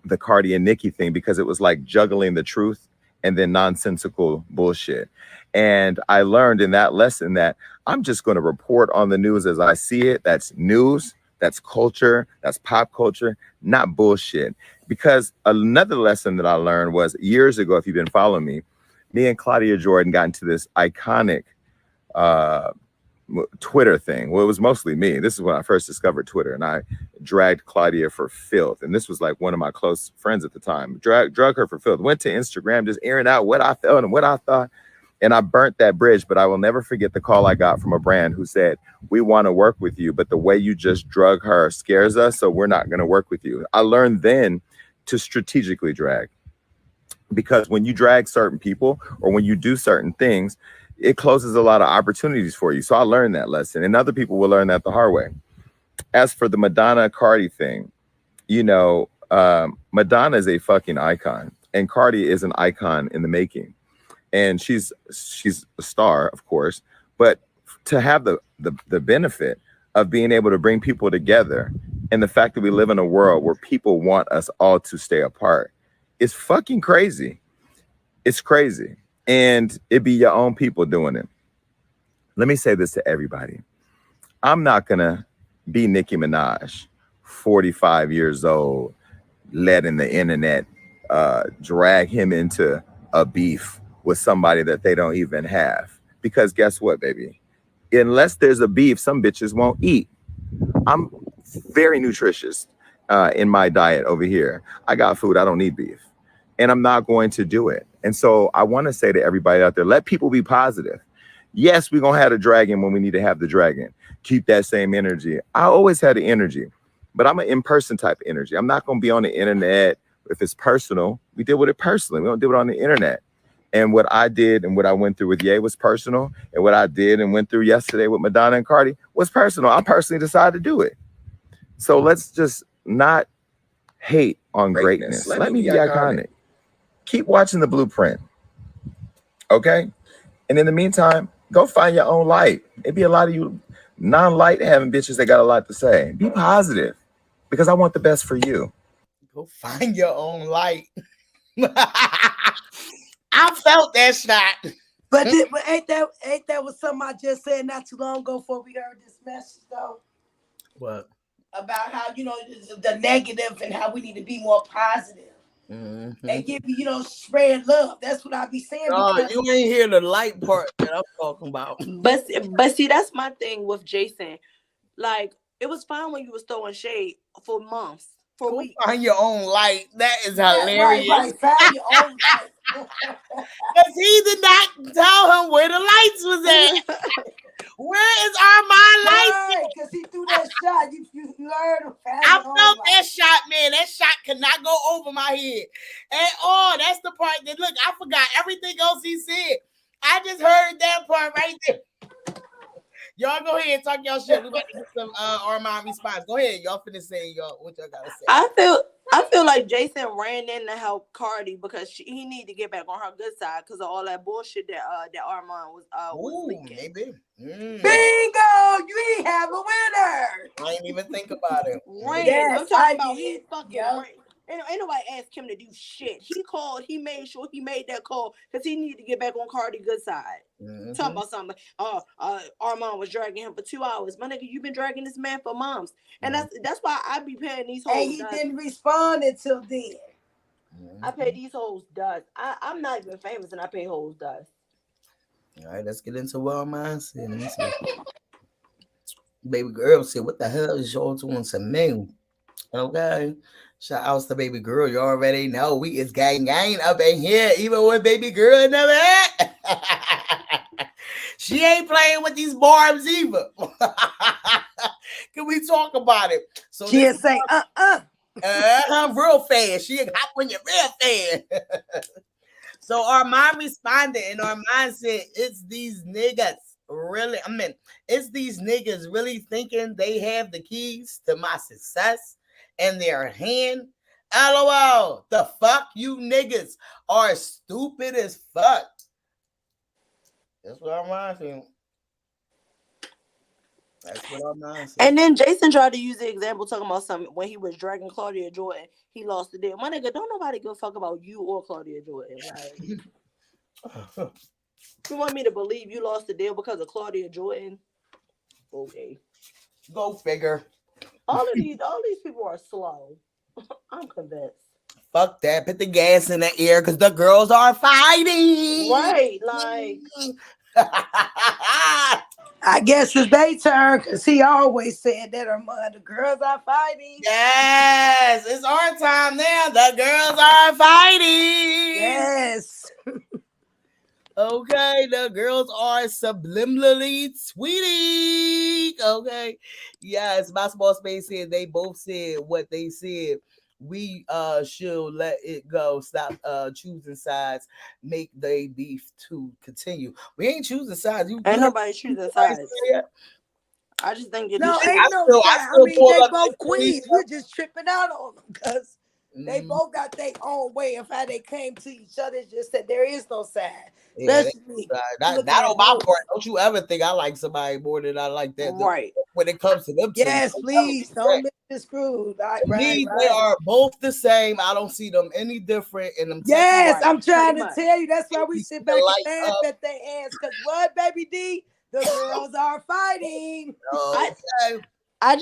the Cardi and Nicki thing because it was like juggling the truth and then nonsensical bullshit. And I learned in that lesson that I'm just going to report on the news as I see it. That's news, that's culture, that's pop culture, not bullshit. Because another lesson that I learned was years ago, if you've been following me and Claudia Jordan got into this iconic Twitter thing. Well, it was mostly me. This is when I first discovered Twitter, and I dragged Claudia for filth. And this was like one of my close friends at the time. Drug her for filth. Went to Instagram, just airing out what I felt and what I thought. And I burnt that bridge, but I will never forget the call I got from a brand who said, we want to work with you, but the way you just drug her scares us, so we're not going to work with you. I learned then to strategically drag, because when you drag certain people or when you do certain things, it closes a lot of opportunities for you. So I learned that lesson, and other people will learn that the hard way. As for the Madonna Cardi thing, you know, Madonna is a fucking icon, and Cardi is an icon in the making. And she's a star, of course, but to have the benefit of being able to bring people together, and the fact that we live in a world where people want us all to stay apart, is fucking crazy. It's crazy, and it be your own people doing it. Let me say this to everybody: I'm not gonna be Nicki Minaj, 45 years old, letting the internet drag him into a beef with somebody that they don't even have. Because guess what, baby? Unless there's a beef, some bitches won't eat. I'm very nutritious in my diet over here. I got food. I don't need beef. And I'm not going to do it. And so I want to say to everybody out there, let people be positive. Yes, we're going to have the dragon when we need to have the dragon. Keep that same energy. I always had the energy, but I'm an in-person type of energy. I'm not going to be on the internet. If it's personal, we deal with it personally. We don't do it on the internet. And what I did and what I went through with Ye was personal. And what I did and went through yesterday with Madonna and Cardi was personal. I personally decided to do it. So let's just not hate on greatness. Let me be iconic. Keep watching the blueprint. Okay? And in the meantime, go find your own light. It'd be a lot of you non-light having bitches that got a lot to say. Be positive, because I want the best for you.
Go find your own light. I felt that shot.
But ain't that what something I just said not too long ago before we heard this message though?
What?
About how, you know, the negative and how we need to be more positive.
Mm-hmm.
And give you know, spread love. That's what I be saying.
You ain't hear the light part that I'm talking about.
But see, that's my thing with Jason. Like, it was fine when you was throwing shade for months, for weeks.
Find your own light. That is hilarious.
Right. Find your own light.
Because he did not tell him where the lights was at. Where is Armand lights?
Because he threw that shot. You heard him.
I felt that shot, man. That shot could not go over my head at all. That's the part that, look, I forgot everything else he said. I just heard that part right there. Y'all go ahead and talk y'all shit. We about to get some Armand response. Go ahead. Y'all finna say what y'all gotta say.
I feel like Jason ran in to help Cardi because he need to get back on her good side because of all that bullshit that Armand was leaking.
Maybe.
Bingo! You ain't have a winner.
I ain't even think about it.
Right. Yes, I'm talking about he fucking ran. Ain't nobody asked him to do shit. He called. He made sure he made that call because he needed to get back on Cardi's good side. Mm-hmm. Talking about something. Armand was dragging him for 2 hours. My nigga, you've been dragging this man for months, and that's why I be paying these hoes.
And he didn't respond until then.
Mm-hmm. I pay these hoes dust. I'm not even famous, and I pay hoes dust.
All right, let's get into what Armand said. Let me see. Baby girl said, "What the hell is y'all doing to me?" Okay. Shout outs to baby girl. You already know we is gang up in here, even with baby girl never had. She ain't playing with these barbs either. Can we talk about it? So
she'll say,
real fast. She hop on you real fast. So Armand responded, and Armand said, it's these niggas really, it's these niggas really thinking they have the keys to my success in their hand. LOL, the fuck, you niggas are stupid as fuck. That's what I'm saying. That's what I'm saying.
And then Jason tried to use the example talking about something when he was dragging Claudia Jordan, he lost the deal. My nigga, don't nobody give a fuck about you or Claudia Jordan. Like, you want me to believe you lost the deal because of Claudia Jordan? Okay.
Go figure.
All these people are slow. I'm convinced.
Fuck that. Put the gas in the air because the girls are fighting.
Right. Like,
I guess it's their turn because he always said that the girls are fighting.
Yes, it's our time now. The girls are fighting.
Yes.
Okay, the girls are subliminally tweeting. Okay. Yes, my small space said they both said what they said. we should let it go. Stop choosing sides. Make the beef to continue. We ain't choosing sides.
Ain't nobody choosing sides. I just think that
No,
this shit
ain't
was
no
I
side. I
still
mean,
pull
they
up
both
to
queens. We're just tripping out on them because they
Mhm.
both got their own way of how they came to each other. It's just that there is no side.
Yeah,
Especially
not
looking at
on my
both.
part. Don't you ever think I like somebody more than I like that?
right.
When it comes to them two,
Yes,
don't never
please
do
don't
that.
miss screwed. Right,
To
right,
me, they
right.
are both the same. I don't see them any different in them Texas.
Yes,
Right,
I'm trying
pretty
to
much.
tell you. That's why we
You see
sit
the
back and
light
laugh
up.
at their ass. Cause what, baby D? The girls are fighting.
Okay.
I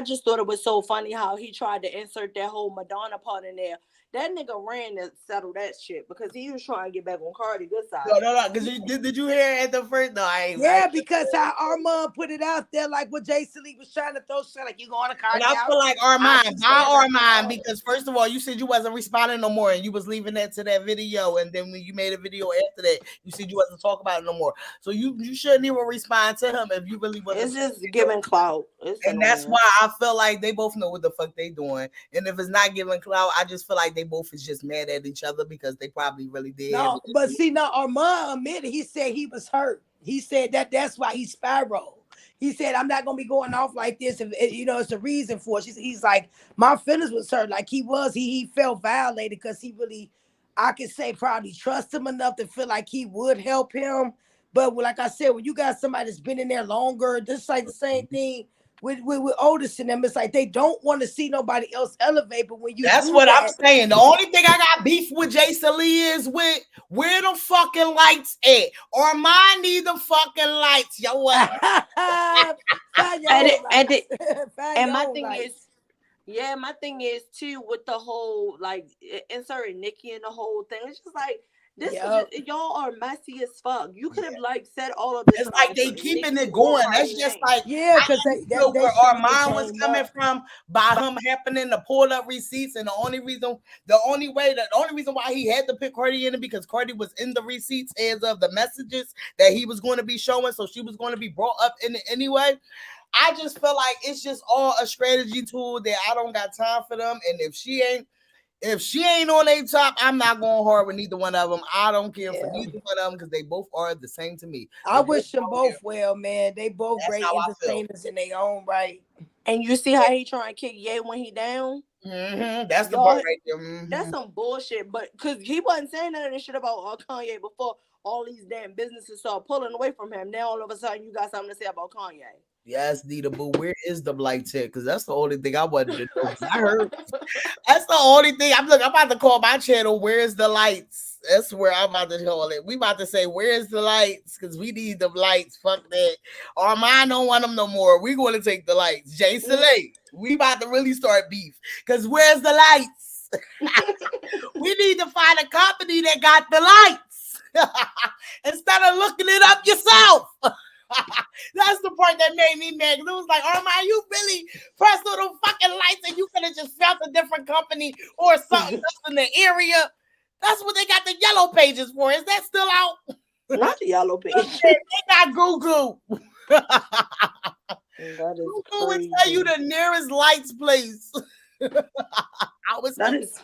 just thought it was so funny how he tried to insert that whole Madonna part in there. That nigga ran to settle that shit because he was trying to get back on Cardi good side.
No. Because did you hear it at the first? No, I ain't.
Yeah, because how Armand put it out there, like what Jason Lee was trying to throw shit, like you going to
And
Cardi
I
out.
feel like
I
Armand,
just
not
said that.
Armand, because first of all, you said you wasn't responding no more, and you was leaving that to that video, and then when you made a video after that, you said you wasn't talking about it no more. So you shouldn't even respond to him if you really wasn't.
It's just giving clout. It's
And that's
annoying.
why I feel like they both know what the fuck they doing. And if it's not giving clout, I just feel like they both is just mad at each other because they probably really did.
No, but see, now Armand admitted he said he was hurt. He said that's why he spiraled. He said, I'm not gonna be going off like this. If you know, it's a reason for it. He's like, my feelings was hurt. Like he felt violated because he really, I could say, probably trust him enough to feel like he would help him. But like I said, when you got somebody that's been in there longer, just like the same thing with Otis and them, it's like they don't want to see nobody else elevate. But when you
That's
do
what
that,
I'm saying. The only thing I got beef with Jason Lee is with where the fucking lights at. Or mine need the fucking lights. Yo, what?
And my thing is, yeah, my thing is too with the whole like inserting Nikki in the whole thing. It's just like this is just, y'all are messy as fuck. You could have like said all of this.
It's like they keeping it going. That's just like
because
I know where Armand was coming from by him happening to pull up receipts, and the only reason why he had to pick Cardi in it because Cardi was in the receipts as of the messages that he was going to be showing, so she was going to be brought up in it anyway. I just feel like it's just all a strategy tool that I don't got time for them, and if she ain't on a top, I'm not going hard with neither one of them. I don't care for neither one of them because they both are the same to me.
I wish them both well, man. They both
That's
great
how I feel.
entertainers in their own right.
And you see how he trying to kick Ye when he down?
That's the part right there.
That's some bullshit. But because he wasn't saying none of this shit about Kanye before all these damn businesses started pulling away from him. Now all of a sudden you got something to say about Kanye.
Yes, Nita, but where is the lights at? Because that's the only thing I wanted to know. I heard that's the only thing. I'm about to call my channel. Where's the lights? That's where I'm about to call it. We about to say, where's the lights? Because we need the lights. Fuck that. Armand don't want them no more. We going to take the lights. Jason Lee, we about to really start beef. Because where's the lights? We need to find a company that got the lights instead of looking it up yourself. That's the part that made me mad. It was like, Armand, you really pressed on them fucking lights and you could have just felt a different company or something else in the area. That's what they got the yellow pages for. Is that still out?
Not the yellow page.
They got Google.
That is
Google would tell you the nearest lights place.
That is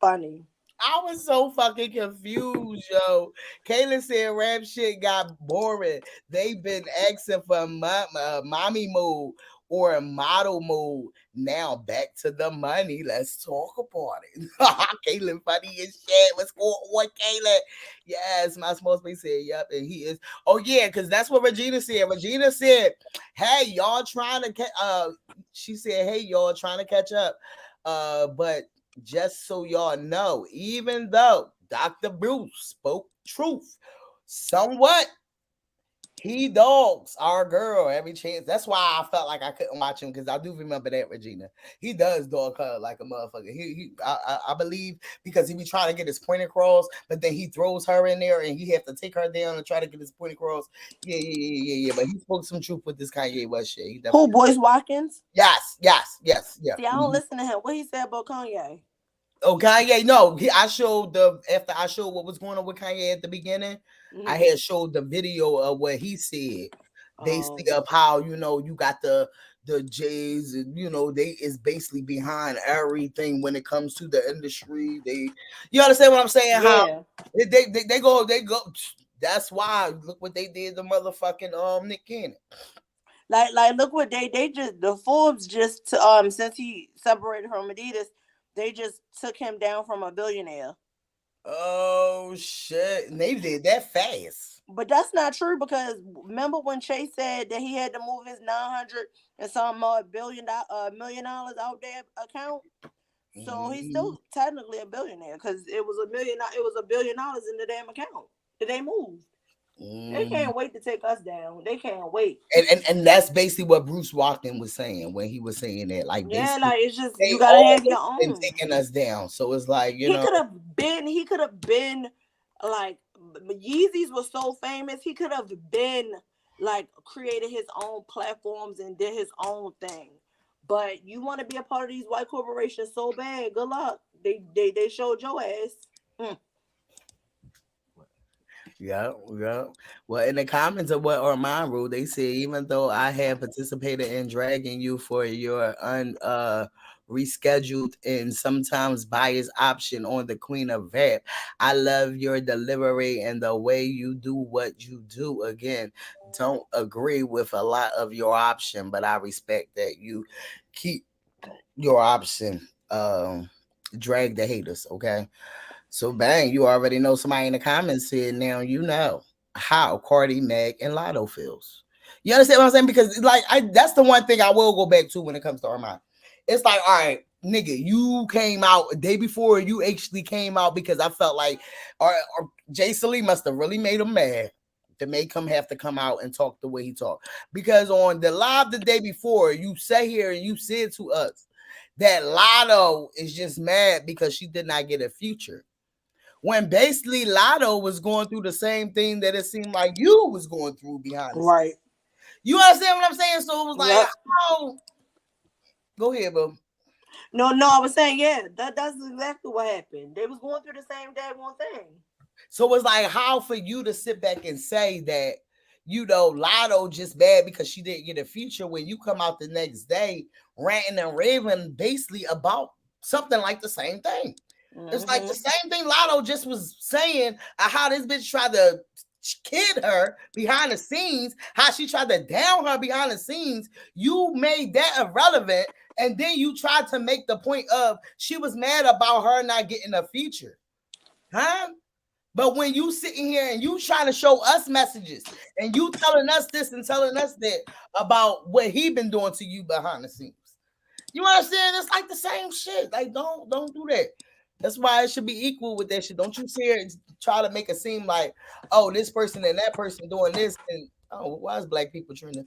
funny.
I was so fucking confused, yo. Kayla said rap shit got boring. They've been asking for mommy mode or a model mode. Now back to the money. Let's talk about it. Kayla funny as shit. What's going on, Kayla? Yes, my small space said, yep, and he is. Oh, yeah, because that's what Regina said. Regina said, hey, y'all trying to she said, hey, y'all trying to catch up. But just so y'all know, even though Dr. Bruce spoke truth somewhat, he dogs our girl every chance. That's why I felt like I couldn't watch him, because I do remember that, Regina. He does dog her like a motherfucker. I believe because he be trying to get his point across, but then he throws her in there and he have to take her down and try to get his point across. Yeah. But he spoke some truth with this Kanye West shit.
Who, Boyce Watkins?
Yes.
See, I don't listen to him. What he said about Kanye?
Oh, Kanye, no. I showed after I showed what was going on with Kanye at the beginning, I had showed the video of what he said. Basically of how, you got the the Jays, and they is basically behind everything when it comes to the industry. You understand what I'm saying? How
Yeah.
they go. That's why look what they did to motherfucking Nick Cannon.
Like look what they just the Forbes just since he separated from Adidas, they just took him down from a billionaire.
Oh shit! And they did that fast.
But that's not true because remember when Chase said that he had to move his 900 and some $1 million out their account? So he's still technically a billionaire because it was $1 billion in the damn account that they moved. They can't wait to take us down. They can't wait.
And that's basically what Bruce Walken was saying when he was saying that. Like,
Yeah, like it's just
they
you gotta have your
always been
own.
taking us down. So it's like
He could have been like Yeezys was so famous. He could have been like created his own platforms and did his own thing. But you want to be a part of these white corporations so bad. Good luck. They showed your ass.
Yeah. Well, in the comments of what Armand wrote, they say even though I have participated in dragging you for your rescheduled and sometimes biased option on the Queen of Rap, I love your delivery and the way you do what you do. Again, don't agree with a lot of your option, but I respect that you keep your option. Drag the haters, okay? So bang, you already know somebody in the comments said now you know how Cardi, Meg, and Lotto feels. You understand what I'm saying? Because like that's the one thing I will go back to when it comes to Armand. It's like, all right, nigga, you came out a day before you actually came out because I felt like or Jay Salee must have really made him mad to make him have to come out and talk the way he talked. Because on the live the day before, you sat here and you said to us that Lotto is just mad because she did not get a future. When basically Lotto was going through the same thing that it seemed like you was going through behind the scenes.
Right.
You understand what I'm saying? So it was like,
Yep.
oh, go ahead, bro.
No, I was saying, yeah, that's exactly what happened. They was going through the same day one thing.
So it's like, how for you to sit back and say that, Lotto just bad because she didn't get a feature when you come out the next day ranting and raving basically about something like the same thing. It's like the same thing Lotto just was saying how this bitch tried to kid her behind the scenes, how she tried to down her behind the scenes. You made that irrelevant, and then you tried to make the point of she was mad about her not getting a feature. Huh? But when you sitting here and you trying to show us messages and you telling us this and telling us that about what he been doing to you behind the scenes. You understand? It's like the same shit. Like, don't do that. That's why it should be equal with that shit. Don't you sit here and try to make it seem like, oh, this person and that person doing this, and oh, why is black people trending?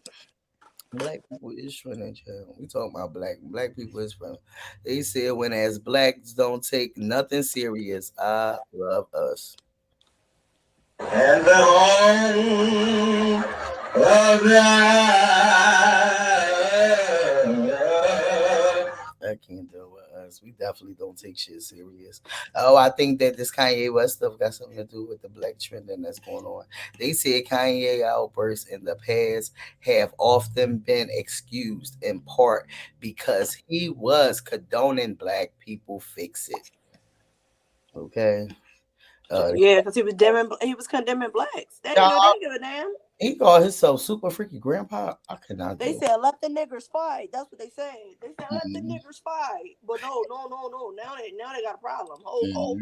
Black people is trending, child. We talking about black people is trending. They said when as blacks don't take nothing serious, I love us.
And the home of
I can't do it with us. We definitely don't take shit serious. Oh, I think that this Kanye West stuff got something to do with the black trending that's going on. They said Kanye outbursts in the past have often been excused in part because he was condoning black people fix it. Okay.
Yeah, because he was condemning blacks. They didn't give a damn.
He called himself super freaky grandpa. I could not do
They
it.
said let the niggers fight. That's what they said. They said let the niggers fight. But no. Now they got a problem. Oh.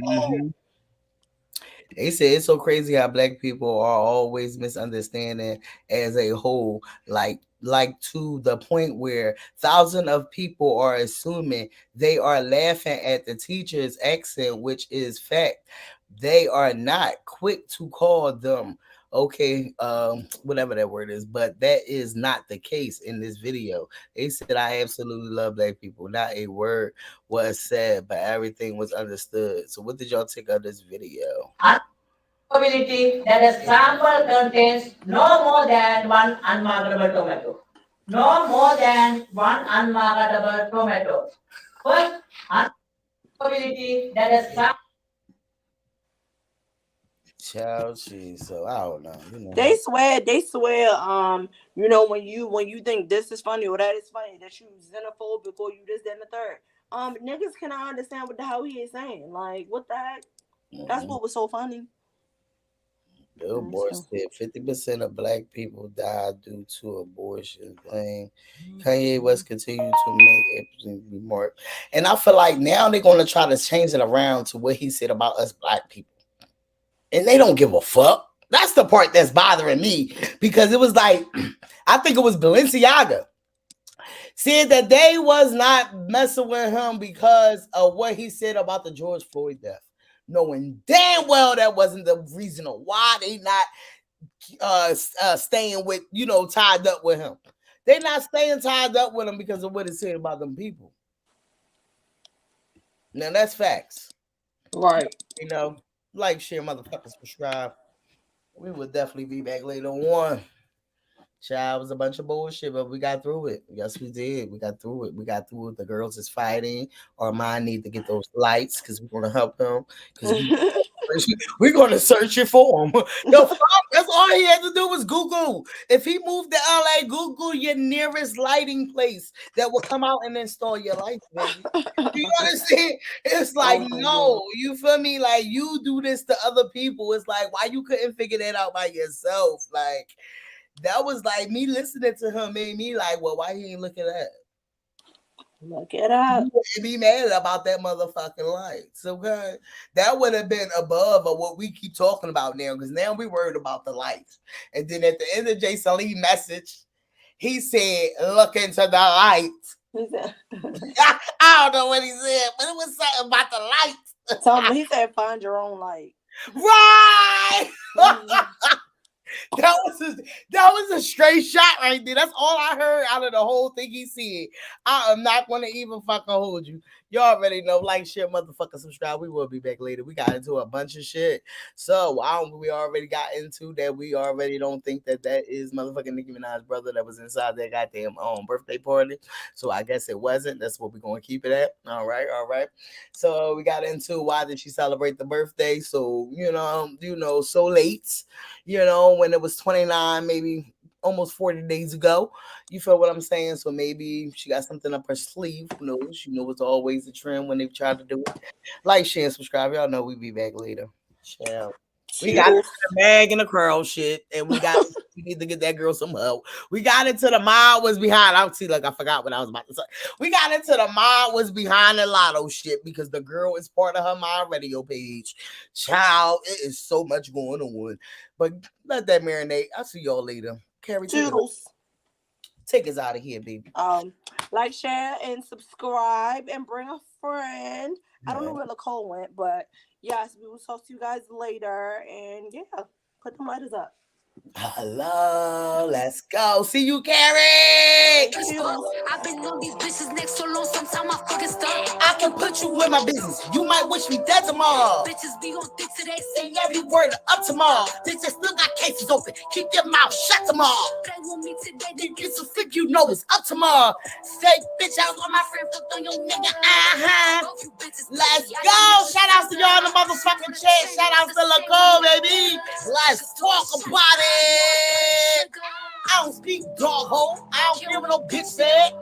They say it's so crazy how black people are always misunderstanding as a whole, like to the point where thousands of people are assuming they are laughing at the teacher's accent, which is fact. They are not quick to call them okay, whatever that word is, but that is not the case in this video. They said I absolutely love black people. Not a word was said, but everything was understood. So what did y'all take of this video?
probability that a sample contains no more than one unmarketable tomato. No more than one unmarketable tomato. First, probability that a sample
Child, so I don't know. You know.
They swear, you know, when you think this is funny or that is funny, that you xenophobic or you this, that, and the third. Niggas cannot understand what the hell he is saying. Like, what the heck? That's what was so funny.
Billboard said 50% of black people die due to abortion. Claim Kanye West continue to make remark. And I feel like now they're gonna try to change it around to what he said about us black people. And they don't give a fuck. That's the part that's bothering me, because it was like, I think it was Balenciaga said that they was not messing with him because of what he said about the George Floyd death, knowing damn well that wasn't the reason why they not staying with, you know, tied up with him. They're not staying tied up with him because of what he said about them people. Now that's facts,
right?
You know, like, share, motherfuckers, subscribe. We will definitely be back later on. Child, was a bunch of bullshit, but we got through it. Yes, we did. We got through it. We got through it. The girls is fighting. Armand need to get those lights because we're gonna help him. Because we're gonna search it for him. The fuck? That's all he had to do was Google. If he moved to LA, Google your nearest lighting place that will come out and install your lights, baby. You understand? It's like, no, you feel me? Like, you do this to other people. It's like, why you couldn't figure that out by yourself? Like, that was like, me listening to him made me like, well, why he ain't looking at?
Look it up.
You be mad about that motherfucking lights, okay? That would have been above of what we keep talking about now, because now we worried about the lights. And then at the end of Jason Lee's message, he said, look into the lights. I don't know what he said, but it was something about the lights.
He said, find your own light.
Right! That was a straight shot right there. That's all I heard out of the whole thing he said. I am not going to even fucking hold you. You already know. Like, share, motherfucker, subscribe. We will be back later. We got into a bunch of shit. So we already got into that. We already don't think that is motherfucking Nicki Minaj's brother that was inside their goddamn birthday party. So I guess it wasn't. That's what we're going to keep it at. All right. So we got into why did she celebrate the birthday? So, you know, so late, you know, when it was 29, maybe almost 40 days ago. You feel what I'm saying? So maybe she got something up her sleeve. Who knows? You know, it's always a trend when they've tried to do it. Like, share, and subscribe. Y'all know we'll be back later. Ciao. We got into the Meg and the Curl shit, and we need to get that girl some help. We got into the mob was behind. I see, like, I forgot what I was about to say. We got into the mob was behind the lotto shit because the girl is part of her My Radio page. Child, it is so much going on. But let that marinate. I'll see y'all later. Carrie, take us out of here, baby.
Like, share, and subscribe, and bring a friend. I don't know where Nicole went, but yes, we will talk to you guys later. And yeah, put them lighters up.
Hello, let's go. See you, Carrie.
I've been on these bitches next so long, sometimes I fucking stuck.
I can put you in my business. You might wish me dead tomorrow.
Bitches be on dick today,
say every word up tomorrow. Bitches still got cases open. Keep your mouth shut tomorrow.
Play with me today,
then get some flick, you know it's up tomorrow. Say, bitch, I was on my friend, fucked on your nigga. Let's go. Shout outs to y'all in the motherfucking chat. Shout outs to Lacole, baby. Let's talk about it. I don't speak dog hole. I don't care what no bitch said.